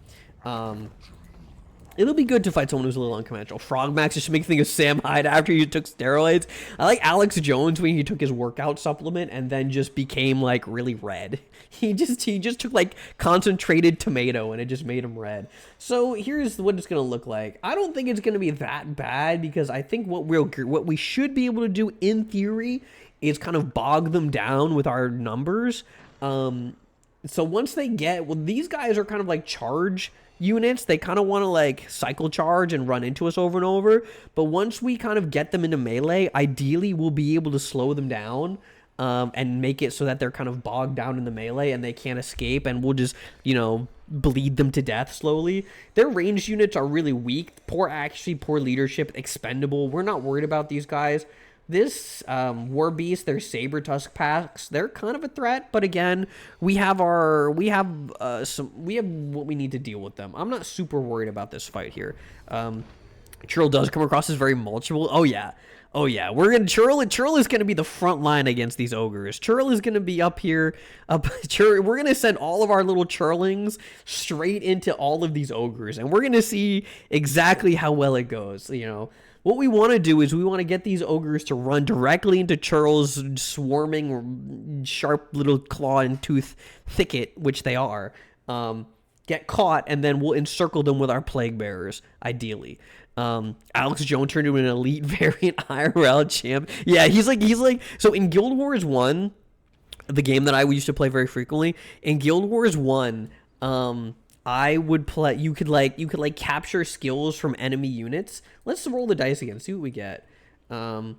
It'll be good to fight someone who's a little unconventional. Frogmax just make me think of Sam Hyde after he took steroids. I like Alex Jones when he took his workout supplement and then just became like really red. He just took like concentrated tomato and it just made him red. So here's what it's gonna look like. I don't think it's gonna be that bad because I think what we should be able to do in theory is kind of bog them down with our numbers. So once they get, well, these guys are kind of like charge units. They kind of want to like cycle charge and run into us over and over. But once we kind of get them into melee, ideally we'll be able to slow them down and make it so that they're kind of bogged down in the melee and they can't escape, and we'll just, you know, bleed them to death slowly. Their ranged units are really weak. Poor leadership, expendable. We're not worried about these guys. This War Beast, their Saber Tusk packs, they're kind of a threat, but again, we have what we need to deal with them. I'm not super worried about this fight here. Churl does come across as very mulchable. Oh yeah. Churl is gonna be the front line against these ogres. Churl is gonna be up here. We're gonna send all of our little Churlings straight into all of these ogres, and we're gonna see exactly how well it goes. You know. What we want to do is we want to get these ogres to run directly into Churl's swarming, sharp little claw and tooth thicket, which they are. Get caught, and then we'll encircle them with our plague bearers, ideally. Alex Jones turned into an elite variant IRL champ. Yeah, he's like, so in Guild Wars 1, the game that I used to play very frequently, in Guild Wars 1, I would play. You could capture skills from enemy units. Let's roll the dice again. See what we get. I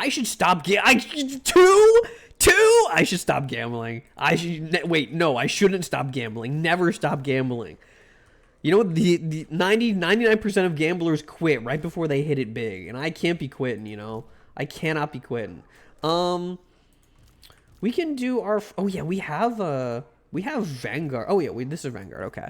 should stop. Two. I should stop gambling. Wait. No, I shouldn't stop gambling. Never stop gambling. You know what? The 99% of gamblers quit right before they hit it big, and I can't be quitting. You know, I cannot be quitting. We can do our. Oh yeah, we have Vanguard. Oh, yeah, this is Vanguard. Okay.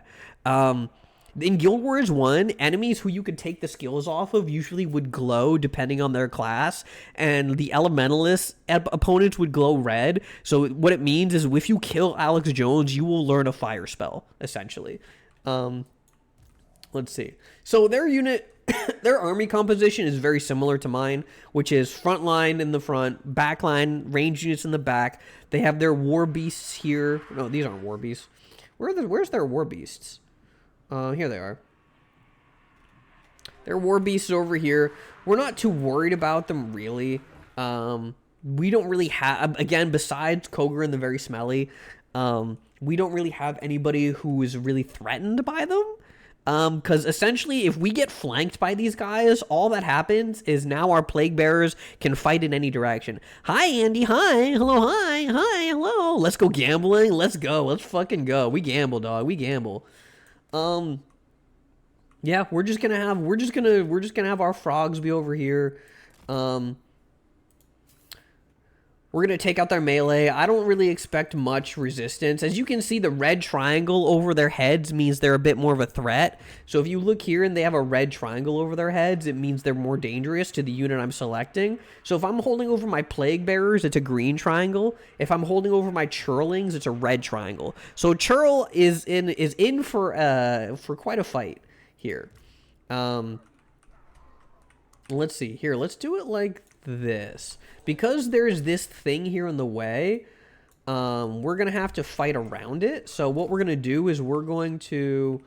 In Guild Wars 1, enemies who you could take the skills off of usually would glow depending on their class, and the Elementalist opponents would glow red. So what it means is if you kill Alex Jones, you will learn a fire spell, essentially. Let's see. So their unit, their army composition is very similar to mine, which is front line in the front, back line, range units in the back. They have their war beasts here. No, these aren't war beasts. Where's their war beasts? Here they are. Their war beasts over here. We're not too worried about them, really. We don't really have, again, besides Kogrin the Very Smelly, we don't really have anybody who is really threatened by them. Because essentially, if we get flanked by these guys, all that happens is now our plague bearers can fight in any direction. Hi, Andy. Hi. Hello. Hi. Hi. Hello. Let's go gambling. Let's go. Let's fucking go. We gamble, dog. We gamble. Yeah, we're just gonna have our frogs be over here. We're going to take out their melee. I don't really expect much resistance. As you can see, the red triangle over their heads means they're a bit more of a threat. So if you look here and they have a red triangle over their heads, it means they're more dangerous to the unit I'm selecting. So if I'm holding over my plague bearers, it's a green triangle. If I'm holding over my churlings, it's a red triangle. So churl is in for quite a fight here. Let's see. Here, let's do it like this. Because there's this thing here in the way, we're going to have to fight around it. So what we're going to do is we're going to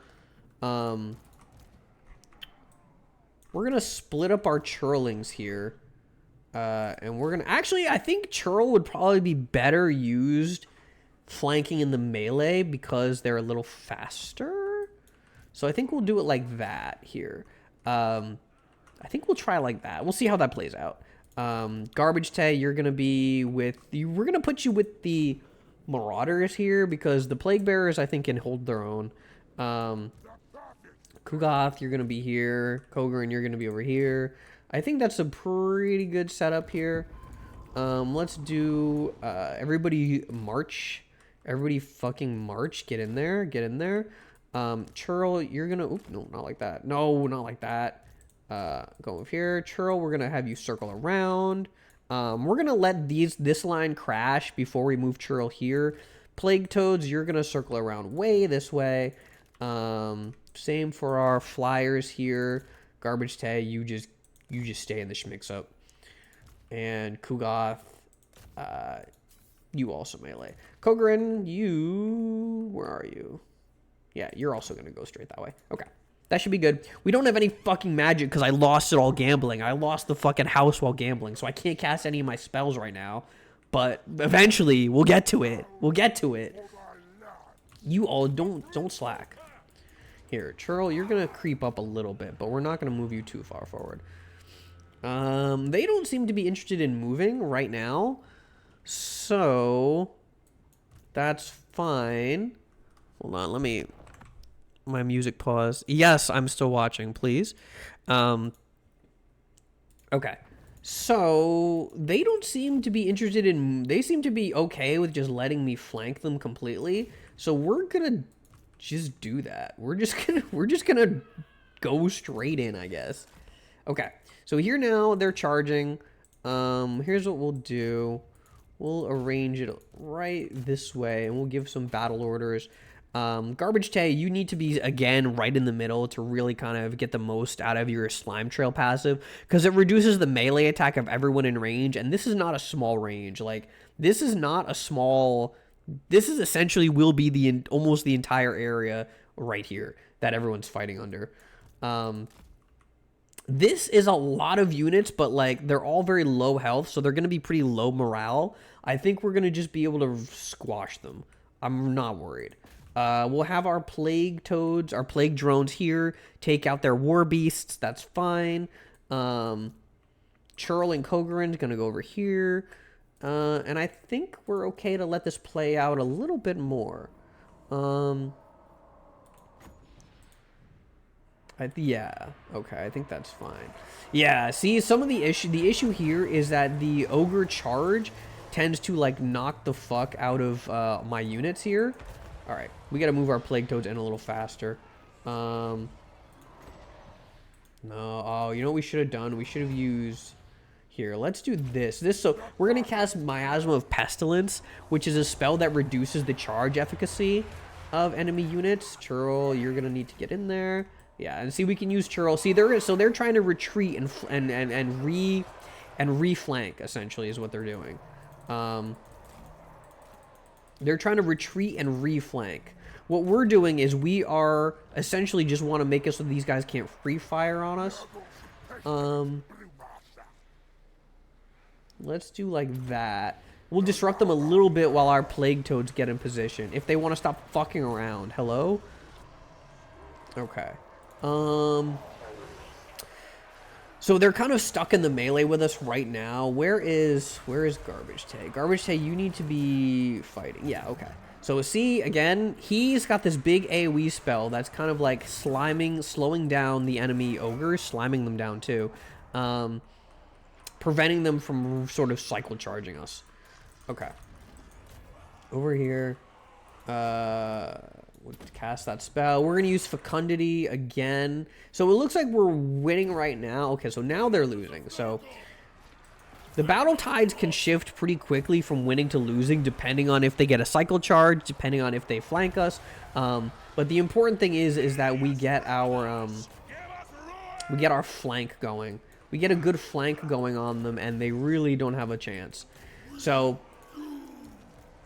split up our churlings here. And we're going to... Actually, I think churl would probably be better used flanking in the melee because they're a little faster. So I think we'll do it like that here. I think we'll try like that. We'll see how that plays out. Garbage Tay, you're going to be with... We're going to put you with the Marauders here because the Plague Bearers, I think, can hold their own. Kugoth, you're going to be here. Kogrin, you're going to be over here. I think that's a pretty good setup here. Let's do... everybody march. Everybody fucking march. Get in there. Get in there. Churl, you're going to... Oop, no, not like that. No, not like that. Go over here. Churl, we're gonna have you circle around. We're gonna let this line crash before we move Churl here. Plague Toads, you're gonna circle around way this way. Same for our flyers here. Garbage Tay, you just stay in the schmix up. And Kugoth, you also melee. Kogrin, where are you? Yeah, you're also gonna go straight that way. Okay. That should be good. We don't have any fucking magic because I lost it all gambling. I lost the fucking house while gambling, so I can't cast any of my spells right now. But eventually, we'll get to it. We'll get to it. You all don't slack. Here, Churl, you're gonna creep up a little bit, but we're not gonna move you too far forward. They don't seem to be interested in moving right now, so that's fine. Hold on, let me... My music pause. Yes, I'm still watching, please. Okay. So, they don't seem to be interested in... They seem to be okay with just letting me flank them completely. So, we're gonna just do that. We're just gonna go straight in, I guess. Okay. So, here now, they're charging. Here's what we'll do. We'll arrange it right this way, and we'll give some battle orders. Garbage Tay, you need to be, again, right in the middle to really kind of get the most out of your Slime Trail passive, because it reduces the melee attack of everyone in range, and this is not a small range. Like, this is not a small... This is essentially will be almost the entire area right here that everyone's fighting under. This is a lot of units, but, like, they're all very low health, so they're going to be pretty low morale. I think we're going to just be able to squash them. I'm not worried. We'll have our plague toads, our plague drones here, take out their war beasts. That's fine. Churl and Kogrin's going to go over here. And I think we're okay to let this play out a little bit more. Yeah. Okay, I think that's fine. Yeah, see, some of the issue here is that the ogre charge tends to, like, knock the fuck out of my units here. All right, we got to move our plague toads in a little faster. No, oh, you know what we should have done? We should have used... Here, let's do this. So we're going to cast Miasma of Pestilence, which is a spell that reduces the charge efficacy of enemy units. Churl, you're going to need to get in there. Yeah, and see, we can use churl. See, they're trying to retreat and reflank, essentially, is what they're doing. They're trying to retreat and reflank. What we're doing is we are essentially just want to make it so these guys can't free fire on us. Let's do like that. We'll disrupt them a little bit while our plague toads get in position. If they want to stop fucking around. Hello? Okay. So they're kind of stuck in the melee with us right now. Where is Garbage Tay? Garbage Tay, you need to be fighting. Yeah, okay. So see, again, he's got this big AoE spell that's kind of like slowing down the enemy ogres, sliming them down too. Preventing them from sort of cycle charging us. Okay. Over here. We'll cast that spell. We're going to use Fecundity again. So it looks like we're winning right now. Okay, so now they're losing. So the battle tides can shift pretty quickly from winning to losing, depending on if they get a cycle charge, depending on if they flank us. But the important thing is that we get our flank going. We get a good flank going on them, and they really don't have a chance. So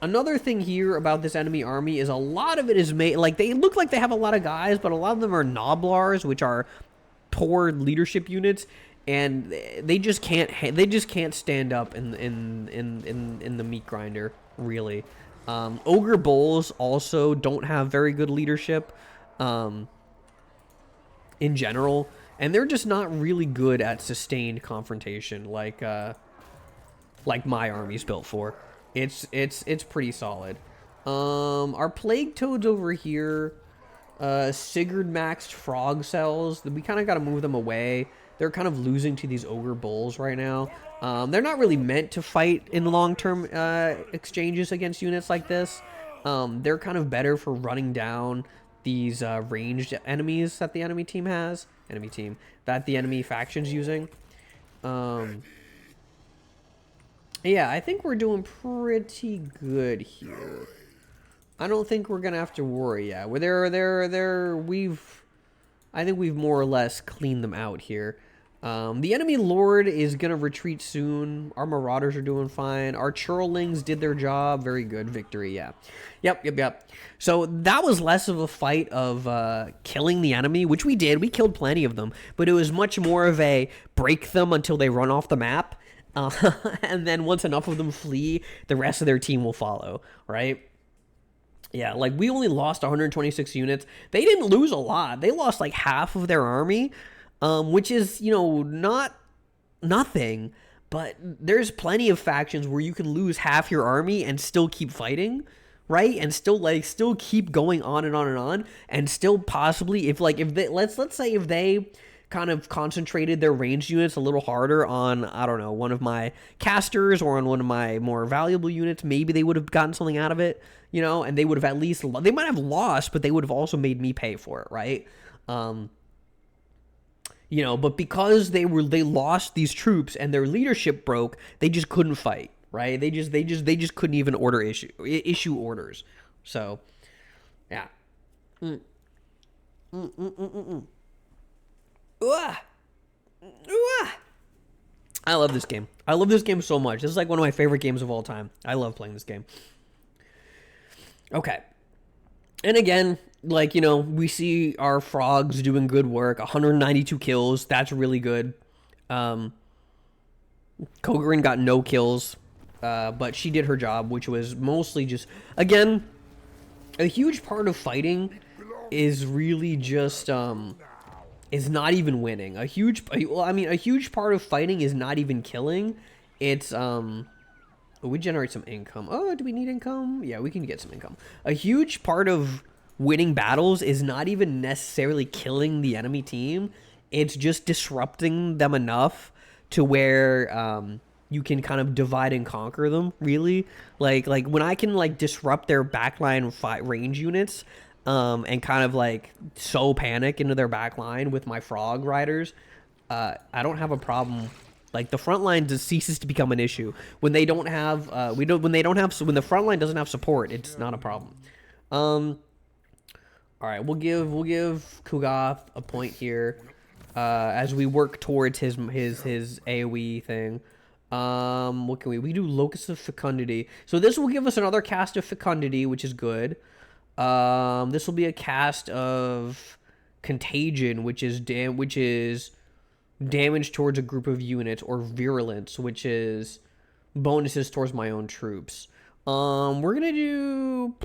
another thing here about this enemy army is a lot of it is made, like, they look like they have a lot of guys, but a lot of them are Noblars, which are poor leadership units, and they just can't stand up in the meat grinder, really. Ogre Bulls also don't have very good leadership in general, and they're just not really good at sustained confrontation like my army's built for. It's pretty solid. Our plague toads over here, Sigurd maxed frog cells. We kind of got to move them away. They're kind of losing to these ogre bulls right now. They're not really meant to fight in long-term exchanges against units like this. They're kind of better for running down these ranged enemies that the enemy team has. That the enemy faction's using. Yeah, I think we're doing pretty good here. I don't think we're gonna have to worry. Yeah, I think we've more or less cleaned them out here. The enemy lord is gonna retreat soon. Our marauders are doing fine. Our churlings did their job. Very good. Victory. Yeah. Yep. So that was less of a fight of killing the enemy, which we did. We killed plenty of them, but it was much more of a break them until they run off the map. And then once enough of them flee, the rest of their team will follow, right? Yeah, like, we only lost 126 units. They didn't lose a lot. They lost like half of their army, which is, not nothing, but there's plenty of factions where you can lose half your army and still keep fighting, right? And still keep going on and on and on, and still possibly, if they, let's say if they kind of concentrated their ranged units a little harder on, I don't know, one of my casters or on one of my more valuable units, maybe they would have gotten something out of it, and they would have at least, they might have lost, but they would have also made me pay for it, right? But because they lost these troops and their leadership broke, they just couldn't fight, right? They just couldn't even issue orders. So, yeah. I love this game. I love this game so much. This is like one of my favorite games of all time. I love playing this game. Okay. And again, we see our frogs doing good work. 192 kills. That's really good. Kogarin got no kills, but she did her job, which was mostly just, again, a huge part of fighting is really just, is not even winning. A huge part of fighting is not even killing. It's, we generate some income. Oh, do we need income? Yeah, we can get some income. A huge part of winning battles is not even necessarily killing the enemy team. It's just disrupting them enough to where, you can kind of divide and conquer them, really. Like when I can, disrupt their backline range units, and kind of sow panic into their back line with my frog riders, I don't have a problem. The front line just ceases to become an issue when they don't have when the front line doesn't have support. It's not a problem. All right, we'll give Kugoth a point here, as we work towards his AOE thing. What can we do? Locus of Fecundity. So this will give us another cast of Fecundity, which is good. This will be a cast of Contagion, which is damage towards a group of units, or Virulence, which is bonuses towards my own troops. We're gonna do.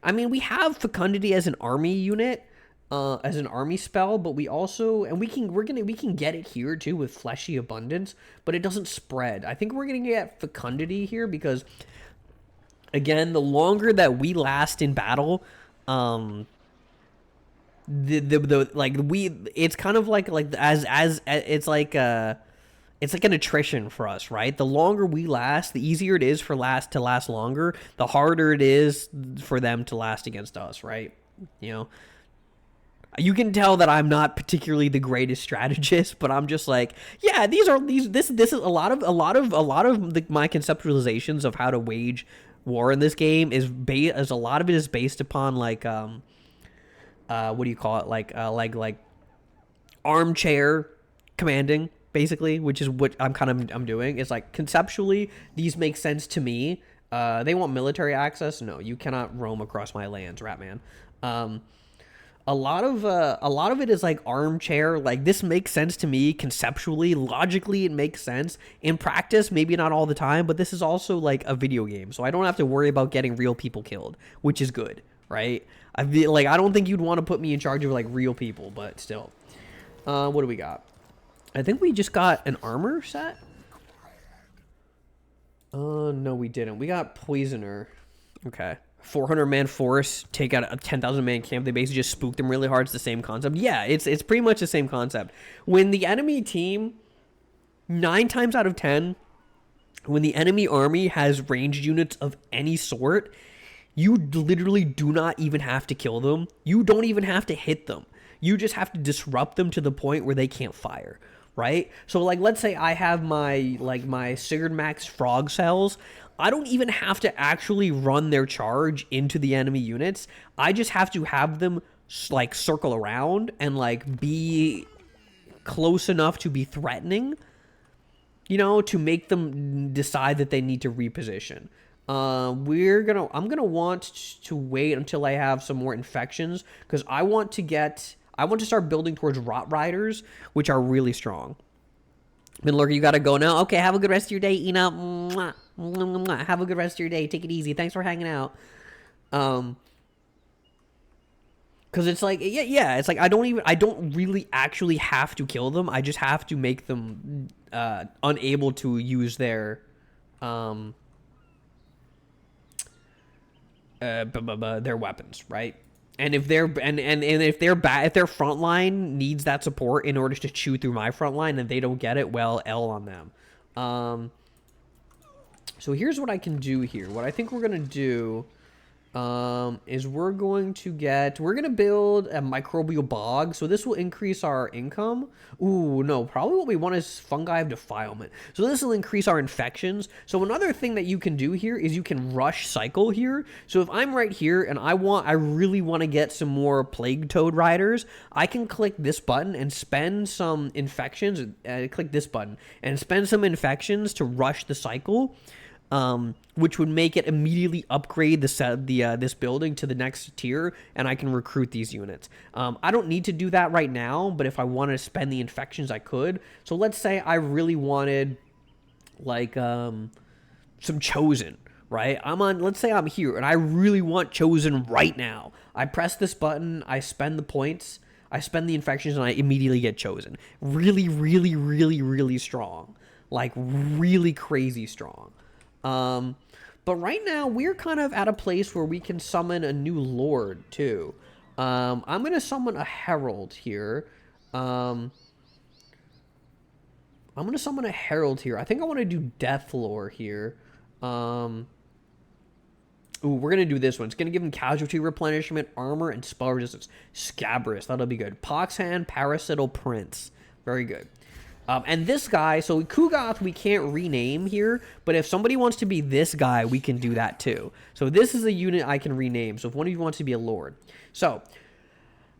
I mean, we have Fecundity as an army unit, as an army spell, but we also, and we can get it here too with Fleshy Abundance, but it doesn't spread. I think we're gonna get Fecundity here because, again, the longer that we last in battle, it's kind of like as it's like an attrition for us, right? The longer we last, the easier it is for to last longer, the harder it is for them to last against us, right? You know, you can tell that I'm not particularly the greatest strategist, but I'm just like, yeah, this is a lot of my conceptualizations of how to wage war in this game is a lot of it is based upon like what do you call it, like armchair commanding, basically, which is what I'm doing. It's like, conceptually, these make sense to me. They want military access. No, you cannot roam across my lands, Ratman. A lot of it is like armchair. Like, this makes sense to me conceptually, logically, it makes sense. In practice, maybe not all the time, but this is also like a video game, so I don't have to worry about getting real people killed, which is good, right? I don't think you'd want to put me in charge of like real people, but still. What do we got? I think we just got an armor set. No, we didn't. We got Poisoner. Okay. 400-man force, take out a 10,000-man camp. They basically just spooked them really hard. It's the same concept. Yeah, it's pretty much the same concept. When the enemy team, 9 times out of 10, when the enemy army has ranged units of any sort, you literally do not even have to kill them. You don't even have to hit them. You just have to disrupt them to the point where they can't fire, right? So, like, let's say I have my Sigurd Max frog cells. I don't even have to actually run their charge into the enemy units. I just have to have them, like, circle around and, like, be close enough to be threatening, you know, to make them decide that they need to reposition. I'm gonna want to wait until I have some more infections, because I want to start building towards Rot Riders, which are really strong. Midlurker, you gotta go now. Okay, have a good rest of your day, Ina. Mwah. Mwah, mwah, mwah. Have a good rest of your day. Take it easy. Thanks for hanging out. Because it's like, yeah, it's like I don't really actually have to kill them. I just have to make them unable to use their weapons, right? And if if their front line needs that support in order to chew through my front line and they don't get it, well, L on them. So here's what I can do here. What I think we're gonna do is we're gonna build a microbial bog. So this will increase our income. Ooh, no, probably what we want is fungi of defilement. So this will increase our infections. So another thing that you can do here is you can rush cycle here. So if I'm right here and I really want to get some more plague toad riders, I can click this button and spend some infections. Click this button and spend some infections to rush the cycle. Which would make it immediately upgrade this building to the next tier, and I can recruit these units. I don't need to do that right now, but if I wanted to spend the infections, I could. So let's say I really wanted, like, some Chosen, right? Let's say I'm here, and I really want Chosen right now. I press this button, I spend the points, I spend the infections, and I immediately get Chosen. Really, really, really, really strong. Like, really crazy strong. But right now we're kind of at a place where we can summon a new lord too. I'm going to summon a herald here. I think I want to do Death Lore here. Ooh, we're going to do this one. It's going to give him casualty replenishment, armor, and spell resistance. Scabrous, that'll be good. Poxhand, Parasital Prince. Very good. And this guy, so Kugoth we can't rename here, but if somebody wants to be this guy, we can do that too. So this is a unit I can rename. So if one of you wants to be a lord. So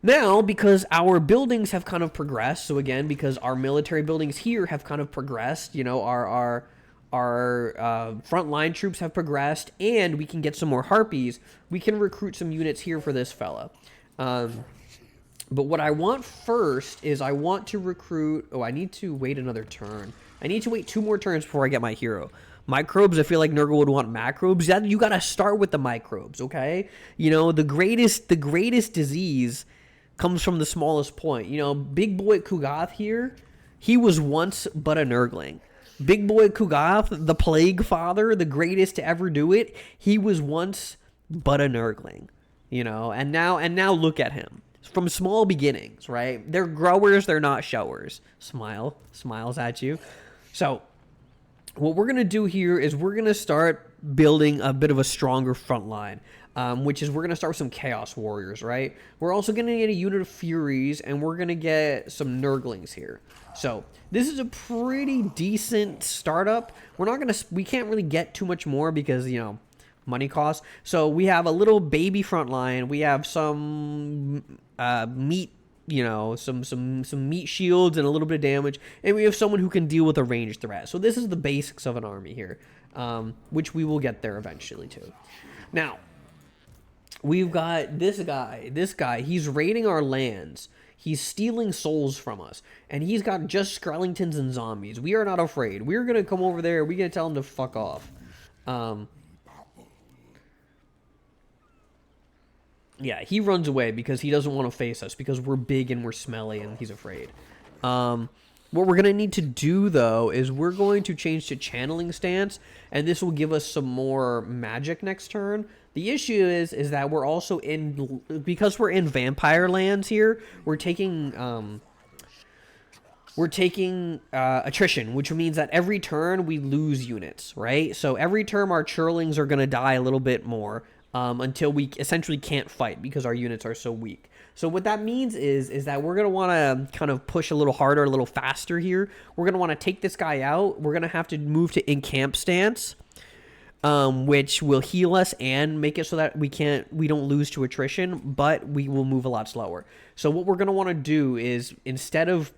now, because our buildings have kind of progressed, so again, because our military buildings here have kind of progressed, you know, our frontline troops have progressed, and we can get some more harpies, we can recruit some units here for this fella. But what I want first is I want to recruit... Oh, I need to wait another turn. I need to wait 2 more turns before I get my hero. Microbes, I feel like Nurgle would want macrobes. You gotta start with the microbes, okay? You know, the greatest disease comes from the smallest point. You know, Big Boy Kugoth here, he was once but a Nurgling. Big Boy Kugoth, the Plague Father, the greatest to ever do it, he was once but a Nurgling. You know, and now look at him. From small beginnings, right? They're growers, they're not showers. Smiles at you. So, what we're going to do here is we're going to start building a bit of a stronger front line, which is we're going to start with some Chaos Warriors, right? We're also going to get a unit of Furies, and we're going to get some Nurglings here. So, this is a pretty decent startup. We can't really get too much more because, you know, money costs. So we have a little baby front line. We have some meat, you know, some meat shields and a little bit of damage, and we have someone who can deal with a ranged threat. So this is the basics of an army here, which we will get there eventually too. Now, we've got this guy. He's raiding our lands. He's stealing souls from us, and he's got just skeletons and zombies. We are not afraid. We're gonna come over there. We're gonna tell him to fuck off. Yeah, he runs away because he doesn't want to face us because we're big and we're smelly and he's afraid. What we're going to need to do, though, is we're going to change to channeling stance, and this will give us some more magic next turn. The issue is that we're also because we're in vampire lands here, we're taking attrition, which means that every turn we lose units, right? So every turn our churlings are going to die a little bit more. Until we essentially can't fight because our units are so weak. So what that means is that we're going to want to kind of push a little harder, a little faster here. We're going to want to take this guy out. We're going to have to move to encamp stance, which will heal us and make it so that we don't lose to attrition, but we will move a lot slower. So what we're going to want to do is instead of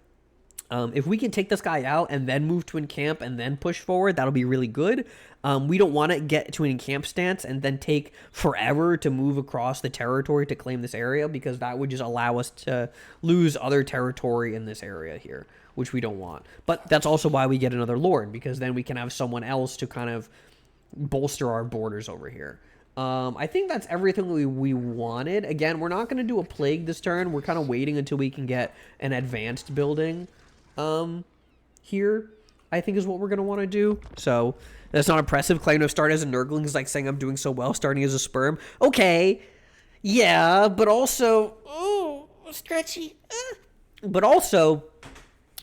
if we can take this guy out and then move to encamp and then push forward, that'll be really good. We don't want to get to an encamp stance and then take forever to move across the territory to claim this area, because that would just allow us to lose other territory in this area here, which we don't want. But that's also why we get another lord, because then we can have someone else to kind of bolster our borders over here. I think that's everything we wanted. Again, we're not going to do a plague this turn. We're kind of waiting until we can get an advanced building here, I think is what we're going to want to do. So that's not impressive. Claim to start as a Nurgling is like saying I'm doing so well starting as a sperm. Okay, yeah, but also, oh, stretchy. But also,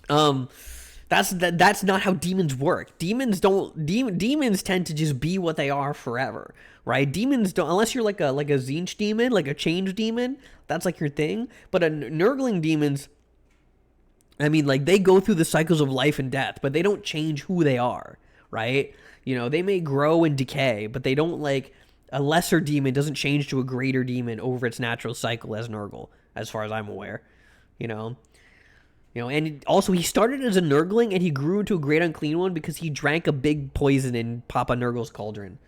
that's not how demons work. Demons tend to just be what they are forever, right? Demons don't, unless you're like a Tzeentch demon, like a change demon, that's like your thing. But a Nurgling demons, I mean, like, they go through the cycles of life and death, but they don't change who they are, right? You know, they may grow and decay, but they don't, like, a lesser demon doesn't change to a greater demon over its natural cycle as Nurgle, as far as I'm aware, you know? And also he started as a Nurgling and he grew into a great unclean one because he drank a big poison in Papa Nurgle's cauldron.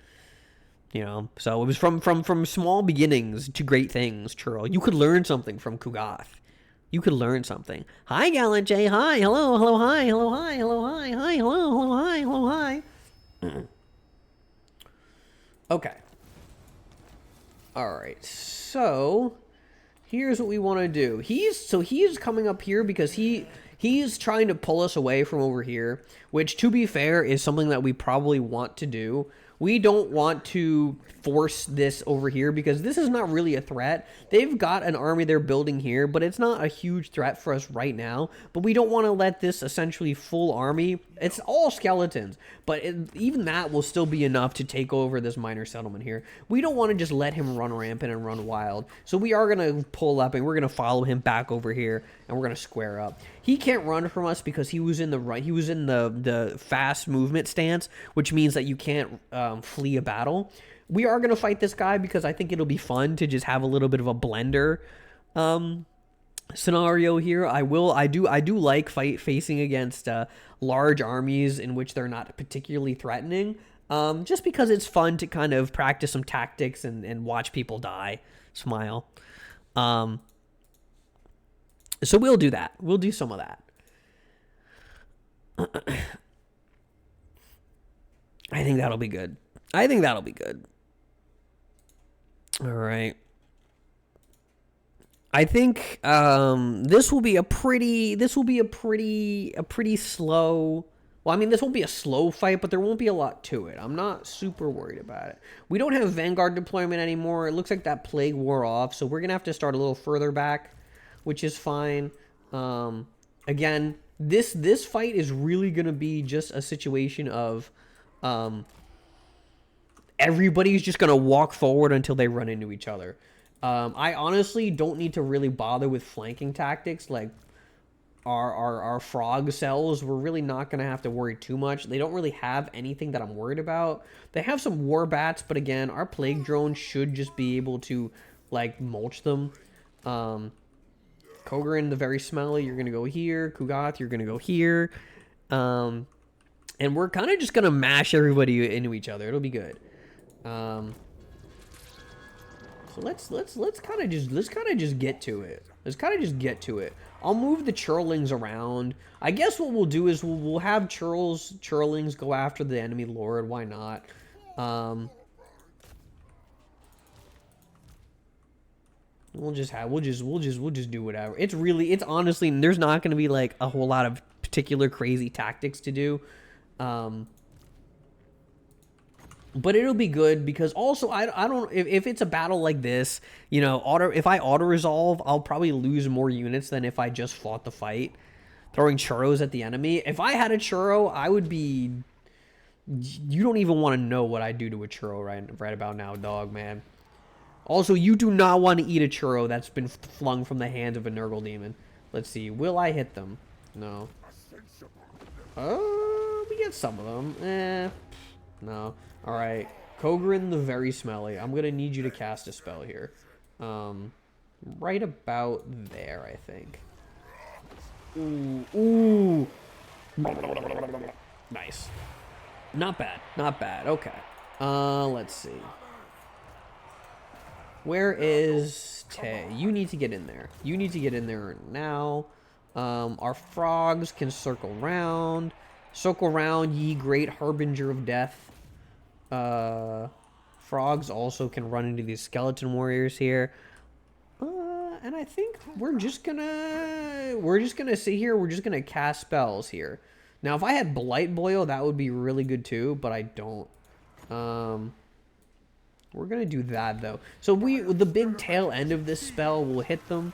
You know, so it was from small beginnings to great things, Churl. You could learn something from Kugoth. You could learn something. Hi, Gallant J. Hi. Hello. Hello. Hi. Hello. Hi. Hello. Hi. Hi. Hello. Hello. Hi. Hello. Hi. Okay. All right. So here's what we want to do. He's coming up here because he's trying to pull us away from over here, which, to be fair, is something that we probably want to do. We don't want to force this over here because this is not really a threat. They've got an army they're building here, but it's not a huge threat for us right now. But we don't want to let this essentially full army, it's all skeletons, but even that will still be enough to take over this minor settlement here. We don't want to just let him run rampant and run wild. So we are going to pull up and we're going to follow him back over here and we're going to square up. He can't run from us because he was in the fast movement stance, which means that you can't flee a battle. We are going to fight this guy because I think it'll be fun to just have a little bit of a blender scenario here. I do like facing against large armies in which they're not particularly threatening, just because it's fun to kind of practice some tactics and watch people die. Smile. So we'll do that. We'll do some of that. I think that'll be good. All right. I think this will be a pretty slow. Well, I mean, this won't be a slow fight, but there won't be a lot to it. I'm not super worried about it. We don't have Vanguard deployment anymore. It looks like that plague wore off, so we're gonna have to start a little further back, which is fine. Again, this fight is really gonna be just a situation of everybody's just gonna walk forward until they run into each other. I honestly don't need to really bother with flanking tactics. Like our frog cells, we're really not gonna have to worry too much. They don't really have anything that I'm worried about. They have some war bats, but again, our plague drone should just be able to like mulch them. Kogarin the very smelly, you're gonna go here. Kugath, you're gonna go here. And we're kind of just gonna mash everybody into each other. It'll be good. So let's kind of just get to it. I'll move the churlings around. I guess what we'll do is we'll have churlings go after the enemy lord. Why not? We'll just do whatever. It's honestly, there's not going to be like a whole lot of particular crazy tactics to do. But it'll be good because also I don't if it's a battle like this, you know, if I auto resolve, I'll probably lose more units than if I just fought the fight, throwing churros at the enemy. If I had a churro, I would be. You don't even want to know what I do to a churro right about now, dog, man. Also, you do not want to eat a churro that's been flung from the hands of a Nurgle demon. Let's see, will I hit them? No. We get some of them. No. Alright. Kogarin the very smelly. I'm gonna need you to cast a spell here. Right about there, I think. Ooh. Nice. Not bad. Okay. Let's see. Where is Tay? You need to get in there. Now. Our frogs can circle round. Circle round, ye great harbinger of death. Frogs also can run into these skeleton warriors here. And I think we're just gonna sit here. We're just gonna cast spells here. Now, if I had Blight Boil, that would be really good too, but I don't. We're gonna do that though. So the big tail end of this spell will hit them.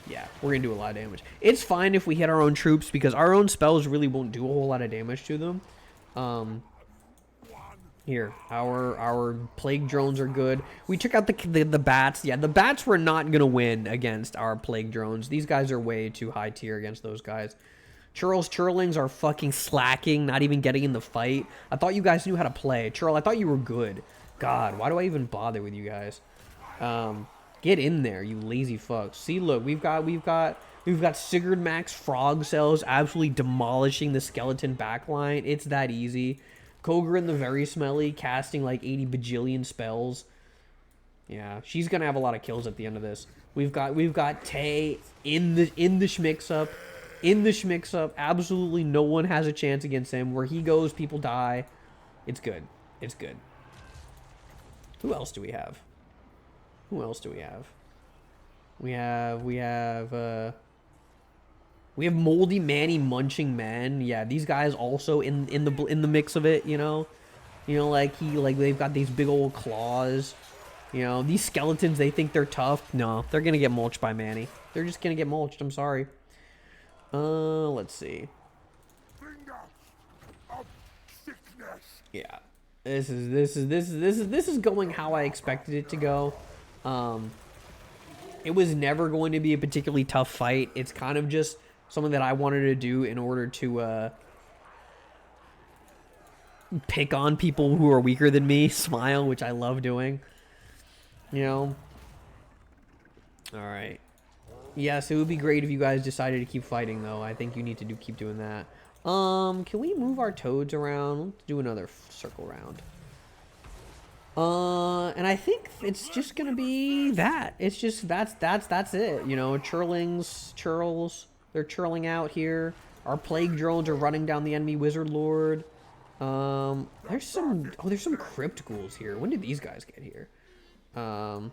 Yeah, we're gonna do a lot of damage. It's fine if we hit our own troops because our own spells really won't do a whole lot of damage to them. Here, our plague drones are good. We took out the bats. Yeah, the bats were not gonna win against our plague drones. These guys are way too high tier against those guys. Churlings are fucking slacking, not even getting in the fight. I thought you guys knew how to play. Churl, I thought you were good. God, why do I even bother with you guys? Get in there, you lazy fucks. See, look, we've got Sigurd Max frog cells absolutely demolishing the skeleton backline. It's that easy. Kogarin the very smelly casting like 80 bajillion spells. Yeah, she's gonna have a lot of kills at the end of this. We've got Tay in the schmix up. Absolutely no one has a chance against him. Where he goes, people die. It's good. Who else do we have? We have Moldy Manny munching men. Yeah, these guys also in the mix of it, you know. You know, like they've got these big old claws. You know, these skeletons, they think they're tough. No, they're gonna get mulched by Manny. They're just gonna get mulched. I'm sorry. Let's see. Yeah, this is going how I expected it to go. It was never going to be a particularly tough fight. It's kind of just something that I wanted to do in order to pick on people who are weaker than me. Smile, which I love doing. You know. All right. Yes, it would be great if you guys decided to keep fighting, though. I think you need to keep doing that. Can we move our toads around? Let's do another circle round. And I think it's just gonna be that. It's just that's it. You know, churls, they're churling out here. Our plague drones are running down the enemy wizard lord. There's some crypt ghouls here. When did these guys get here? Yeah.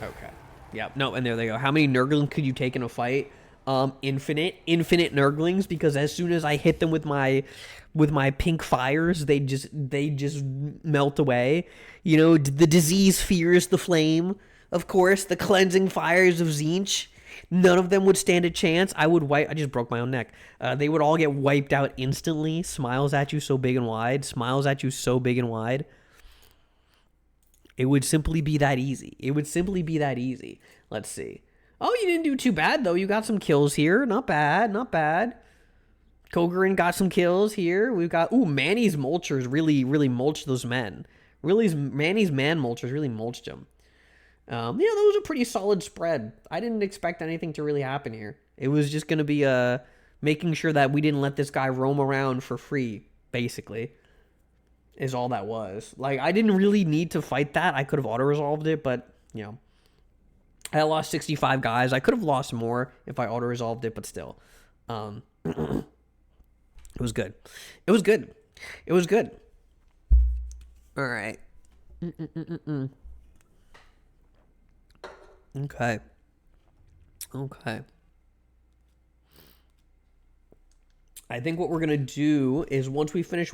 Okay. Yep. No, and there they go. How many Nurglings could you take in a fight? Infinite Nurglings, because as soon as I hit them with my pink fires, they just melt away. You know, the disease fears the flame. Of course, the cleansing fires of Tzeentch. None of them would stand a chance. I just broke my own neck. They would all get wiped out instantly. Smiles at you so big and wide. Smiles at you so big and wide. It would simply be that easy. It would simply be that easy. Let's see. Oh, you didn't do too bad, though. You got some kills here. Not bad. Not bad. Kogarin got some kills here. We've got... Ooh, Manny's mulchers really mulched those men. Manny's man mulchers really mulched them. Yeah, that was a pretty solid spread. I didn't expect anything to really happen here. It was just going to be making sure that we didn't let this guy roam around for free, basically. Is all that was. Like, I didn't really need to fight that. I could have auto-resolved it, but, you know. I lost 65 guys. I could have lost more if I auto-resolved it, but still. It was good. It was good. It was good. All right. Okay. Okay. I think what we're going to do is once we finish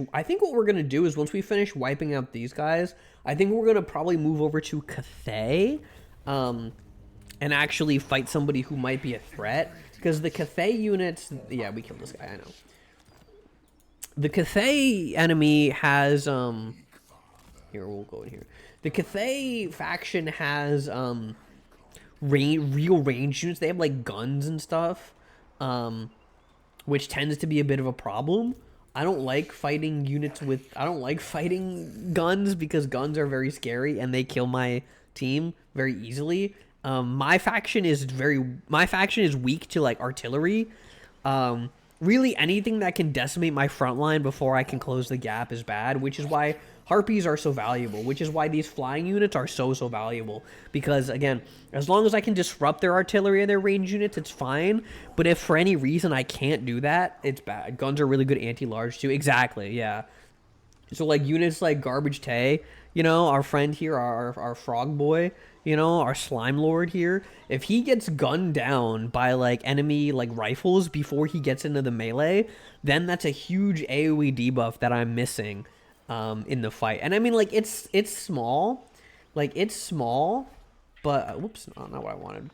wiping out these guys, I think we're going to probably move over to Cathay and actually fight somebody who might be a threat. Because the Cathay units... Yeah, we killed this guy, I know. The Cathay enemy has... Here, we'll go in here. The Cathay faction has real range units. They have, like, guns and stuff. Which tends to be a bit of a problem. I don't like fighting guns because guns are very scary and they kill my team very easily. My faction is weak to like artillery. Really anything that can decimate my front line before I can close the gap is bad, which is why Harpies are so valuable, which is why these flying units are so valuable. Because, again, as long as I can disrupt their artillery and their range units, it's fine. But if for any reason I can't do that, it's bad. Guns are really good anti-large, too. Exactly, yeah. So, like, units like Garbage Tay, you know, our friend here, our frog boy, you know, our slime lord here, if he gets gunned down by, like, enemy, like, rifles before he gets into the melee, then that's a huge AoE debuff that I'm missing. In the fight. And I mean, like, it's small. Like, it's small, but whoops, not what I wanted.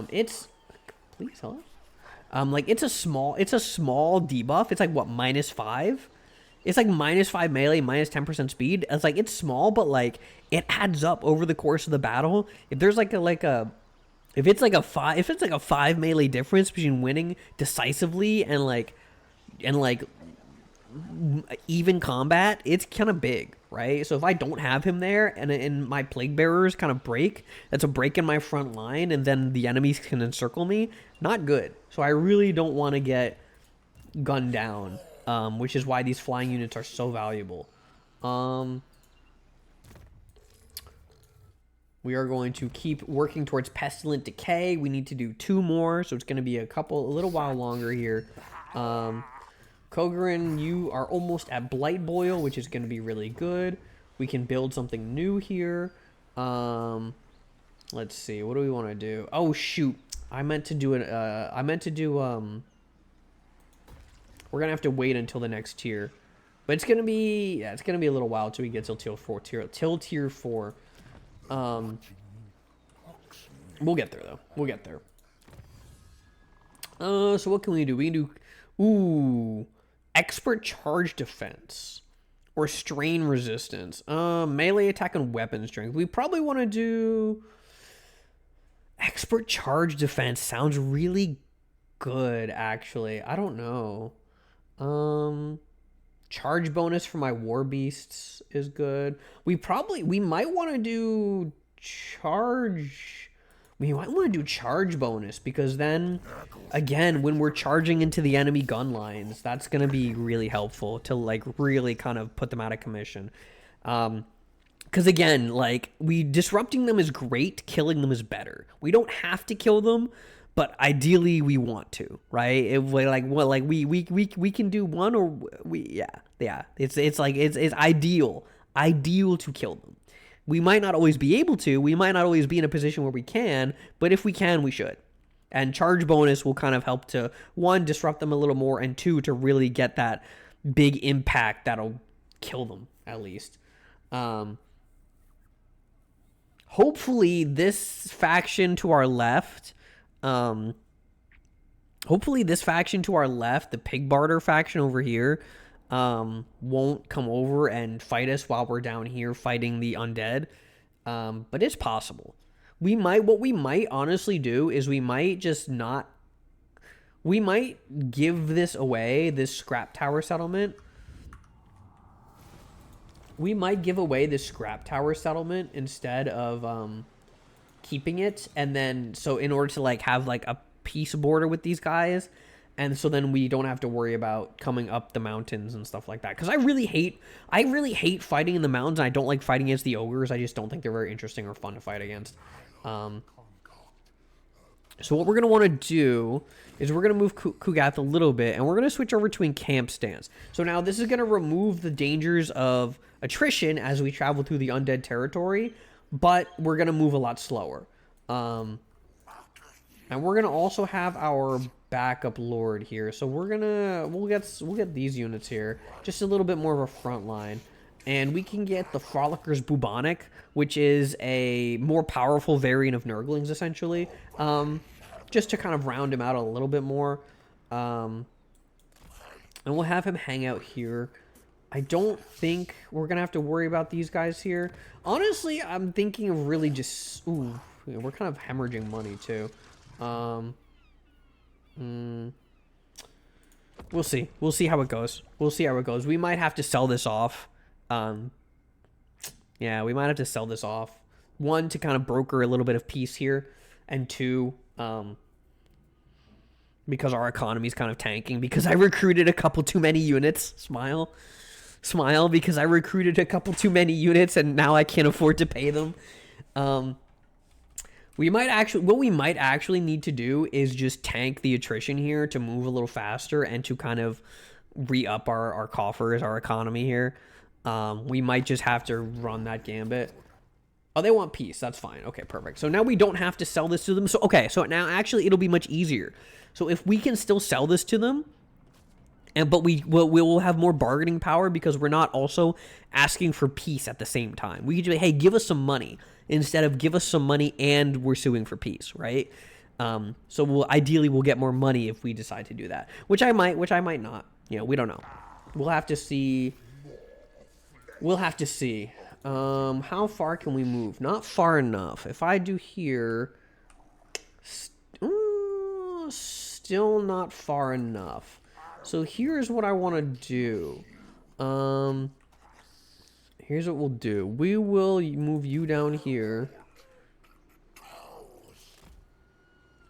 Please, hello? Like, it's a small debuff. It's like, what, -5? It's like -5 melee, -10% speed. It's like, it's small, but like, it adds up over the course of the battle. If there's like a if it's like a 5 melee difference between winning decisively and even combat, it's kind of big, right? So if I don't have him there and my plague bearers kind of break, that's a break in my front line, and then the enemies can encircle me, not good. So I really don't want to get gunned down, which is why these flying units are so valuable. We are going to keep working towards Pestilent Decay. We need to do 2 more, so it's going to be a little while longer here. Kogarin, you are almost at Blight Boil, which is going to be really good. We can build something new here. Let's see. What do we want to do? Oh, shoot. I meant to do we're gonna have to wait until the next tier. But it's gonna be it's gonna be a little while till we get till tier 4. We'll get there though. We'll get there. So what can we do? We can do expert charge defense or strain resistance. Melee attack and weapon strength. We probably want to do expert charge defense. Sounds really good actually. I don't know. Charge bonus for my war beasts is good. We might want to do charge. We might want to do charge bonus because then, again, when we're charging into the enemy gun lines, that's going to be really helpful to like really kind of put them out of commission. Because again, like disrupting them is great, killing them is better. We don't have to kill them, but ideally we want to, right? If we can do one or It's ideal to kill them. We might not always be able to. We might not always be in a position where we can, but if we can, we should. And charge bonus will kind of help to, 1, disrupt them a little more, and 2, to really get that big impact that'll kill them, at least. Hopefully, this faction to our left, the Pig Barter faction over here, won't come over and fight us while we're down here fighting the undead. But it's possible. What we might honestly do is we might give this away, this scrap tower settlement. We might give away this scrap tower settlement instead of, keeping it. And then, so in order to like have like a peace border with these guys, and so then we don't have to worry about coming up the mountains and stuff like that. Because I really hate fighting in the mountains. I don't like fighting against the ogres. I just don't think they're very interesting or fun to fight against. So what we're going to want to do is we're going to move Ku'gath a little bit, and we're going to switch over to Encamp Stance. So now this is going to remove the dangers of attrition as we travel through the undead territory, but we're going to move a lot slower. And we're going to also have our backup lord here. So we'll get these units here, just a little bit more of a front line, and we can get the Frolicker's Bubonic, which is a more powerful variant of Nurglings essentially, just to kind of round him out a little bit more. And we'll have him hang out here. I don't think we're gonna have to worry about these guys here. Honestly, I'm thinking of really just we're kind of hemorrhaging money too. We'll see. We'll see how it goes. We might have to sell this off. Yeah, we might have to sell this off. 1, to kind of broker a little bit of peace here, and 2, because our economy is kind of tanking. Because I recruited a couple too many units. Smile, because I recruited a couple too many units, and now I can't afford to pay them. What we might actually need to do is just tank the attrition here to move a little faster and to kind of re-up our coffers, our economy here. We might just have to run that gambit. Oh, they want peace. That's fine. Okay, perfect. So now we don't have to sell this to them. So now actually it'll be much easier. So if we can still sell this to them, but we will have more bargaining power because we're not also asking for peace at the same time. We can just, hey, give us some money instead of give us some money and we're suing for peace, right? So we'll get more money if we decide to do that, which I might not. You know, we don't know. We'll have to see. How far can we move? Not far enough. If I do here, still not far enough. So here's what I want to do. Here's what we'll do. We will move you down here.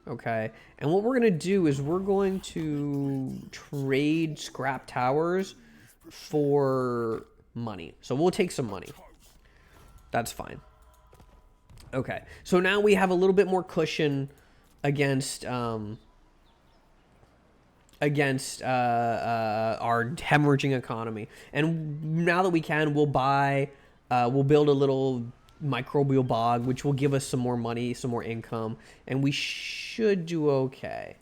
Okay. And what we're going to do is we're going to trade scrap towers for money. So we'll take some money. That's fine. Okay. So now we have a little bit more cushion against our hemorrhaging economy. And now that we can, we'll build a little microbial bog, which will give us some more money, some more income, and we should do okay.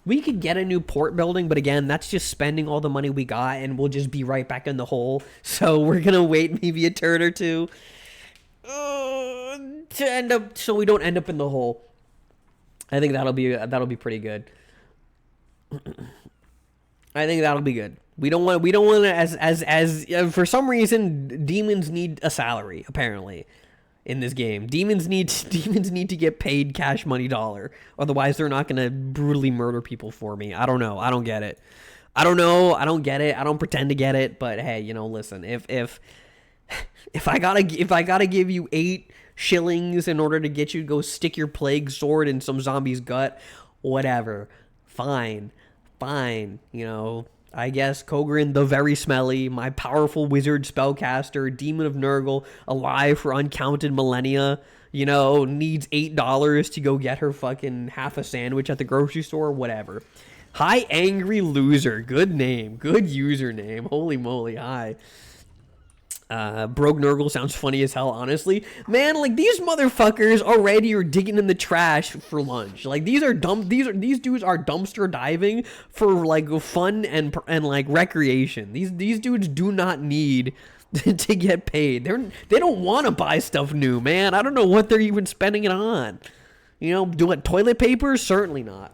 We could get a new port building, but again, that's just spending all the money we got, and we'll just be right back in the hole. So we're gonna wait maybe a turn or two to end up, so we don't end up in the hole. I think that'll be pretty good. I think that'll be good. We don't want to as for some reason demons need a salary apparently in this game. Demons need to get paid cash money dollar. Otherwise they're not going to brutally murder people for me. I don't know. I don't get it. I don't know. I don't get it. I don't pretend to get it, but hey, you know, listen. If I got to give you 8 shillings in order to get you to go stick your plague sword in some zombie's gut, whatever. Fine. You know, I guess Kogrin the Very Smelly, my powerful wizard spellcaster, Demon of Nurgle, alive for uncounted millennia, you know, needs $8 to go get her fucking half a sandwich at the grocery store, whatever. Hi, Angry Loser. Good name. Good username. Holy moly, hi. Brogue Nurgle sounds funny as hell, honestly. Man, like, these motherfuckers already are digging in the trash for lunch. Like, these dudes are dumpster diving for, like, fun and like, recreation. These dudes do not need to get paid. They don't want to buy stuff new, man. I don't know what they're even spending it on. You know, do what, toilet paper? Certainly not.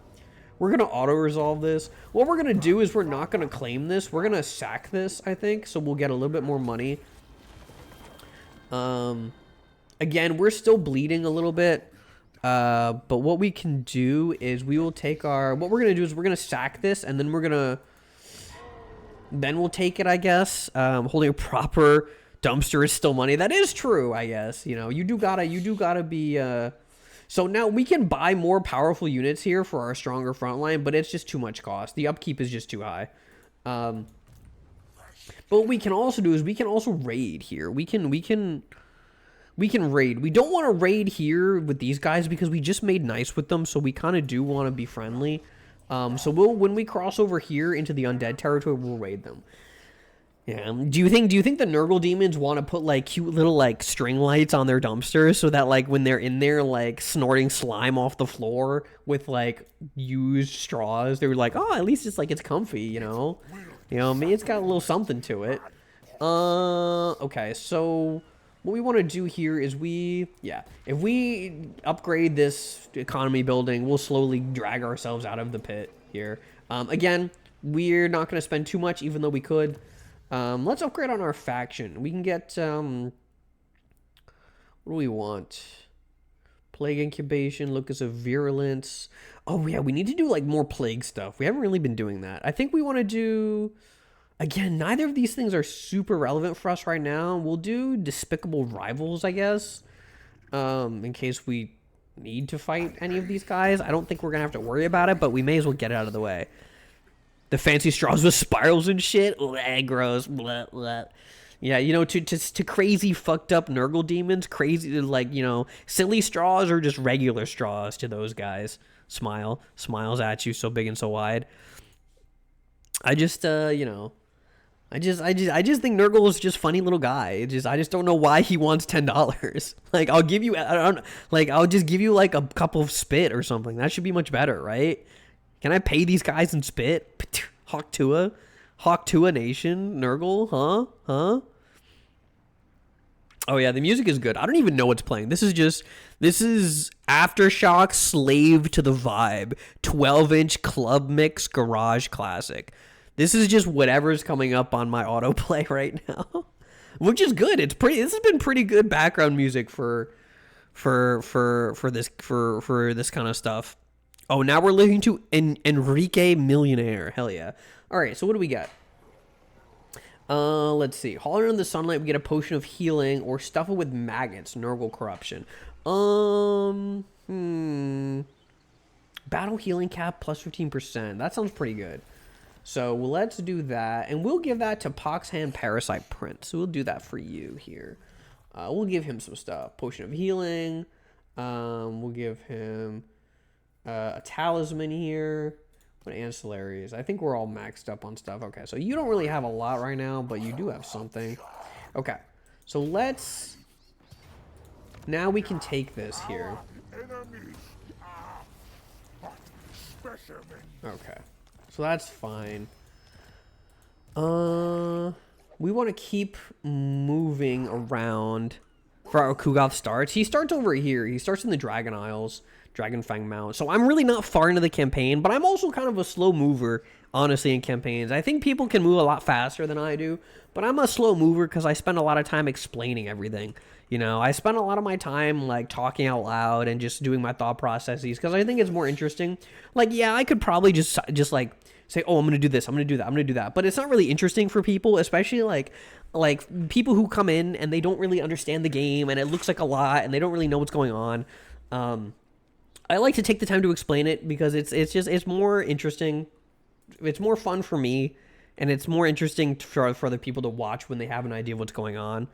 We're going to auto-resolve this. What we're going to do is we're not going to claim this. We're going to sack this, I think, so we'll get a little bit more money. Again, we're still bleeding a little bit, but what we can do is we will take what we're going to do is we're going to sack this, and then we'll take it, I guess. Holding a proper dumpster is still money. That is true, I guess. You know, you do gotta be, so now we can buy more powerful units here for our stronger front line, but it's just too much cost. The upkeep is just too high. But what we can also do is we can also raid here. We can raid. We don't want to raid here with these guys because we just made nice with them, so we kind of do want to be friendly. So when we cross over here into the undead territory, we'll raid them. Yeah. Do you think the Nurgle demons want to put like cute little like string lights on their dumpsters so that like when they're in there like snorting slime off the floor with like used straws, they're like, oh, at least it's comfy, you know? You know, maybe it's got a little something to it. Okay, so what we want to do here is if we upgrade this economy building, we'll slowly drag ourselves out of the pit here. Again, we're not going to spend too much, even though we could. Let's upgrade on our faction. We can get, what do we want? Plague incubation, locus of virulence. Oh yeah, we need to do like more plague stuff. We haven't really been doing that. I think we want to do, again, neither of these things are super relevant for us right now. We'll do despicable rivals, I guess, in case we need to fight any of these guys. I don't think we're gonna have to worry about it, but we may as well get it out of the way. The fancy straws with spirals and shit. Gross. Blah, blah. Yeah, you know, to crazy fucked up Nurgle demons, crazy, like, you know, silly straws are just regular straws to those guys. Smiles at you, so big and so wide. I just, you know, I just think Nurgle is just funny little guy. I just don't know why he wants $10. Like, I'll just give you like a cup of spit or something. That should be much better, right? Can I pay these guys in spit? Hawk Tua Nation, Nurgle, huh? Oh yeah, the music is good. I don't even know what's playing. This is Aftershock Slave to the Vibe, 12-inch club mix garage classic. This is just whatever's coming up on my autoplay right now, which is good. This has been pretty good background music for this kind of stuff. Oh, now we're listening to Enrique Millionaire. Hell yeah. All right, so what do we got? Let's see. Holler in the sunlight, we get a potion of healing or stuff it with maggots, Nurgle corruption. Battle healing cap plus 15%. That sounds pretty good. So let's do that, and we'll give that to Poxhand Parasite Prince. So we'll do that for you here. We'll give him some stuff. Potion of healing. We'll give him a talisman here. What ancillaries? I think we're all maxed up on stuff. Okay, so you don't really have a lot right now, but you do have something. Okay, so let's... Now we can take this here. Okay. So that's fine. We want to keep moving around for our Kugoth starts. He starts over here. He starts in the Dragon Isles, Dragonfang Mount. So I'm really not far into the campaign, but I'm also kind of a slow mover, honestly, in campaigns. I think people can move a lot faster than I do, but I'm a slow mover because I spend a lot of time explaining everything. You know, I spend a lot of my time, like, talking out loud and just doing my thought processes because I think it's more interesting. Like, yeah, I could probably just like, say, oh, I'm going to do this, I'm going to do that, I'm going to do that. But it's not really interesting for people, especially, like people who come in and they don't really understand the game and it looks like a lot and they don't really know what's going on. I like to take the time to explain it because it's more interesting. It's more fun for me, and it's more interesting for other people to watch when they have an idea of what's going on.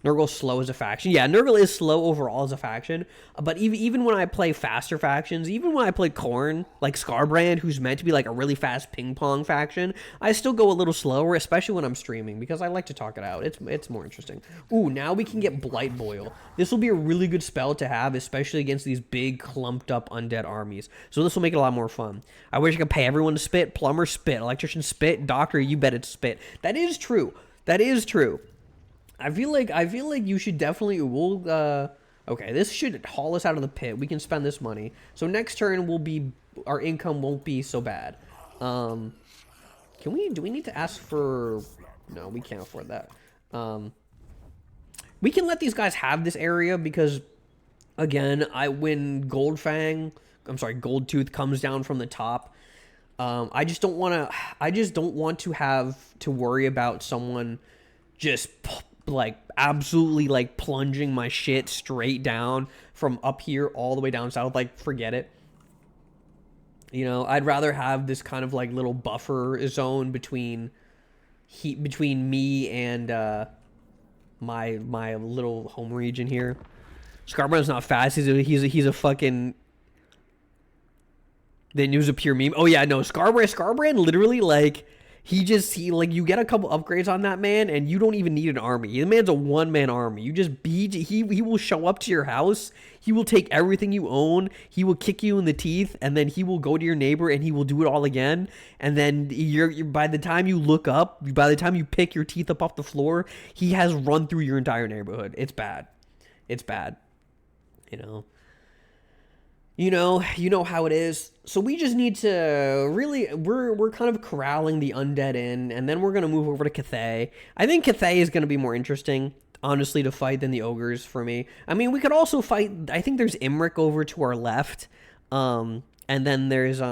Nurgle's slow as a faction. Yeah, Nurgle is slow overall as a faction, but even when I play faster factions, even when I play Khorne, like Skarbrand, who's meant to be like a really fast ping-pong faction, I still go a little slower, especially when I'm streaming, because I like to talk it out. It's more interesting. Ooh, now we can get Blight Boil. This will be a really good spell to have, especially against these big, clumped-up undead armies. So this will make it a lot more fun. I wish I could pay everyone to spit. Plumber, spit. Electrician, spit. Doctor, you bet it's spit. That is true. That is true. I feel like you should definitely okay, this should haul us out of the pit. We can spend this money. So next turn our income won't be so bad. Do we need to ask for, no, we can't afford that. We can let these guys have this area because again, when Goldtooth comes down from the top, I just don't want to have to worry about someone just like absolutely like plunging my shit straight down from up here all the way down south. Like, forget it. You know, I'd rather have this kind of like little buffer zone between me and my little home region here. Skarbrand's not fast. He's a fucking. The news a pure meme. Oh yeah, no, Skarbrand literally like. He you get a couple upgrades on that man, and you don't even need an army. The man's a one-man army. You just he will show up to your house. He will take everything you own. He will kick you in the teeth, and then he will go to your neighbor, and he will do it all again. And then by the time you look up, by the time you pick your teeth up off the floor, he has run through your entire neighborhood. It's bad. It's bad. You know how it is. So we just need to really, we're kind of corralling the undead in, and then we're going to move over to Cathay. I think Cathay is going to be more interesting, honestly, to fight than the ogres for me. I mean, we could also fight, I think there's Imrik over to our left, and then there's, he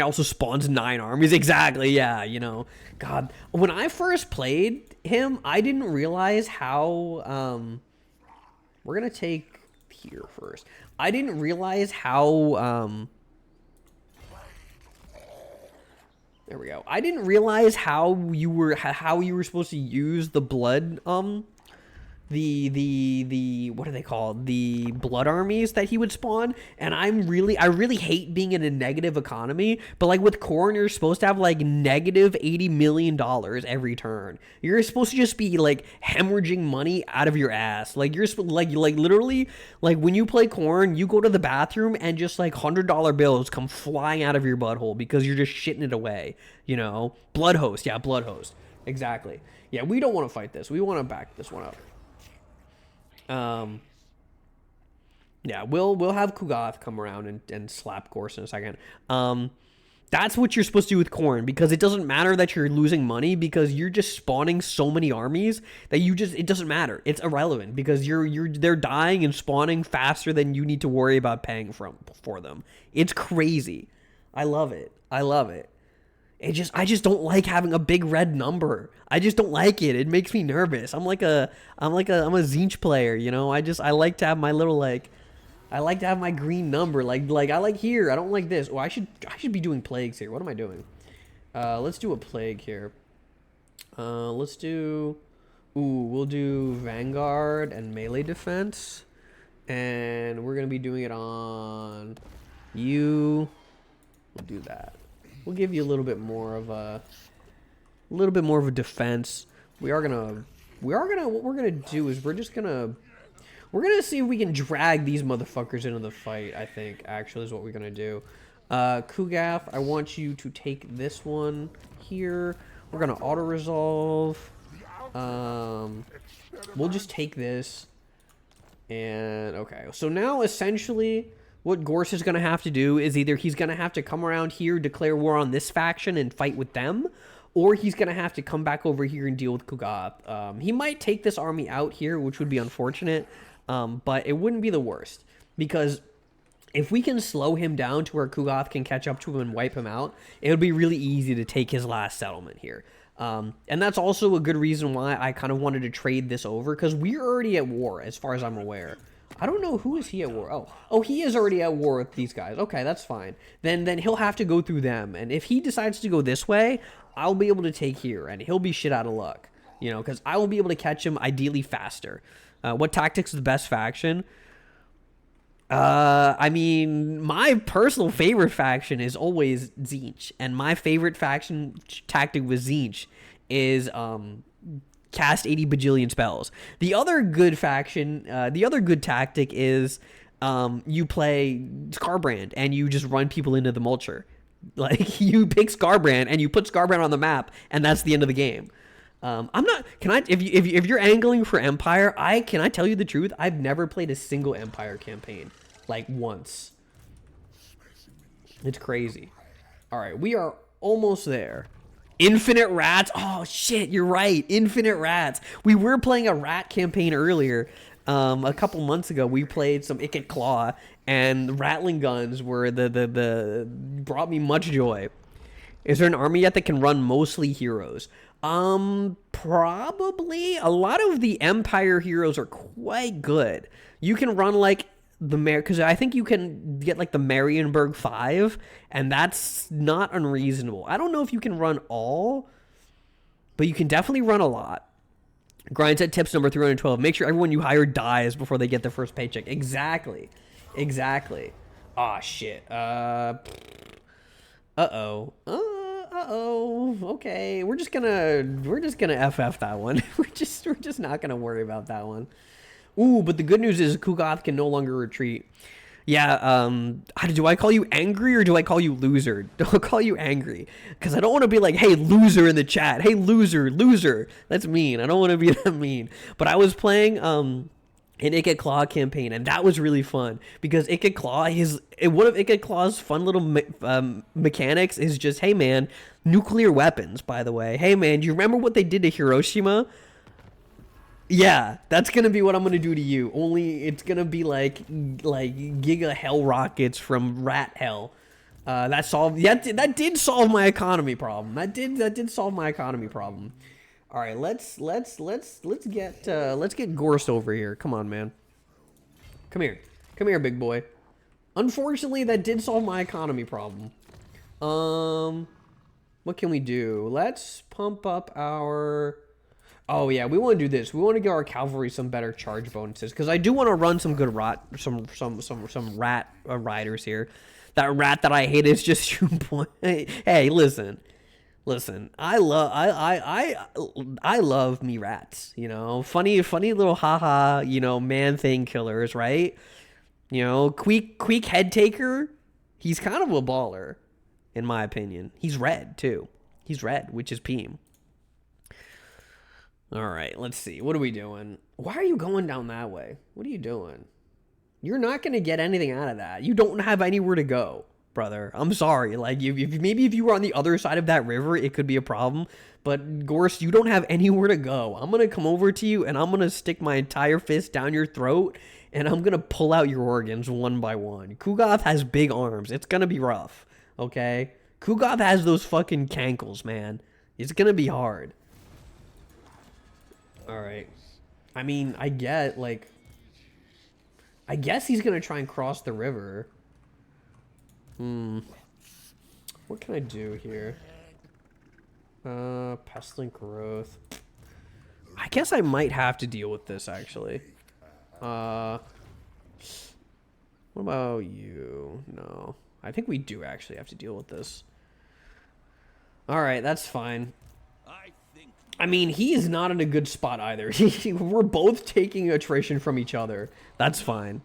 also spawns 9 armies. Exactly, yeah, God, when I first played him, I didn't realize how, we're going to take here first. I didn't realize how there we go. I didn't realize how you were supposed to use the blood the what are they called? The blood armies that he would spawn. And I really hate being in a negative economy, but like with Khorne, you're supposed to have like negative $80 million every turn. You're supposed to just be like hemorrhaging money out of your ass. Like you're like literally, like when you play Khorne, you go to the bathroom and just like $100 bills come flying out of your butthole because you're just shitting it away. Blood host. Yeah, blood host. Exactly. Yeah, we don't want to fight this. We want to back this one up. Yeah, we'll have Kugoth come around and slap Gorse in a second. That's what you're supposed to do with Khorne, because it doesn't matter that you're losing money, because you're just spawning so many armies that it doesn't matter. It's irrelevant because they're dying and spawning faster than you need to worry about paying for them. It's crazy. I love it. I just don't like having a big red number. I just don't like it. It makes me nervous. I'm a Tzeentch player, I like to have my little I like to have my green number. Like I like here. I don't like this. Oh, I should be doing plagues here. What am I doing? Let's do a plague here. We'll do Vanguard and melee defense, and we're gonna be doing it on you. We'll do that. We'll give you a little bit more of a defense. What we're gonna do is we're We're gonna see if we can drag these motherfuckers into the fight, I think, actually, is what we're gonna do. Kugath, I want you to take this one here. We're gonna auto-resolve. We'll just take this. And, okay. So now, essentially, what Gorse is gonna have to do is either he's gonna have to come around here, declare war on this faction, and fight with them, or he's going to have to come back over here and deal with Kugath. He might take this army out here, which would be unfortunate, but it wouldn't be the worst. Because if we can slow him down to where Kugath can catch up to him and wipe him out, it would be really easy to take his last settlement here. And that's also a good reason why I kind of wanted to trade this over, because we're already at war, as far as I'm aware. I don't know, who is he at war? Oh, he is already at war with these guys. Okay, that's fine. Then he'll have to go through them. And if he decides to go this way, I'll be able to take here, and he'll be shit out of luck. You know, because I will be able to catch him ideally faster. What tactics is the best faction? I mean, my personal favorite faction is always Tzeentch. And my favorite faction tactic with Tzeentch is, cast 80 bajillion spells. The other good faction, the other good tactic is you play Skarbrand and you just run people into the Mulcher. Like, you pick Skarbrand and you put Skarbrand on the map, and that's the end of the game. I'm not. Can I? If you're angling for Empire, can I tell you the truth? I've never played a single Empire campaign, like once. It's crazy. All right, we are almost there. Infinite rats. Oh shit, you're right. Infinite rats. We were playing a rat campaign earlier. A couple months ago, we played some Ikit Claw, and rattling guns were the brought me much joy. Is there an army yet that can run mostly heroes? Probably. A lot of the Empire heroes are quite good. You can run like because I think you can get like the Marienburg 5, and that's not unreasonable. I don't know if you can run all, but you can definitely run a lot. Grindset tips number 312. Make sure everyone you hire dies before they get their first paycheck. Exactly. Aw, shit. Uh-oh. Okay. We're just gonna FF that one. we're just not gonna worry about that one. Ooh, but the good news is Kugath can no longer retreat. Yeah, do I call you angry or do I call you loser? I'll call you angry. Because I don't want to be like, hey, loser in the chat. Hey, loser. That's mean. I don't want to be that mean. But I was playing an Ikit Claw campaign, and that was really fun. Because Ikit Claw, one of Ikit Claw's fun little mechanics is just, hey, man, nuclear weapons, by the way. Hey, man, do you remember what they did to Hiroshima? Yeah, that's gonna be what I'm gonna do to you. Only it's gonna be like giga hell rockets from rat hell. That did solve my economy problem. That did solve my economy problem. All right, let's get Gorst over here. Come on, man. Come here, big boy. Unfortunately, that did solve my economy problem. What can we do? Let's pump up our. Oh yeah, we want to do this. We want to give our cavalry some better charge bonuses, because I do want to run some good some rat riders here. That rat that I hate is just you. Hey, listen. I love me rats. You know, funny little haha. You know, man thing killers, right? You know, Queek head taker. He's kind of a baller, in my opinion. He's red too. He's red, which is Peem. All right, let's see. What are we doing? Why are you going down that way? What are you doing? You're not going to get anything out of that. You don't have anywhere to go, brother. I'm sorry. Like, maybe if you were on the other side of that river, it could be a problem. But, Gorst, you don't have anywhere to go. I'm going to come over to you, and I'm going to stick my entire fist down your throat, and I'm going to pull out your organs one by one. Kugath has big arms. It's going to be rough, okay? Kugath has those fucking cankles, man. It's going to be hard. All right. I mean, I guess he's going to try and cross the river. What can I do here? Pestilent growth. I guess I might have to deal with this, actually. What about you? No. I think we do actually have to deal with this. All right, that's fine. I mean, he is not in a good spot either. We're both taking attrition from each other. That's fine.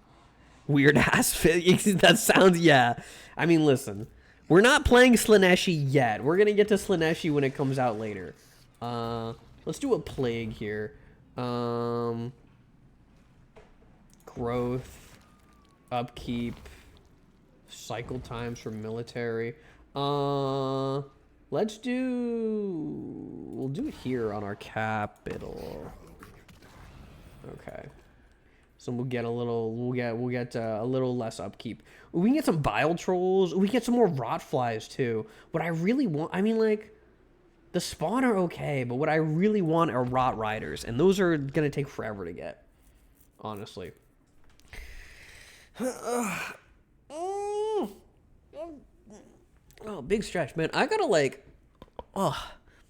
Weird ass fit. That sounds, yeah. I mean, listen. We're not playing Slaaneshi yet. We're going to get to Slaaneshi when it comes out later. Let's do a plague here. Growth. Upkeep. Cycle times for military. Let's do... We'll do it here on our capital. Okay. So we'll get a little... We'll get a little less upkeep. We can get some bile trolls. We can get some more rot flies too. What I really want... I mean, like... The spawn are okay, but what I really want are rot riders. And those are going to take forever to get. Honestly. Oh, big stretch, man. I gotta like,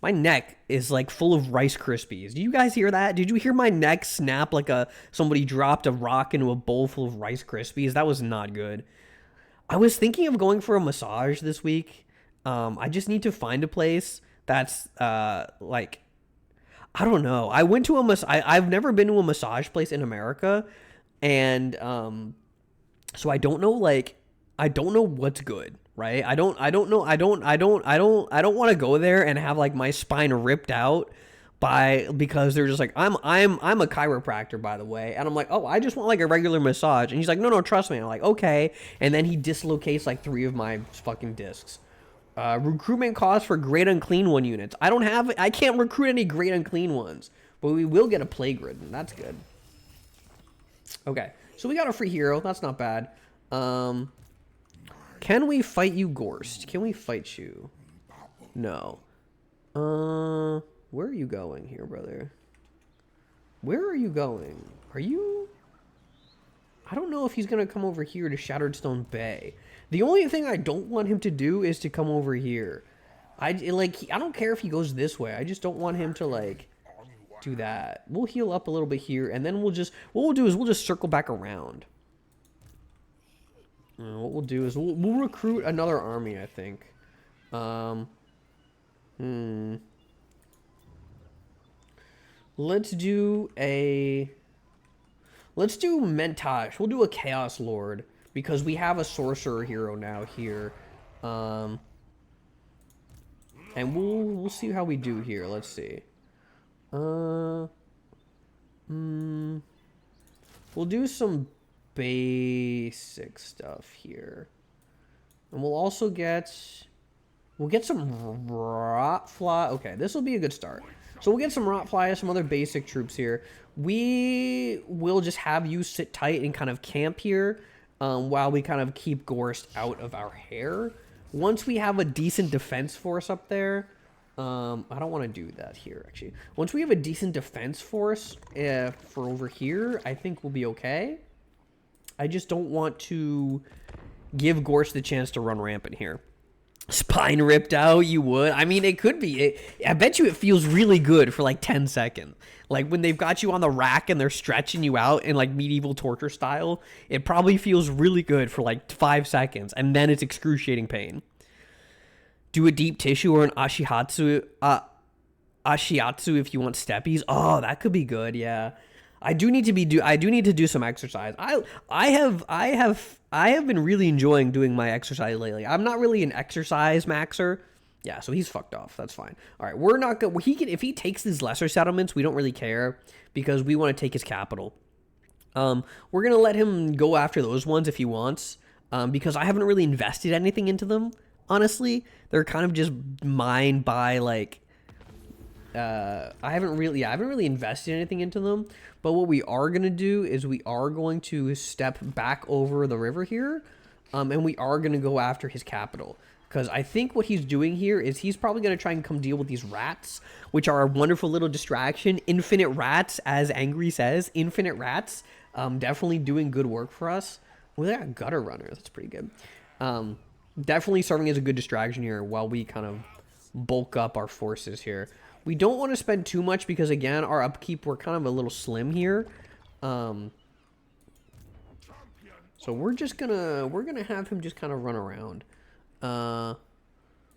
my neck is like full of Rice Krispies. Do you guys hear that? Did you hear my neck snap like somebody dropped a rock into a bowl full of Rice Krispies? That was not good. I was thinking of going for a massage this week. I just need to find a place that's like, I don't know. I went to I've never been to a massage place in America, and so I don't know what's good. Right? I don't want to go there and have like my spine ripped out because they're just like, I'm a chiropractor, by the way. And I'm like, oh, I just want like a regular massage. And he's like, no, trust me. I'm like, okay. And then he dislocates like 3 of my fucking discs. Recruitment costs for Great Unclean One units. I can't recruit any Great Unclean Ones, but we will get a Plague Ridden. That's good. Okay. So we got a free hero. That's not bad. Can we fight you, Gorst? Can we fight you? No. Where are you going here, brother? Where are you going? Are you... I don't know if he's going to come over here to Shattered Stone Bay. The only thing I don't want him to do is to come over here. I don't care if he goes this way. I just don't want him to, like, do that. We'll heal up a little bit here, and then what we'll do is we'll just circle back around. What we'll do is we'll recruit another army, I think. Let's do Mentosh. We'll do a Chaos Lord because we have a sorcerer hero now here. And we'll see how we do here. Let's see. We'll do some basic stuff here, and we'll also get some Rotfly. Okay, this will be a good start. So we'll get some Rotfly, some other basic troops here. We will just have you sit tight and kind of camp here while we kind of keep Gorst out of our hair. Once we have a decent defense force up there, I don't want to do that here, actually. Once we have a decent defense force for over here, I think we'll be okay. I just don't want to give Gorst the chance to run rampant here. Spine ripped out, you would? I mean, it could be. I bet you it feels really good for like 10 seconds. Like when they've got you on the rack and they're stretching you out in like medieval torture style, it probably feels really good for like 5 seconds, and then it's excruciating pain. Do a deep tissue or an ashiatsu if you want steppies. Oh, that could be good, yeah. I do need to do some exercise. I have been really enjoying doing my exercise lately. I'm not really an exercise maxer. Yeah, so he's fucked off. That's fine. All right, we're not good. If he takes these lesser settlements, we don't really care because we want to take his capital. We're gonna let him go after those ones if he wants, because I haven't really invested anything into them. Honestly, they're kind of just mine by like. I haven't really invested anything into them. But what we are going to do is we are going to step back over the river here, and we are going to go after his capital. Because I think what he's doing here is he's probably going to try and come deal with these rats, which are a wonderful little distraction. Infinite rats, as Angry says. Infinite rats, definitely doing good work for us. Well, they got gutter runners. That's pretty good. Definitely serving as a good distraction here while we kind of bulk up our forces here. We don't want to spend too much because, again, our upkeep, we're kind of a little slim here. So we're gonna have him just kind of run around.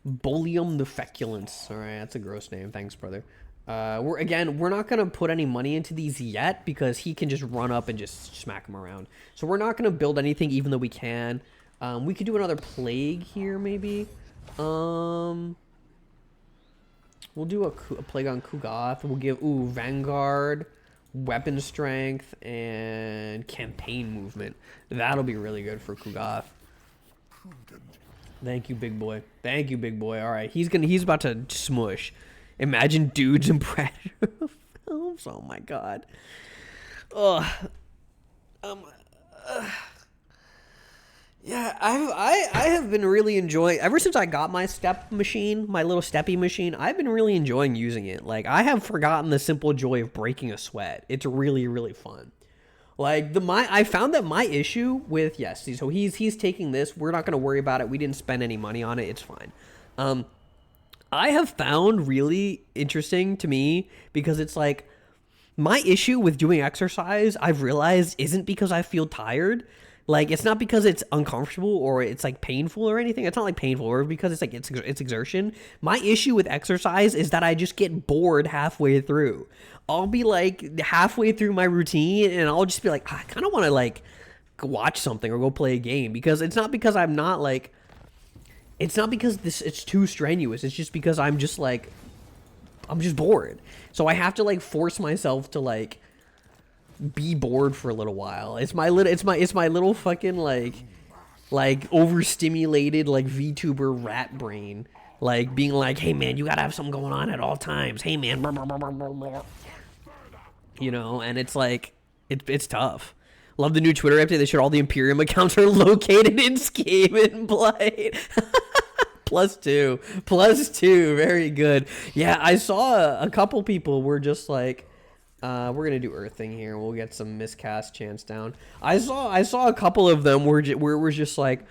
Bolium the Feculence. All right, that's a gross name. Thanks, brother. We're not gonna put any money into these yet because he can just run up and just smack him around. So we're not gonna build anything, even though we can. We could do another plague here, maybe. We'll do a plague on Kugath. We'll give Vanguard, weapon strength, and campaign movement. That'll be really good for Kugath. Thank you, big boy. Thank you, big boy. All right, he's about to smush. Imagine dudes and Predator films. Oh my god. Ugh. Yeah, I have been really enjoying, ever since I got my step machine, my little steppy machine, I've been really enjoying using it. Like, I have forgotten the simple joy of breaking a sweat. It's really, really fun. Like, I found that my issue with, yes, so he's taking this. We're not going to worry about it. We didn't spend any money on it. It's fine. I have found really interesting to me because it's like, my issue with doing exercise, I've realized, isn't because I feel tired. Like, it's not because it's uncomfortable or it's like painful or anything. It's not like painful, or because it's like it's exertion. My issue with exercise is that I just get bored halfway through. I'll be like halfway through my routine and I'll just be like, I kind of want to like watch something or go play a game, because it's not because I'm not like, it's not because it's too strenuous. It's just because I'm just bored. So I have to like force myself to like be bored for a little while. It's my little fucking like overstimulated like VTuber rat brain, like being like, hey man, you gotta have something going on at all times. Hey man, blah, blah, blah, blah, blah. You know, and it's like it's tough. Love the new Twitter update. They showed all the Imperium accounts are located in Skaven Blight. +2, very good. Yeah, I saw a couple people were just like, we're gonna do Earthing here. We'll get some miscast chance down. I saw a couple of them where we're just like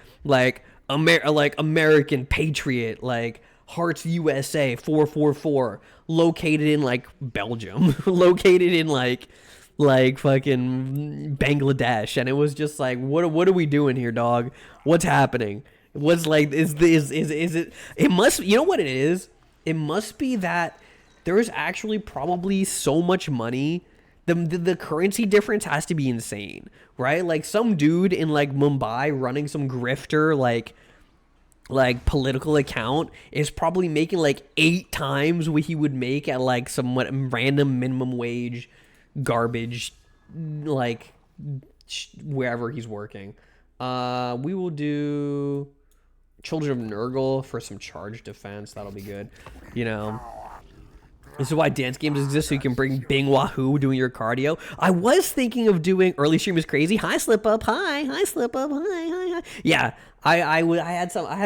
American Patriot, like Hearts USA 444, located in like Belgium, located in like fucking Bangladesh, and it was just like, what are we doing here, dog? What's happening? What's like, is it? It must, you know what it is? It must be that there's actually probably so much money. The currency difference has to be insane, right? Like some dude in like Mumbai running some grifter like political account is probably making like 8 times what he would make at like somewhat random minimum wage garbage, like wherever he's working. We will do Children of Nurgle for some charge defense. That'll be good. You know, this is why dance games exist, so you can bring Bing Wahoo doing your cardio. I was thinking of doing Early Stream is Crazy. Hi, Slip Up. Hi, Slip Up. Hi. Yeah, I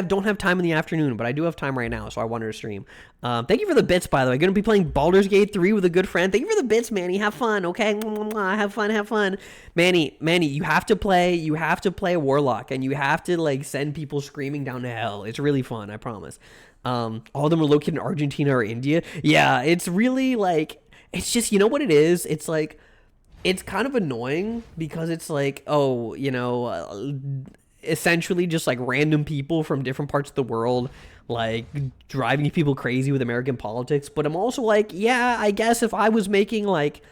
don't have time in the afternoon, but I do have time right now, so I wanted to stream. Thank you for the bits, by the way. Going to be playing Baldur's Gate 3 with a good friend. Thank you for the bits, Manny. Have fun, okay? Have fun. Manny, you have to play Warlock, and you have to like send people screaming down to hell. It's really fun, I promise. All of them are located in Argentina or India. Yeah, it's really like, it's just, you know what it is? It's like, it's kind of annoying because it's like, oh, you know, essentially just like random people from different parts of the world, like driving people crazy with American politics. But I'm also like, yeah, I guess if I was making like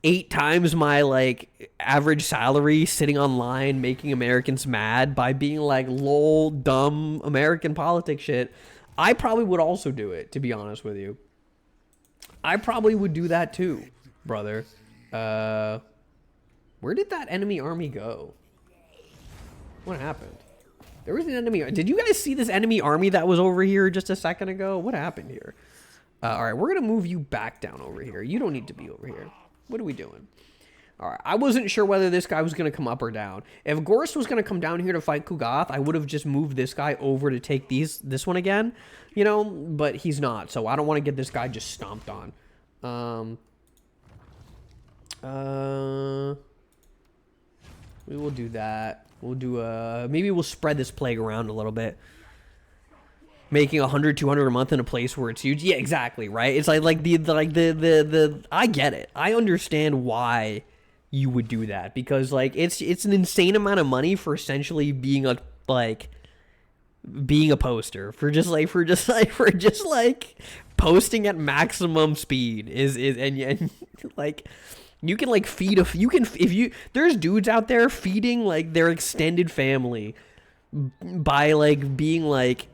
8 times my like average salary sitting online making Americans mad by being like lol dumb American politics shit, I probably would also do it, to be honest with you. I probably would do that too, brother. Where did that enemy army go? What happened? There was an enemy. Did you guys see this enemy army that was over here just a second ago? What happened here? All right, we're going to move you back down over here. You don't need to be over here. What are we doing? All right, I wasn't sure whether this guy was going to come up or down. If Gorst was going to come down here to fight Kugath, I would have just moved this guy over to take this one again, you know, but he's not, so I don't want to get this guy just stomped on. We will do that. We'll do maybe we'll spread this plague around a little bit. Making 100, 200 a month in a place where it's huge. Yeah, exactly, right? It's like the I get it. I understand why you would do that, because like it's an insane amount of money for essentially being a like being a poster, for just like posting at maximum speed is and like you can like feed a you can if you there's dudes out there feeding like their extended family by like being like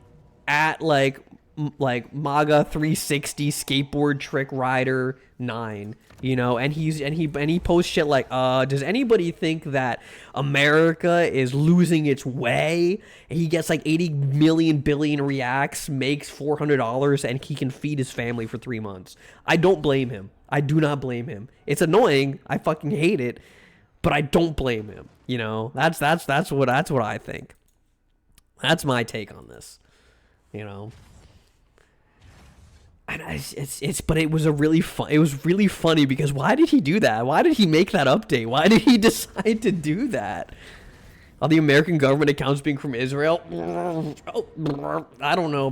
at like MAGA 360 skateboard trick rider 9, you know, and he posts shit like, does anybody think that America is losing its way? And he gets like 80 million billion reacts, makes $400, and he can feed his family for 3 months. I don't blame him. I do not blame him. It's annoying. I fucking hate it, but I don't blame him. You know, that's what I think. That's my take on this. You know. And but it was it was really funny because why did he do that? Why did he make that update? Why did he decide to do that? All the American government accounts being from Israel. I don't know.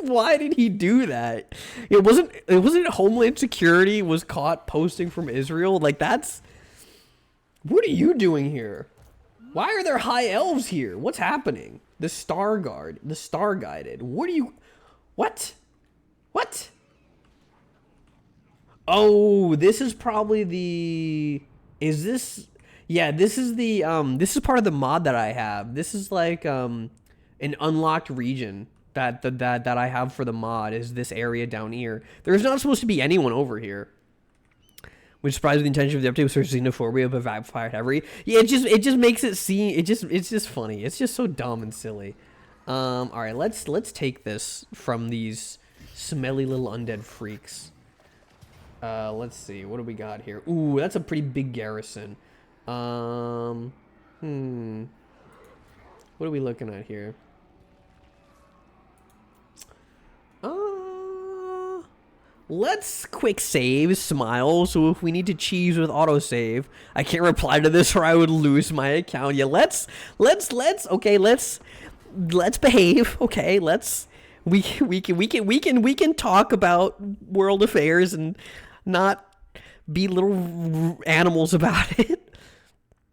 Why did he do that? It wasn't Homeland Security was caught posting from Israel. Like what are you doing here? Why are there high elves here? What's happening? The Star Guided. What? Oh, this is probably yeah, this is part of the mod that I have. This is like, an unlocked region that I have for the mod is this area down here. There's not supposed to be anyone over here. Which surprised the intention of the update was sort of xenophobia, but backfired heavily. Yeah, it just makes it seem it's just funny. It's just so dumb and silly. All right, let's take this from these smelly little undead freaks. Let's see, what do we got here? Ooh, that's a pretty big garrison. What are we looking at here? Let's quick save Smile, so if we need to cheese with autosave, I can't reply to this or I would lose my account. Yeah, let's behave. Okay, we can talk about world affairs and not be little animals about it.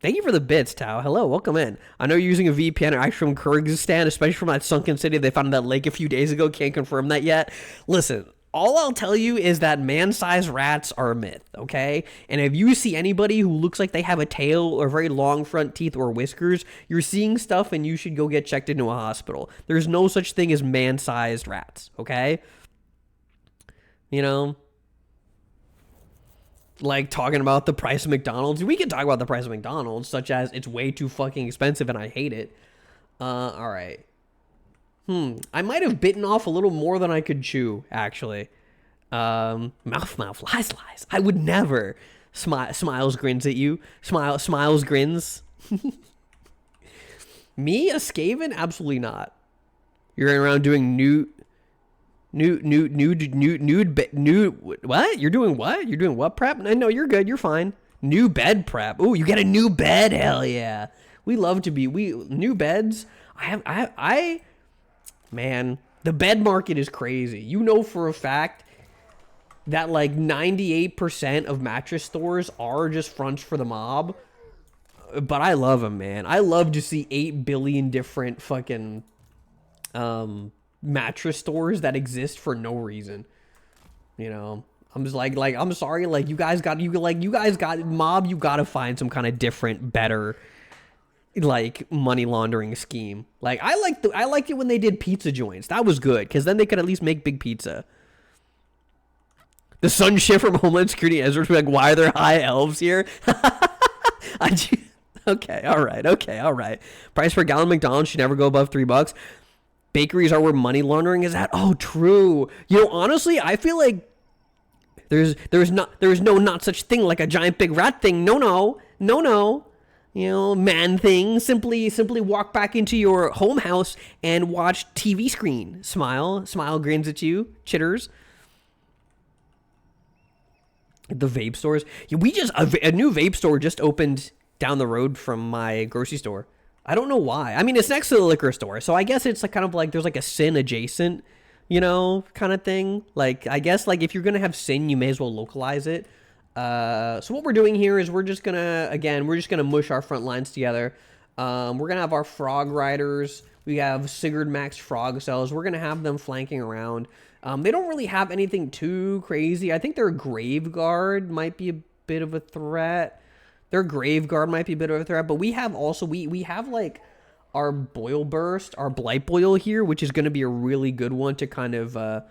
Thank you for the bits, Tao. Hello, welcome in. I know you're using a VPN actually from Kyrgyzstan, especially from that sunken city they found in that lake a few days ago. Can't confirm that yet. Listen, all I'll tell you is that man-sized rats are a myth, okay? And if you see anybody who looks like they have a tail or very long front teeth or whiskers, you're seeing stuff and you should go get checked into a hospital. There's no such thing as man-sized rats, okay? You know? Like talking about the price of McDonald's. We can talk about the price of McDonald's, such as it's way too fucking expensive and I hate it. All right. I might have bitten off a little more than I could chew, actually. Mouth, lies. I would never. Smiles grins at you. Smiles grins. Me, a Skaven? Absolutely not. You're going around doing nude, what? You're doing what? You're doing what prep? No, you're good. You're fine. New bed prep. Oh, you get a new bed. Hell yeah. We love to be, new beds. Man, the bed market is crazy. You know for a fact that like 98% of mattress stores are just fronts for the mob. But I love them, man. I love to see 8 billion different fucking mattress stores that exist for no reason. You know, I'm just like I'm sorry, like you guys got mob, you gotta find some kind of different, better like money laundering scheme. Like I liked it when they did pizza joints. That was good because then they could at least make big pizza. The sun shift from Homeland Security Ezra was like, why are there high elves here? Okay, all right. Price per gallon McDonald's should never go above $3. Bakeries are where money laundering is at. Oh, true. You know, honestly, I feel like there is no such thing like a giant big rat thing. No. You know, man thing. Simply walk back into your home house and watch TV screen. Smile grins at you. Chitters. The vape stores. Yeah, a new vape store just opened down the road from my grocery store. I don't know why. I mean, it's next to the liquor store, so I guess it's like kind of like there's like a Sin adjacent, you know, kind of thing. Like I guess like if you're gonna have Sin, you may as well localize it. So what we're doing here is we're just gonna mush our front lines together. We're gonna have our frog riders. We have Sigurd Max frog cells. We're gonna have them flanking around. They don't really have anything too crazy. I think their Grave Guard might be a bit of a threat. Their Grave Guard might be a bit of a threat, but we have also we have like our Boil Burst, our Blight Boil here, which is going to be a really good one to kind of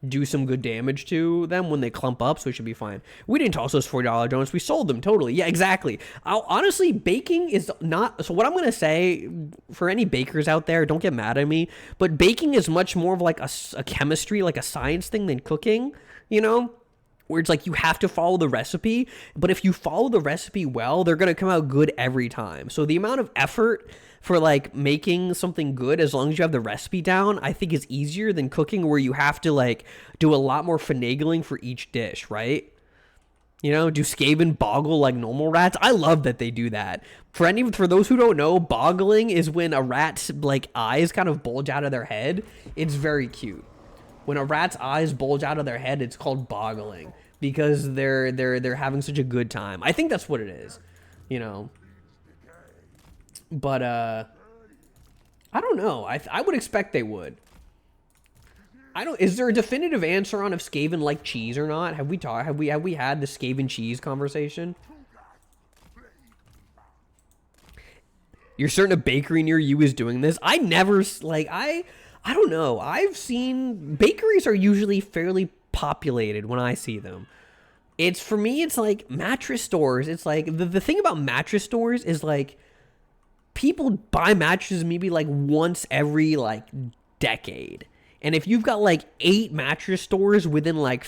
do some good damage to them when they clump up, so it should be fine. We didn't toss those $40 donuts. We sold them, totally. Yeah, exactly. Honestly, baking is not... So what I'm going to say, for any bakers out there, don't get mad at me, but baking is much more of like a chemistry, like a science thing than cooking, you know? Where it's like you have to follow the recipe, but if you follow the recipe well, they're going to come out good every time. So the amount of effort for like making something good, as long as you have the recipe down, I think is easier than cooking, where you have to like do a lot more finagling for each dish, right? You know, do Skaven boggle like normal rats? I love that they do that. For those who don't know, boggling is when a rat's like eyes kind of bulge out of their head. It's very cute. When a rat's eyes bulge out of their head, it's called boggling, because they're having such a good time. I think that's what it is, you know. But I don't know. I would expect they would. Is there a definitive answer on if Skaven like cheese or not? Have we had the Skaven cheese conversation? You're certain a bakery near you is doing this? I never like I don't know. I've seen... Bakeries are usually fairly populated when I see them. For me, it's like mattress stores. It's like... The thing about mattress stores is like... People buy mattresses maybe like once every like decade. And if you've got like 8 mattress stores within like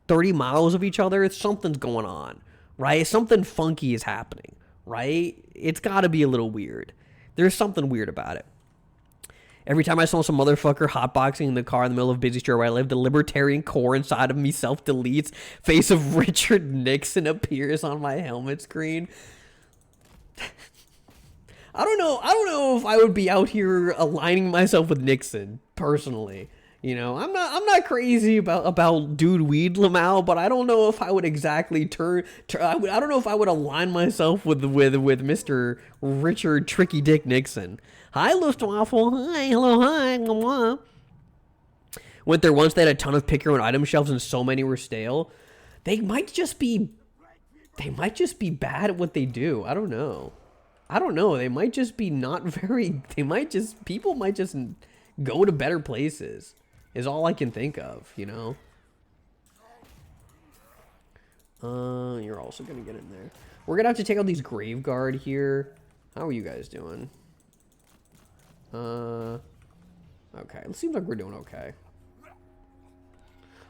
30 miles of each other, something's going on, right? Something funky is happening, right? It's got to be a little weird. There's something weird about it. Every time I saw some motherfucker hotboxing in the car in the middle of busy street where I live, the libertarian core inside of me self-deletes. Face of Richard Nixon appears on my helmet screen. I don't know if I would be out here aligning myself with Nixon, personally. You know, I'm not crazy about Dude Weed Lamau, but I don't know if I would exactly I don't know if I would align myself with Mr. Richard Tricky Dick Nixon. Hi, Luftwaffe. Hi, hello, hi. Blah. Went there once. They had a ton of pick your own item shelves, and so many were stale. They might just be bad at what they do. I don't know. They might just be not very. People might just go to better places. Is all I can think of, you know. You're also gonna get in there. We're gonna have to take out these Grave Guard here. How are you guys doing? Okay. It seems like we're doing okay.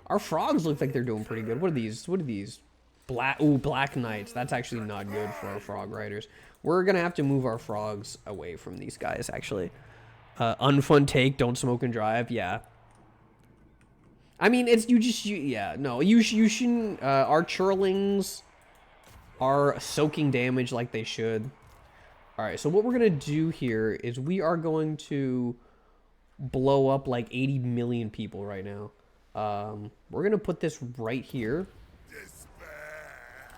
Our frogs look like they're doing pretty good. What are these? Black Knights. That's actually not good for our frog riders. We're gonna have to move our frogs away from these guys, actually. Unfun take, don't smoke and drive. Yeah. I mean, you shouldn't. Our churlings are soaking damage like they should. All right, so what we're gonna do here is we are going to blow up like 80 million people right now. We're gonna put this right here,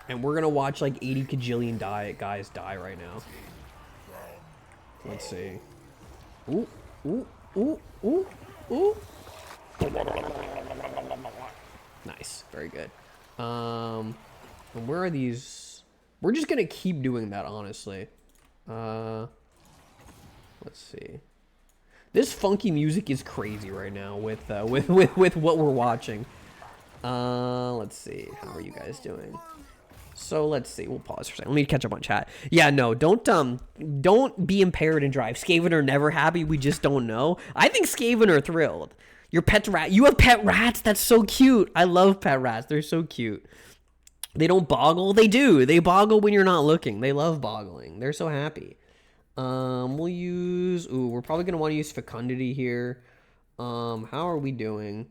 and we're gonna watch like 80 kajillion guys die right now. Let's see. Ooh, ooh, ooh, ooh, ooh. Nice, very good. And where are these? We're just gonna keep doing that, honestly. Let's see. This funky music is crazy right now with what we're watching. Let's see. How are you guys doing? So let's see. We'll pause for a second. Let me catch up on chat. Yeah, no, don't be impaired and drive. Skaven are never happy. We just don't know. I think Skaven are thrilled. Your pet rat. You have pet rats. That's so cute. I love pet rats. They're so cute. They don't boggle. They do. They boggle when you're not looking. They love boggling. They're so happy. We'll use... Ooh, we're probably going to want to use Fecundity here. How are we doing?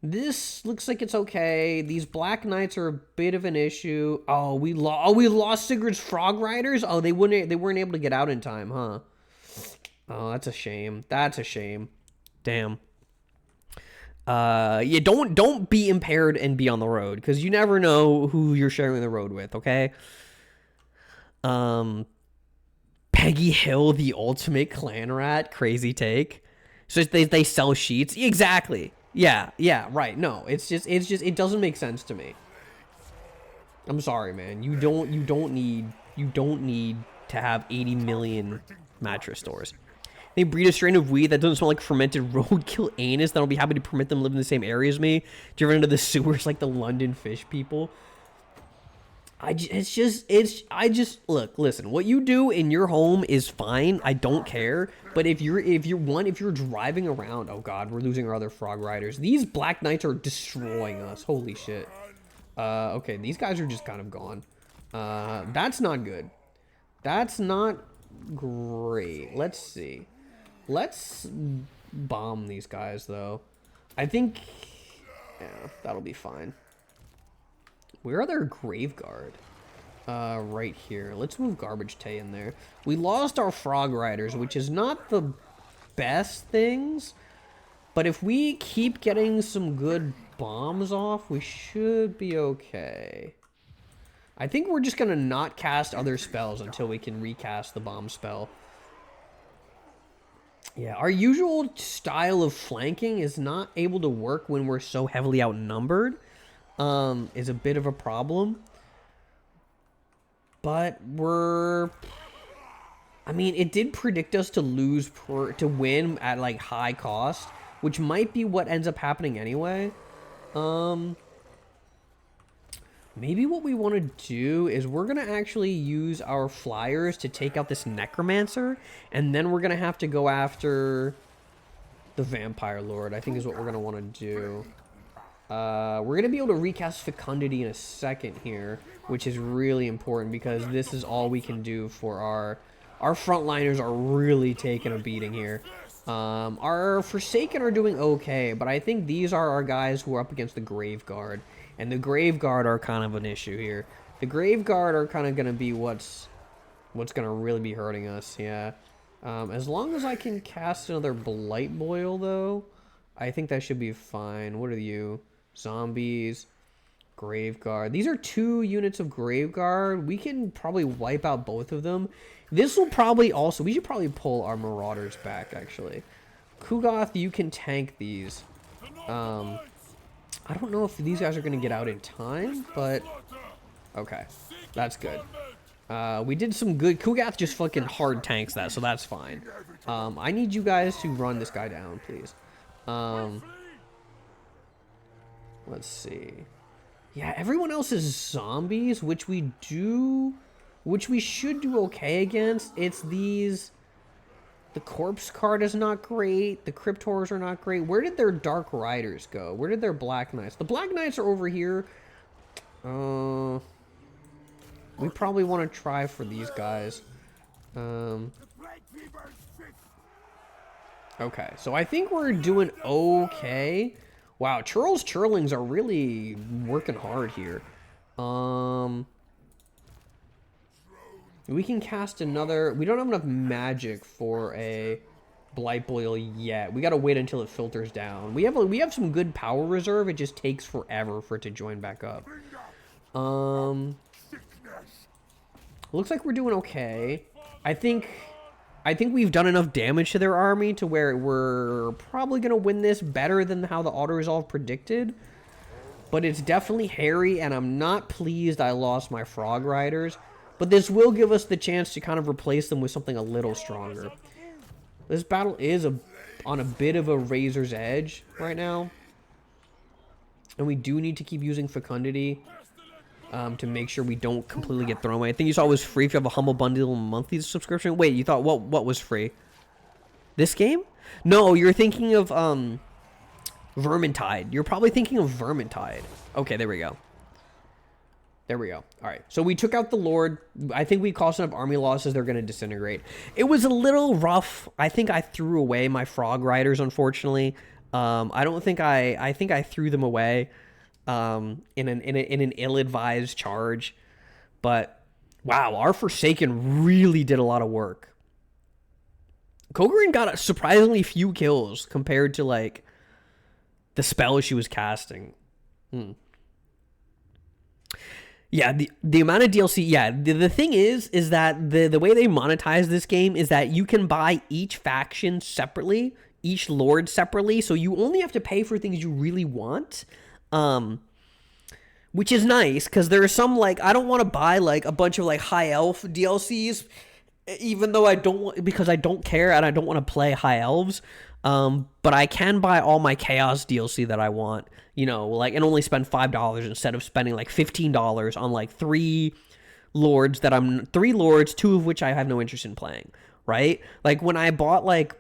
This looks like it's okay. These Black Knights are a bit of an issue. Oh, we lost Sigurd's Frog Riders? Oh, they weren't able to get out in time, huh? Oh, that's a shame. That's a shame. Damn. Yeah, don't be impaired and be on the road, because you never know who you're sharing the road with, okay? Peggy Hill, the ultimate clan rat. Crazy take. So they sell sheets. Exactly. Yeah, right. No, it's just it doesn't make sense to me. I'm sorry, man. You don't need to have 80 million mattress stores. They breed a strain of weed that doesn't smell like fermented roadkill anus that'll be happy to permit them to live in the same area as me. Driven into the sewers like the London fish people. Look, listen, what you do in your home is fine. I don't care. But if you're driving around, oh god, we're losing our other frog riders. These black knights are destroying us. Holy shit. Okay, these guys are just kind of gone. That's not good. That's not great. Let's see. Let's bomb these guys, though. I think... yeah, that'll be fine. Where are their Graveguard? Right here. Let's move Garbage Tay in there. We lost our Frog Riders, which is not the best things. But if we keep getting some good bombs off, we should be okay. I think we're just going to not cast other spells until we can recast the bomb spell. Yeah, our usual style of flanking is not able to work when we're so heavily outnumbered. Is a bit of a problem. But I mean, it did predict us to to win at, like, high cost, which might be what ends up happening anyway. Maybe what we want to do is we're going to actually use our flyers to take out this necromancer, and then we're going to have to go after the vampire lord, I think is what we're going to want to do. We're going to be able to recast Fecundity in a second here, which is really important because this is all we can do for our frontliners are really taking a beating here. Our Forsaken are doing okay, but I think these are our guys who are up against the Graveguard. And the Graveguard are kind of an issue here. The Graveguard are kind of going to be what's going to really be hurting us, yeah. As long as I can cast another Blight Boil, though, I think that should be fine. What are you? Zombies, Graveguard. These are 2 units of Graveguard. We can probably wipe out both of them. This will probably also... we should probably pull our Marauders back, actually. Kugoth, you can tank these. I don't know if these guys are going to get out in time, but... okay, that's good. We did some good... Kugoth just fucking hard tanks that, so that's fine. I need you guys to run this guy down, please. Let's see. Yeah, everyone else is zombies, which we should do okay against. It's these... the Corpse card is not great. The Cryptors are not great. Where did their Dark Riders go? Where did their Black Knights? The Black Knights are over here. We probably want to try for these guys. Okay, so I think we're doing okay. Wow, Churl's Churlings are really working hard here. We can cast another... we don't have enough magic for a Blight Boil yet. We gotta wait until it filters down. We have some good power reserve. It just takes forever for it to join back up. Looks like we're doing okay. I think we've done enough damage to their army to where we're probably gonna win this better than how the auto-resolve predicted. But it's definitely hairy, and I'm not pleased I lost my Frog Riders. But this will give us the chance to kind of replace them with something a little stronger. This battle is on a bit of a razor's edge right now. And we do need to keep using Fecundity to make sure we don't completely get thrown away. I think you saw it was free if you have a Humble Bundle monthly subscription. Wait, you thought what was free? This game? No, you're thinking of Vermintide. You're probably thinking of Vermintide. Okay, there we go. There we go. All right. So we took out the Lord. I think we caused enough army losses. They're going to disintegrate. It was a little rough. I think I threw away my Frog Riders, unfortunately. I think I threw them away in an ill-advised charge. But, wow, our Forsaken really did a lot of work. Kogarin got surprisingly few kills compared to, like, the spells she was casting. Yeah, the amount of DLC. Yeah, the thing is that the way they monetize this game is that you can buy each faction separately, each lord separately. So you only have to pay for things you really want, um, which is nice because there are some like I don't want to buy like a bunch of like high elf DLCs, even though I don't want because I don't care and I don't want to play high elves. But I can buy all my chaos DLC that I want, you know, like and only spend $5 instead of spending like $15 on like three lords, two of which I have no interest in playing, right? Like when I bought the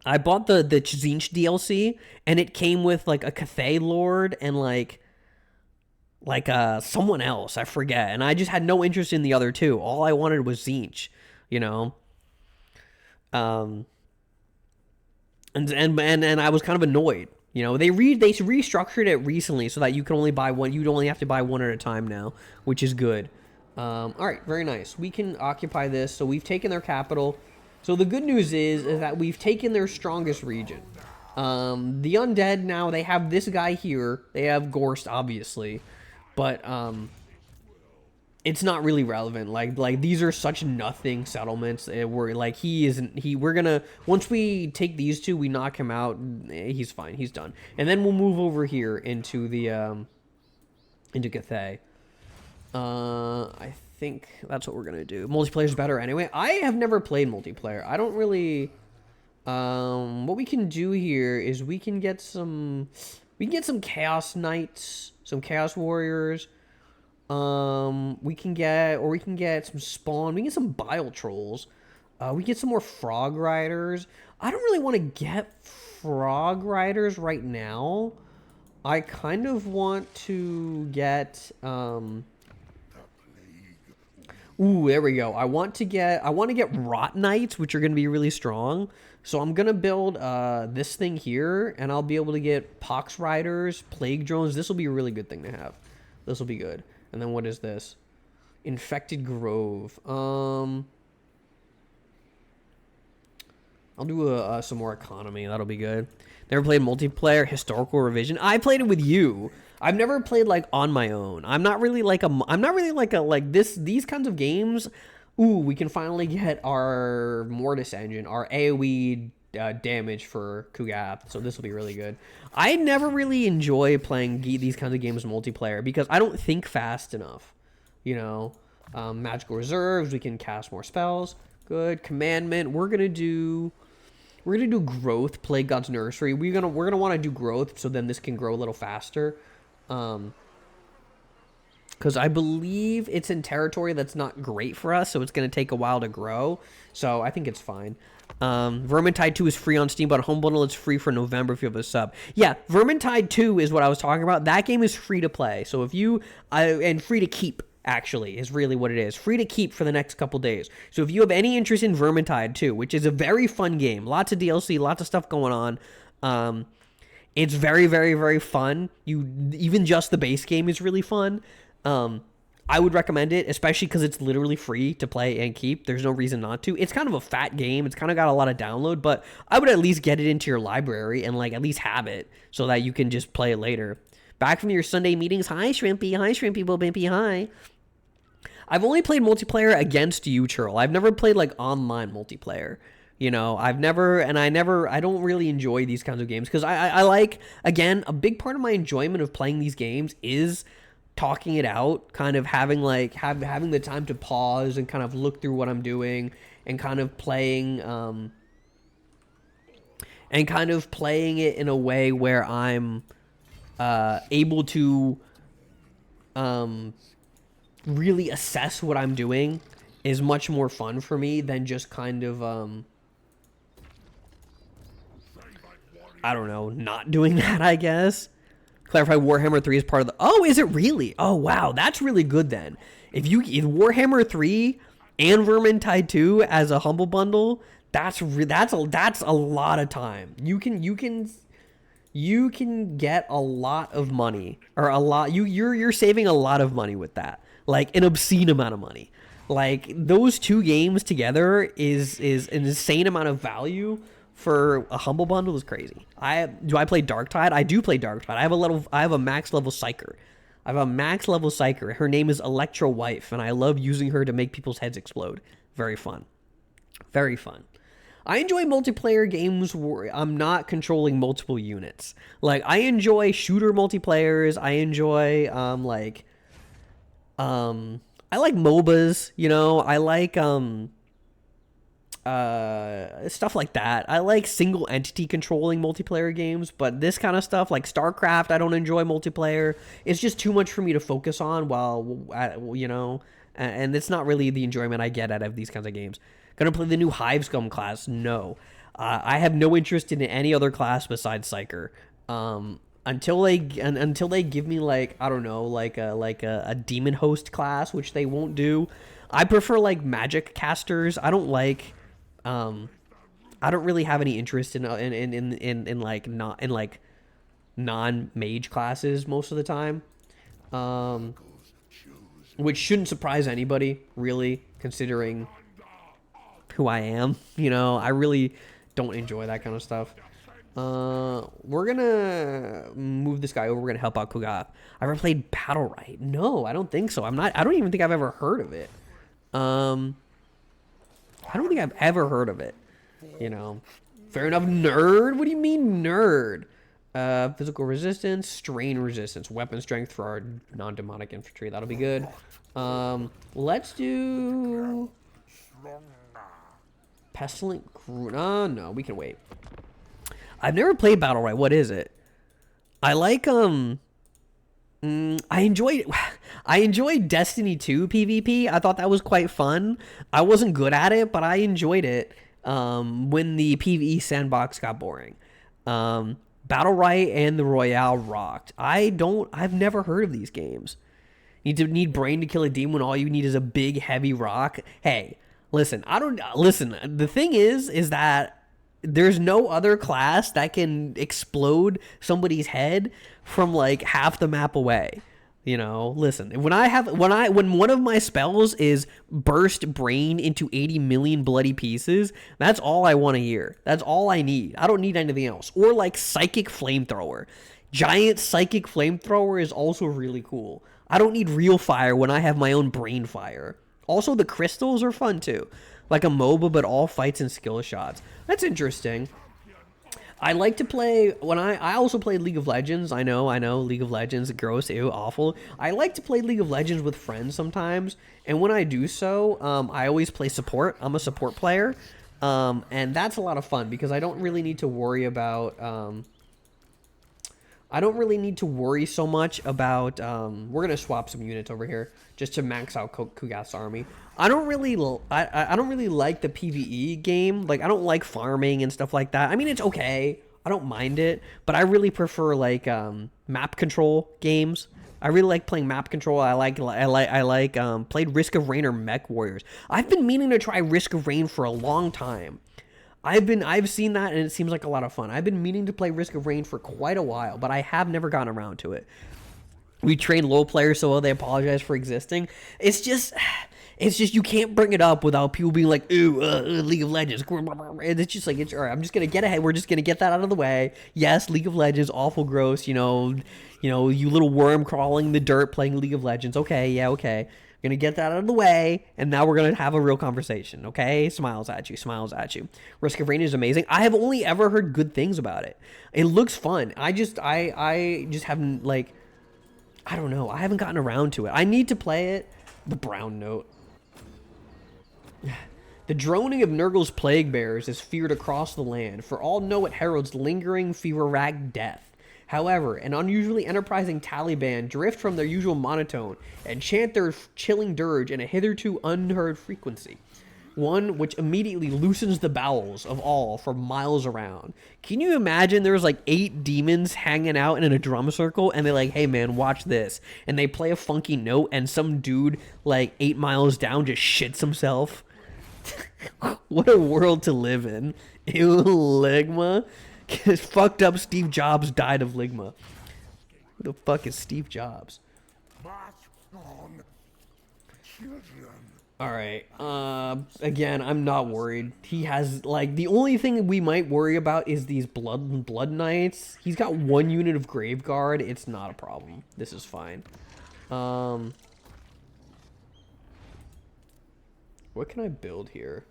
Tzeentch DLC and it came with like a Cathay lord and someone else, I forget, and I just had no interest in the other two. All I wanted was Tzeentch, you know. Um and I was kind of annoyed. You know, they restructured it recently so that you can only buy one. You'd only have to buy one at a time now, which is good. All right, very nice. We can occupy this. So we've taken their capital. So the good news is that we've taken their strongest region. The undead now, they have this guy here. They have Gorst, obviously, but it's not really relevant. Like these are such nothing settlements. We're like we're gonna once we take these two, we knock him out. He's fine. He's done. And then we'll move over here into the into Cathay. I think that's what we're gonna do. Multiplayer's better anyway. I have never played multiplayer. I don't really. What we can do here is we can get some Chaos Knights, some Chaos Warriors. We can get some spawn. We can get some Bile Trolls. We get some more Frog Riders. I don't really want to get Frog Riders right now. I kind of want to get ooh, there we go. I want to get Rot Knights, which are going to be really strong. So I'm going to build this thing here, and I'll be able to get Pox Riders, Plague Drones. This will be a really good thing to have. This will be good. And then what is this? Infected Grove. I'll do some more economy. That'll be good. Never played multiplayer. Historical Revision. I played it with you. I've never played like on my own. I'm not really like these kinds of games. Ooh, we can finally get our Mortis engine, our AoE damage for Kugath. So this will be really good. I never really enjoy playing these kinds of games multiplayer because I don't think fast enough. You know, magical reserves. We can cast more spells. Good. Commandment. We're gonna do growth. Plague God's Nursery. We're gonna want to do growth so then this can grow a little faster. Because I believe it's in territory that's not great for us, so it's going to take a while to grow. So I think it's fine. Vermintide 2 is free on Steam, but Home Bundle it's free for November if you have a sub. Yeah, Vermintide 2 is what I was talking about. That game is free to play. So if you and free to keep actually is really what it is. Free to keep for the next couple days. So if you have any interest in Vermintide 2, which is a very fun game, lots of DLC, lots of stuff going on. It's very, very, very fun. Even just the base game is really fun. I would recommend it, especially because it's literally free to play and keep. There's no reason not to. It's kind of a fat game. It's kind of got a lot of download, but I would at least get it into your library and like at least have it so that you can just play it later. Back from your Sunday meetings. Hi, Shrimpy. Hi, Shrimpy Bobimpy. Hi. I've only played multiplayer against you, Churl. I've never played like online multiplayer. You know, I don't really enjoy these kinds of games because I like, again, a big part of my enjoyment of playing these games is talking it out, kind of having having the time to pause and kind of look through what I'm doing and kind of playing it in a way where I'm able to really assess what I'm doing is much more fun for me than just kind of I don't know, not doing that, I guess. Clarify, Warhammer 3 is part of the... Oh, is it really? Oh, wow, that's really good then. If Warhammer 3 and Vermintide 2 as a Humble Bundle, that's a lot of time. You can get a lot of money, or you're saving a lot of money with that. Like an obscene amount of money. Like those two games together is an insane amount of value for a Humble Bundle is crazy. Do I play Darktide? I do play Darktide. I have a max level Psyker. I have a max level Psyker. Her name is Electro Wife, and I love using her to make people's heads explode. Very fun. Very fun. I enjoy multiplayer games where I'm not controlling multiple units. Like, I enjoy shooter multiplayers. I enjoy, I like MOBAs, you know? I like, stuff like that. I like single entity controlling multiplayer games, but this kind of stuff like StarCraft, I don't enjoy multiplayer. It's just too much for me to focus on while, you know, and it's not really the enjoyment I get out of these kinds of games. Gonna play the new Hivescum class? No. I have no interest in any other class besides Psyker. Until they give me, like, I don't know, like a demon host class, which they won't do. I prefer like magic casters. I don't really have any interest in non-mage classes most of the time. Which shouldn't surprise anybody, really, considering who I am. You know, I really don't enjoy that kind of stuff. We're gonna move this guy over. We're gonna help out Kugath. I ever played Battle Right? No, I don't think so. I don't even think I've ever heard of it. I don't think I've ever heard of it. You know, fair enough. Nerd? What do you mean nerd? Physical resistance, strain resistance, weapon strength for our non-demonic infantry. That'll be good. Let's do pestilent. No, we can wait. I've never played Battle Right. What is it? I like I enjoyed Destiny 2 PvP. I thought that was quite fun. I wasn't good at it, but I enjoyed it when the PvE sandbox got boring. Battle Right and the Royale rocked. I've never heard of these games. Need brain to kill a demon when all you need is a big heavy rock. Hey, listen, the thing is that there's no other class that can explode somebody's head from like half the map away. You know, listen, when one of my spells is burst brain into 80 million bloody pieces, that's all I want to hear. That's all I need. I don't need anything else. Or like psychic flamethrower. Giant psychic flamethrower is also really cool. I don't need real fire when I have my own brain fire. Also, the crystals are fun too. Like a MOBA, but all fights and skill shots. That's interesting. I like to play I also play League of Legends. I know, League of Legends, gross, ew, awful. I like to play League of Legends with friends sometimes, and when I do so, I always play support. I'm a support player, and that's a lot of fun because I don't really need to worry about. I don't really need to worry so much about. We're gonna swap some units over here just to max out Kugath's army. I don't really like the PvE game. Like, I don't like farming and stuff like that. I mean, it's okay. I don't mind it, but I really prefer like map control games. I really like playing map control. I played Risk of Rain or Mech Warriors. I've been meaning to try Risk of Rain for a long time. I've seen that and it seems like a lot of fun. I've been meaning to play Risk of Rain for quite a while, but I have never gotten around to it. We train low players so well they apologize for existing. It's just you can't bring it up without people being like, ooh, League of Legends. And it's just like, all right, I'm just going to get ahead. We're just going to get that out of the way. Yes, League of Legends, awful gross, you little worm crawling in the dirt playing League of Legends. Okay, yeah, okay. We're going to get that out of the way, and now we're going to have a real conversation, okay? Smiles at you. Risk of Rain is amazing. I have only ever heard good things about it. It looks fun. I just haven't, like, I don't know. I haven't gotten around to it. I need to play it. The brown note. The droning of Nurgle's plague bearers is feared across the land, for all know it heralds lingering fever-racked death. However, an unusually enterprising Taliban drift from their usual monotone and chant their chilling dirge in a hitherto unheard frequency. One which immediately loosens the bowels of all for miles around. Can you imagine there was like 8 demons hanging out in a drum circle and they're like, hey man, watch this. And they play a funky note and some dude like 8 miles down just shits himself. What a world to live in. Ew, Ligma. Fucked up Steve Jobs died of Ligma. Who the fuck is Steve Jobs? Alright, again, I'm not worried. He has, like, the only thing we might worry about is these blood knights. He's got 1 unit of Graveguard. It's not a problem. This is fine. Um, what can I build here?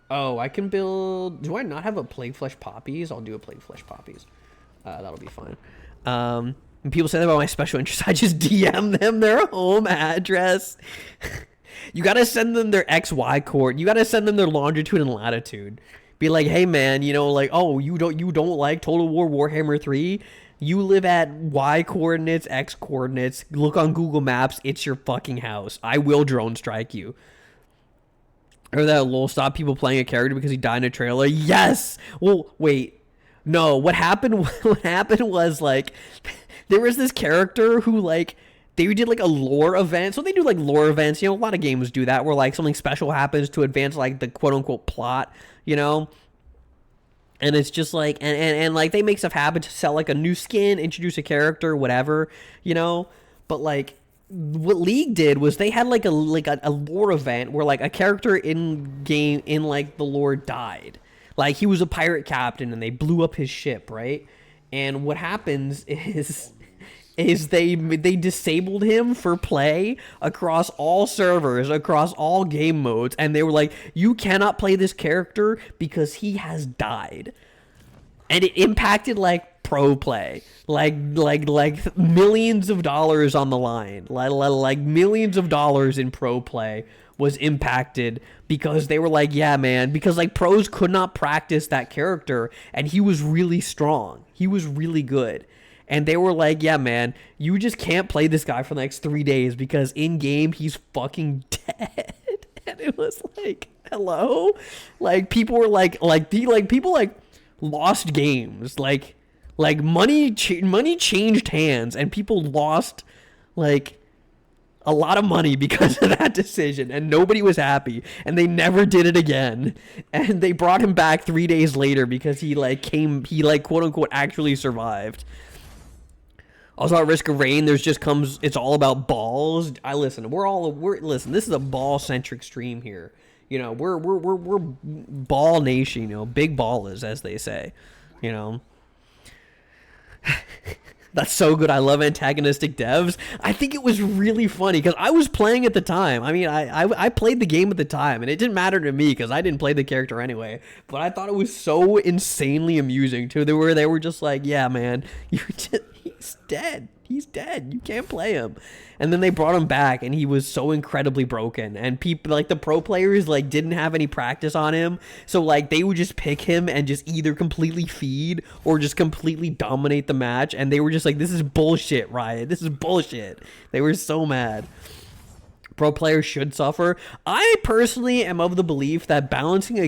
Oh, I can build... Do I not have a Plague Flesh Poppies? I'll do a Plague Flesh Poppies. That'll be fine. When people say that about my special interest, I just DM them their home address. You gotta send them their XY coord. You gotta send them their longitude and latitude. Be like, hey man, you know, like, oh, you don't like Total War Warhammer 3? You live at Y coordinates, X coordinates. Look on Google Maps. It's your fucking house. I will drone strike you. Or that lol stop people playing a character because he died in a trailer. Yes. Well, wait. No, what happened was like there was this character who like they did like a lore event. So they do like lore events, you know, a lot of games do that where like something special happens to advance like the quote unquote plot, you know? And it's just like and like they make stuff happen to sell like a new skin, introduce a character, whatever, you know? But like what League did was they had like a lore event where like a character in game in like the lore died. Like he was a pirate captain and they blew up his ship, right? And what happens is they disabled him for play across all servers, across all game modes, and they were like, you cannot play this character because he has died. And it impacted like pro play, like millions of dollars on the line, like millions of dollars in pro play was impacted because they were like, yeah, man, because like pros could not practice that character and he was really strong. He was really good. And they were like, yeah, man, you just can't play this guy for the next 3 days because in game he's fucking dead. And it was like, hello? Like people were like people like lost games. Like money changed hands and people lost like a lot of money because of that decision, and nobody was happy, and they never did it again. And they brought him back 3 days later because he quote unquote actually survived. Also at Risk of Rain, it's all about balls. Listen, this is a ball centric stream here. You know, we're ball nation, you know, big ballers, as they say, you know. That's so good. I love antagonistic devs. I think it was really funny because I was playing at the time. I mean, I played the game at the time, and it didn't matter to me because I didn't play the character anyway. But I thought it was so insanely amusing too. They were just like, yeah, man, he's dead. He's dead. You can't play him. And then they brought him back, and he was so incredibly broken. And people, like the pro players, like didn't have any practice on him, so like they would just pick him and just either completely feed or just completely dominate the match. And they were just like, "This is bullshit, Riot. This is bullshit." They were so mad. Pro players should suffer. I personally am of the belief that balancing a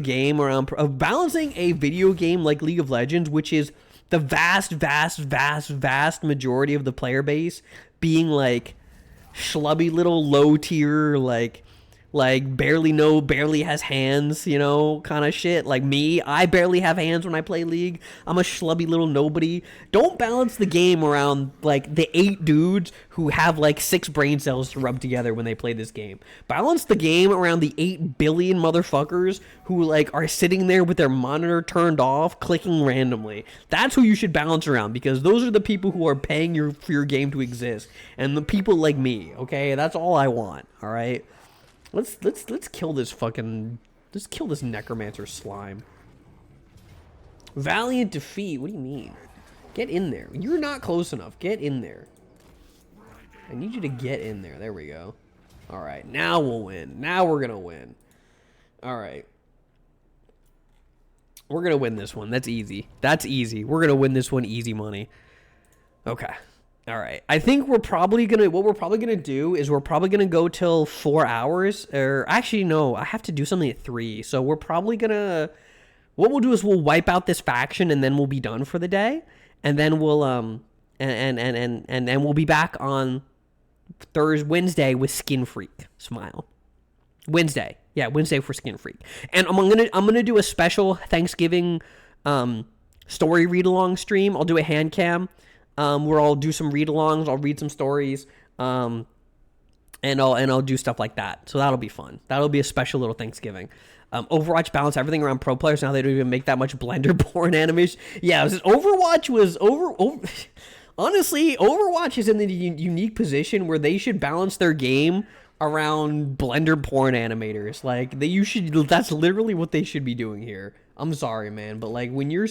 video game like League of Legends, which is the vast majority of the player base being like schlubby little low tier, like barely has hands, you know, kind of shit. Like me, I barely have hands when I play League. I'm a schlubby little nobody. Don't balance the game around like the 8 dudes who have like 6 brain cells to rub together when they play this game. Balance the game around the 8 billion motherfuckers who like are sitting there with their monitor turned off, clicking randomly. That's who you should balance around, because those are the people who are paying for your game to exist. And the people like me, okay? That's all I want, all right? Let's kill this necromancer slime. Valiant defeat. What do you mean? Get in there. You're not close enough. Get in there. I need you to get in there. There we go. All right, now we'll win. Now we're gonna win. All right, we're gonna win this one. That's easy. That's easy. We're gonna win this one. Easy money. Okay. All right. I think what we're probably gonna do is we're probably gonna go till 4 hours, or actually no, I have to do something at 3. So we're probably gonna, what we'll do is we'll wipe out this faction and then we'll be done for the day, and then we'll and we'll be back on Wednesday with Skin Freak. Smile. Wednesday, yeah, Wednesday for Skin Freak, and I'm gonna do a special Thanksgiving story read along stream. I'll do a hand cam. Where I'll do some read-alongs, I'll read some stories, and I'll do stuff like that. So that'll be fun. That'll be a special little Thanksgiving. Overwatch balanced everything around pro players. Now they don't even make that much Blender porn animation. Yeah, Overwatch was Honestly, Overwatch is in the unique position where they should balance their game around Blender porn animators. Like you should. That's literally what they should be doing here. I'm sorry, man, but like when your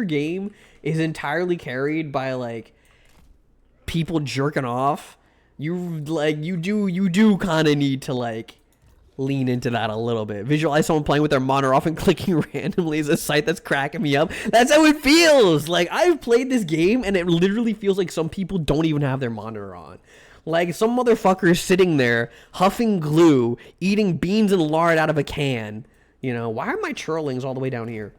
game is entirely carried by like people jerking off, you do kind of need to like lean into that a little bit. Visualize someone playing with their monitor off and clicking randomly is a sight that's cracking me up. That's how it feels. Like I've played this game and it literally feels like some people don't even have their monitor on. Like some motherfucker is sitting there huffing glue, eating beans and lard out of a can. You know, why are my churlings all the way down here?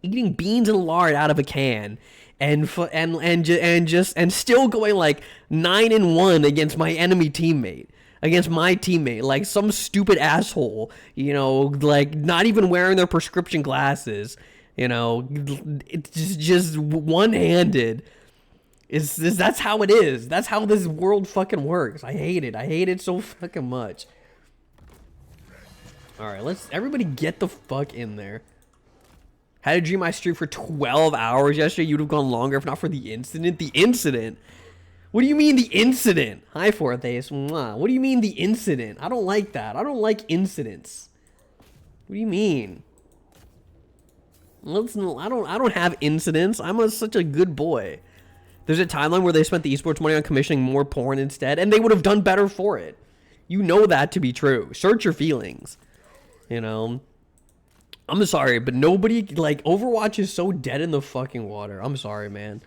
Eating beans and lard out of a can. And still going like 9-1 against my enemy teammate. Against my teammate, like some stupid asshole, you know, like not even wearing their prescription glasses, you know, it's just one-handed. That's how it is. That's how this world fucking works. I hate it. I hate it so fucking much. All right, let's everybody get the fuck in there. Had to dream I streamed for 12 hours yesterday. You'd have gone longer if not for the incident. The incident. What do you mean the incident? Hi, Forthace. What do you mean the incident? I don't like that. I don't like incidents. What do you mean? I don't have incidents. I'm such a good boy. There's a timeline where they spent the esports money on commissioning more porn instead, and they would have done better for it. You know that to be true. Search your feelings. You know? I'm sorry, but nobody, like, Overwatch is so dead in the fucking water. I'm sorry, man.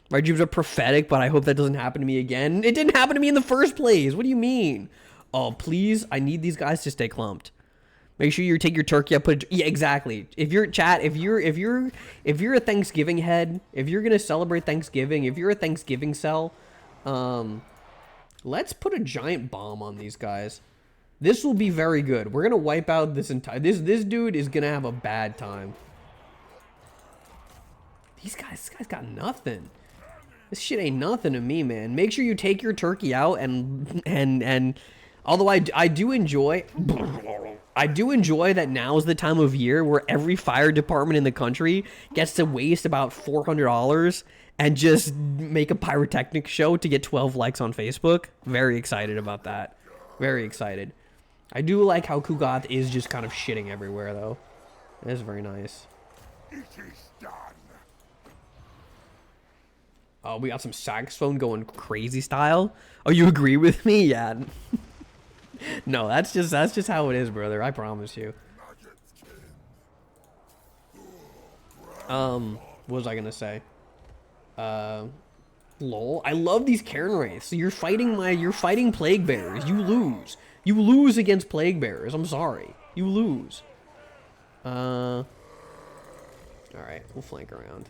My dreams are prophetic, but I hope that doesn't happen to me again. It didn't happen to me in the first place. What do you mean? Oh, please. I need these guys to stay clumped. Make sure you take your turkey out. Yeah, exactly. If you're a Thanksgiving head, if you're gonna celebrate Thanksgiving, if you're a Thanksgiving cell, let's put a giant bomb on these guys. This will be very good. We're gonna wipe out this entire. This dude is gonna have a bad time. This guy's got nothing. This shit ain't nothing to me, man. Make sure you take your turkey out and although I do enjoy that now is the time of year where every fire department in the country gets to waste about $400 and just make a pyrotechnic show to get 12 likes on Facebook. Very excited about that. Very excited. I do like how Kugath is just kind of shitting everywhere though. It is very nice. It is done. Oh, we got some saxophone going crazy style. Oh, you agree with me? Yeah. No, that's just how it is, brother. I promise you. What was I gonna say? Lol. I love these Cairn Wraiths. So you're fighting Plague Bearers. You lose. You lose against Plague Bearers. I'm sorry. You lose. All right, we'll flank around.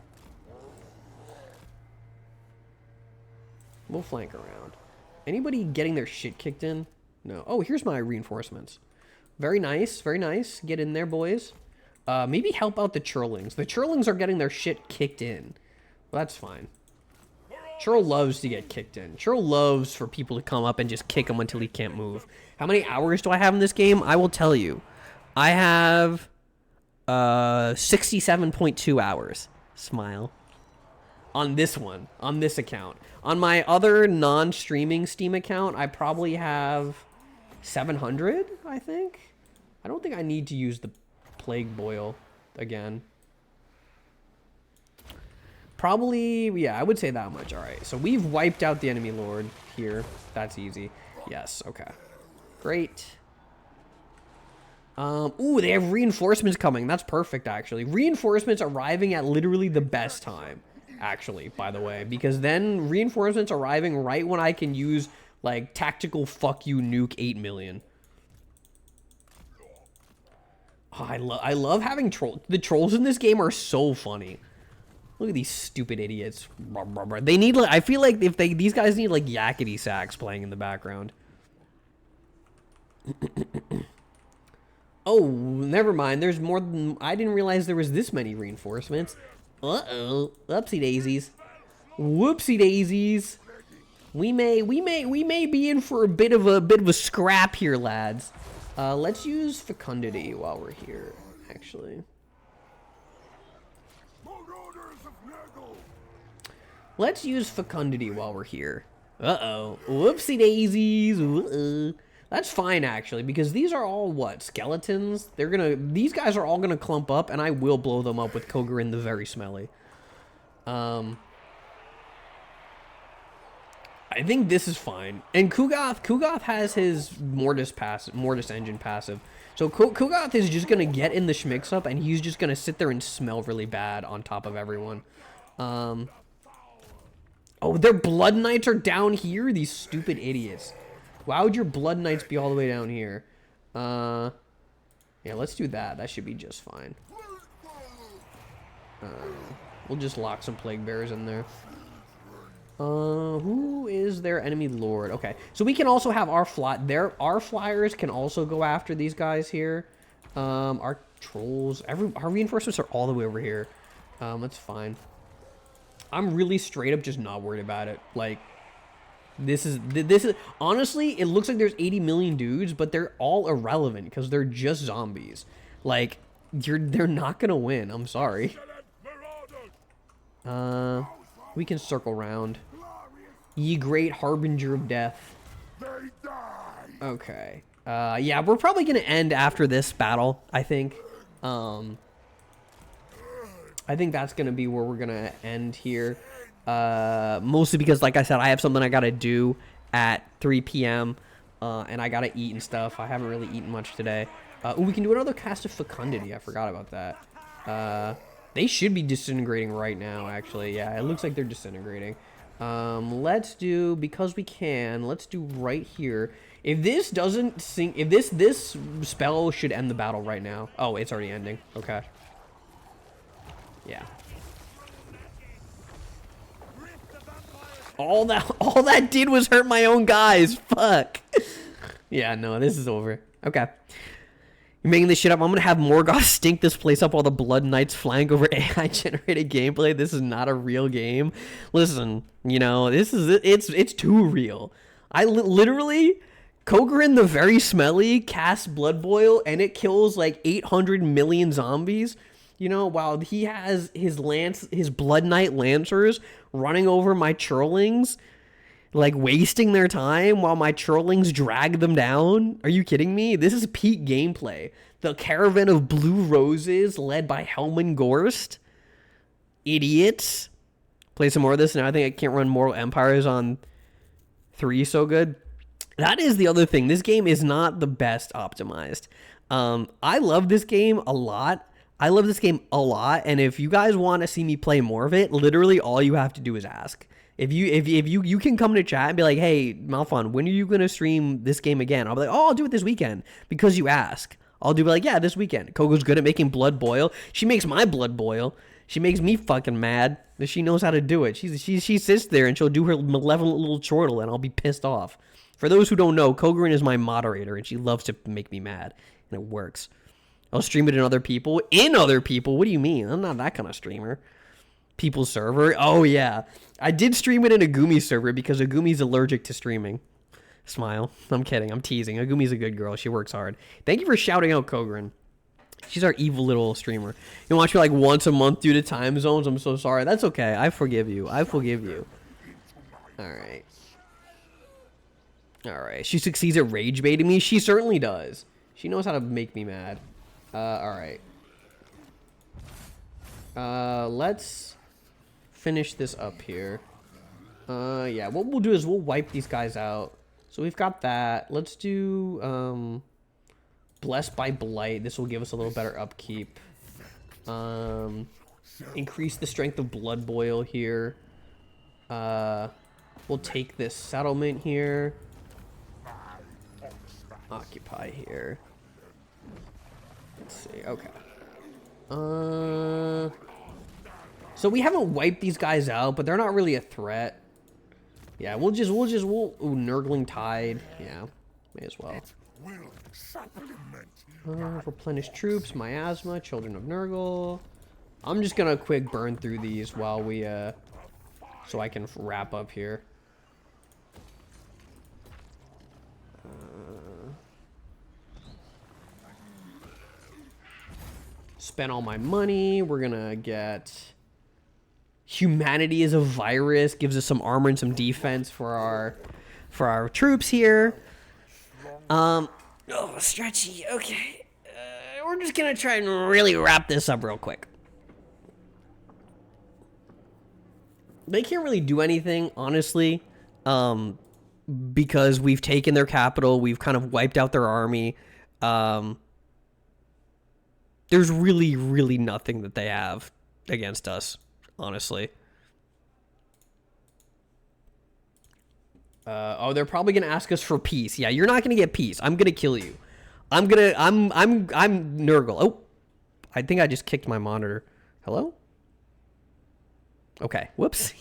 We'll flank around. Anybody getting their shit kicked in? No. Oh, here's my reinforcements. Very nice. Very nice. Get in there, boys. Maybe help out the Churlings. The Churlings are getting their shit kicked in. Well, that's fine. Churl loves to get kicked in. Churl loves for people to come up and just kick him until he can't move. How many hours do I have in this game? I will tell you. I have 67.2 hours. Smile. On this one. On this account. On my other non-streaming Steam account, I probably have 700, I think. I don't think I need to use the Plague Boil again. Probably, yeah, I would say that much. All right, so we've wiped out the enemy lord here. That's easy. Yes, okay. Great. Ooh, they have reinforcements coming. That's perfect, actually. Reinforcements arriving at literally the best time. Actually, by the way, because then reinforcements arriving right when I can use like tactical fuck you nuke 8 million. Oh, I love having trolls. The trolls in this game are so funny. Look at these stupid idiots. They need like, I feel like if these guys need like yakety sax playing in the background. Oh, never mind. There's more than I didn't realize there was this many reinforcements. Uh-oh. Whoopsie daisies. Whoopsie daisies. We may be in for a bit of a scrap here, lads. Let's use fecundity while we're here, actually. Let's use fecundity while we're here. Uh-oh. Whoopsie daisies. That's fine, actually, because these are all, what, skeletons? These guys are all gonna clump up, and I will blow them up with Kogarin the Very Smelly. I think this is fine. And Kugoth has his Mortis engine passive. So Kugoth is just gonna get in the schmix up, and he's just gonna sit there and smell really bad on top of everyone. Oh, their Blood Knights are down here? These stupid idiots. Why would your Blood Knights be all the way down here? Yeah, let's do that. That should be just fine. We'll just lock some Plague Bearers in there. Who is their enemy lord? Okay, so we can also have our flyers can also go after these guys here. Our trolls, our reinforcements are all the way over here. That's fine. I'm really straight up just not worried about it. Like, this is honestly, it looks like there's 80 million dudes, but they're all irrelevant because they're just zombies. Like, they're not gonna win. I'm sorry. We can circle round. Ye great harbinger of death. Okay. Yeah, we're probably gonna end after this battle, I think. I think that's gonna be where we're gonna end here. Mostly because, like I said, I have something I gotta do at 3 p.m. And I gotta eat and stuff. I haven't really eaten much today. Ooh, we can do another cast of fecundity. I forgot about that. They should be disintegrating right now, actually. Yeah, it looks like they're disintegrating. Let's do, because we can, let's do right here. If this doesn't sink, if this spell should end the battle right now. Oh, it's already ending. Okay. Yeah. All that did was hurt my own guys. Fuck. Yeah, no, this is over. Okay. You're making this shit up. I'm gonna have Morgoth stink this place up while the Blood Knights flank over AI generated gameplay. This is not a real game. Listen, you know, it's too real. I literally, Kogarin the Very Smelly casts Blood Boil and it kills like 800 million zombies. You know, while he has his Blood Knight Lancers running over my Churlings, like wasting their time while my Churlings drag them down. Are you kidding me? This is peak gameplay. The Caravan of Blue Roses led by Helman Gorst. Idiots. Play some more of this. Now I think I can't run Mortal Empires on 3 so good. That is the other thing. This game is not the best optimized. I love this game a lot. And if you guys want to see me play more of it, literally all you have to do is ask. If you can come to chat and be like, hey, Malphon, when are you going to stream this game again? I'll be like, oh, I'll do it this weekend because you ask. I'll do like, yeah, this weekend. Kogo's good at making blood boil. She makes my blood boil. She makes me fucking mad. She knows how to do it. She sits there and she'll do her malevolent little chortle and I'll be pissed off. For those who don't know, Kogarin is my moderator and she loves to make me mad. And it works. I'll stream it in other people. In other people? What do you mean? I'm not that kind of streamer. People's server? Oh, yeah. I did stream it in Agumi's server because Agumi's allergic to streaming. Smile. I'm kidding. I'm teasing. Agumi's a good girl. She works hard. Thank you for shouting out Kogarin. She's our evil little streamer. You watch her like once a month due to time zones. I'm so sorry. That's okay. I forgive you. I forgive you. All right. All right. She succeeds at rage baiting me. She certainly does. She knows how to make me mad. All right. Let's finish this up here. Yeah, what we'll do is we'll wipe these guys out. So we've got that. Let's do, Blessed by Blight. This will give us a little better upkeep. Increase the strength of Blood Boil here. We'll take this settlement here. Occupy here. Let's see. Okay. So we haven't wiped these guys out, but they're not really a threat. Yeah, we'll ooh, Nurgling Tide. Yeah, may as well. Replenish troops, Miasma, Children of Nurgle. I'm just gonna quick burn through these while we, so I can wrap up here. Spent all my money. We're gonna get Humanity is a virus, gives us some armor and some defense for our troops here. Oh, stretchy. Okay, we're just gonna try and really wrap this up real quick. They can't really do anything, honestly, because we've taken their capital. We've kind of wiped out their army. There's really, really nothing that they have against us, honestly. Oh, they're probably gonna ask us for peace. Yeah, you're not gonna get peace. I'm gonna kill you. I'm Nurgle. Oh, I think I just kicked my monitor. Hello? Okay. Whoops.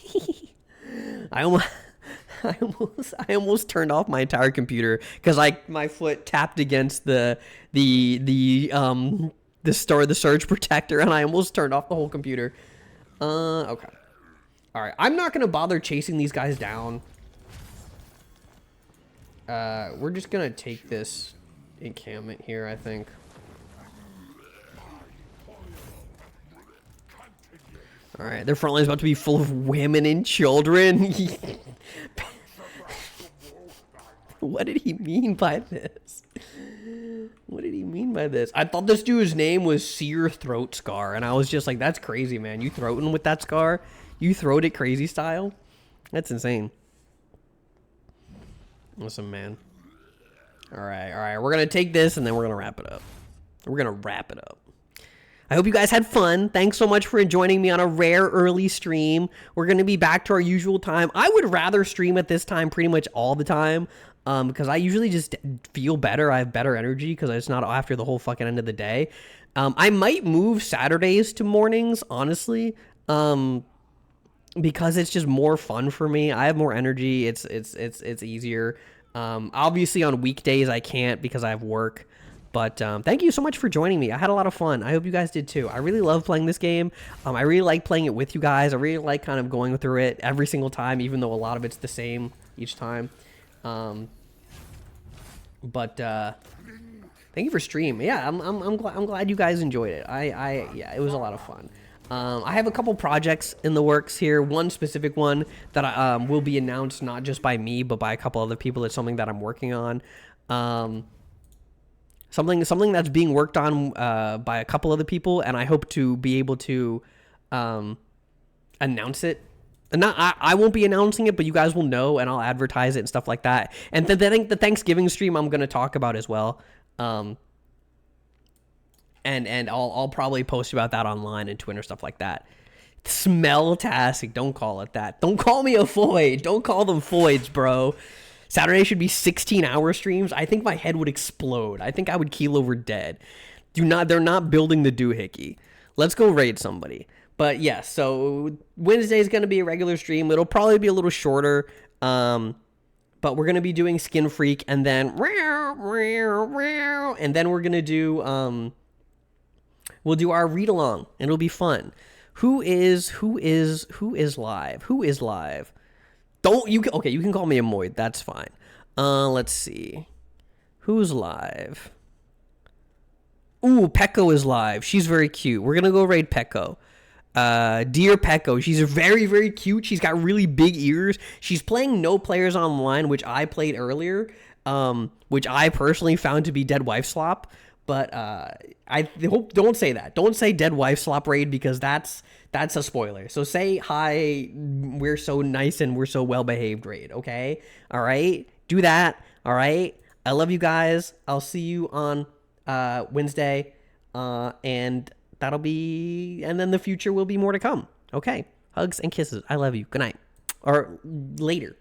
I almost turned off my entire computer because my foot tapped against the surge protector, and I almost turned off the whole computer. Okay. All right. I'm not gonna bother chasing these guys down. We're just gonna take this encampment here, I think. All right, their front line is about to be full of women and children. What did he mean by this? What did he mean by this? I thought this dude's name was Seer Throat Scar, and I was just like, that's crazy, man. You throating with that scar? You throat it crazy style? That's insane. Listen, man. All right. We're going to take this, and then we're going to wrap it up. I hope you guys had fun. Thanks so much for joining me on a rare early stream. We're going to be back to our usual time. I would rather stream at this time pretty much all the time because I usually just feel better. I have better energy because it's not after the whole fucking end of the day. I might move Saturdays to mornings, honestly, because it's just more fun for me. I have more energy. It's easier. Obviously on weekdays I can't because I have work. But thank you so much for joining me. I had a lot of fun. I hope you guys did too. I really love playing this game. I really like playing it with you guys. I really like kind of going through it every single time, even though a lot of it's the same each time. But thank you for stream. Yeah, I'm glad you guys enjoyed it. Yeah, it was a lot of fun. I have a couple projects in the works here. One specific one that will be announced not just by me, but by a couple other people. It's something that I'm working on. Something that's being worked on by a couple other people, and I hope to be able to announce it. And I won't be announcing it, but you guys will know, and I'll advertise it and stuff like that. And then I think the Thanksgiving stream I'm going to talk about as well. And I'll probably post about that online and Twitter, stuff like that. Smell-tastic. Don't call it that. Don't call me a Foid. Don't call them Foids, bro. Saturday should be 16-hour streams. I think my head would explode. I think I would keel over dead. They're not building the doohickey. Let's go raid somebody. But yeah, so Wednesday is going to be a regular stream. It'll probably be a little shorter. But we're going to be doing Skin Freak, and then we're going to do we'll do our read along, and it'll be fun. Who is live? Okay, you can call me a Moid. That's fine. Let's see. Who's live? Ooh, Pekko is live. She's very cute. We're going to go raid Pekko. Dear Pekko. She's very, very cute. She's got really big ears. She's playing No Players Online, which I played earlier, which I personally found to be Dead Wife Slop. But I hope don't say that. Don't say Dead Wife Slop raid because that's a spoiler. So say hi, we're so nice and we're so well behaved raid, okay? All right? Do that. All right? I love you guys. I'll see you on Wednesday. And then the future will be more to come. Okay? Hugs and kisses. I love you. Good night. Or later.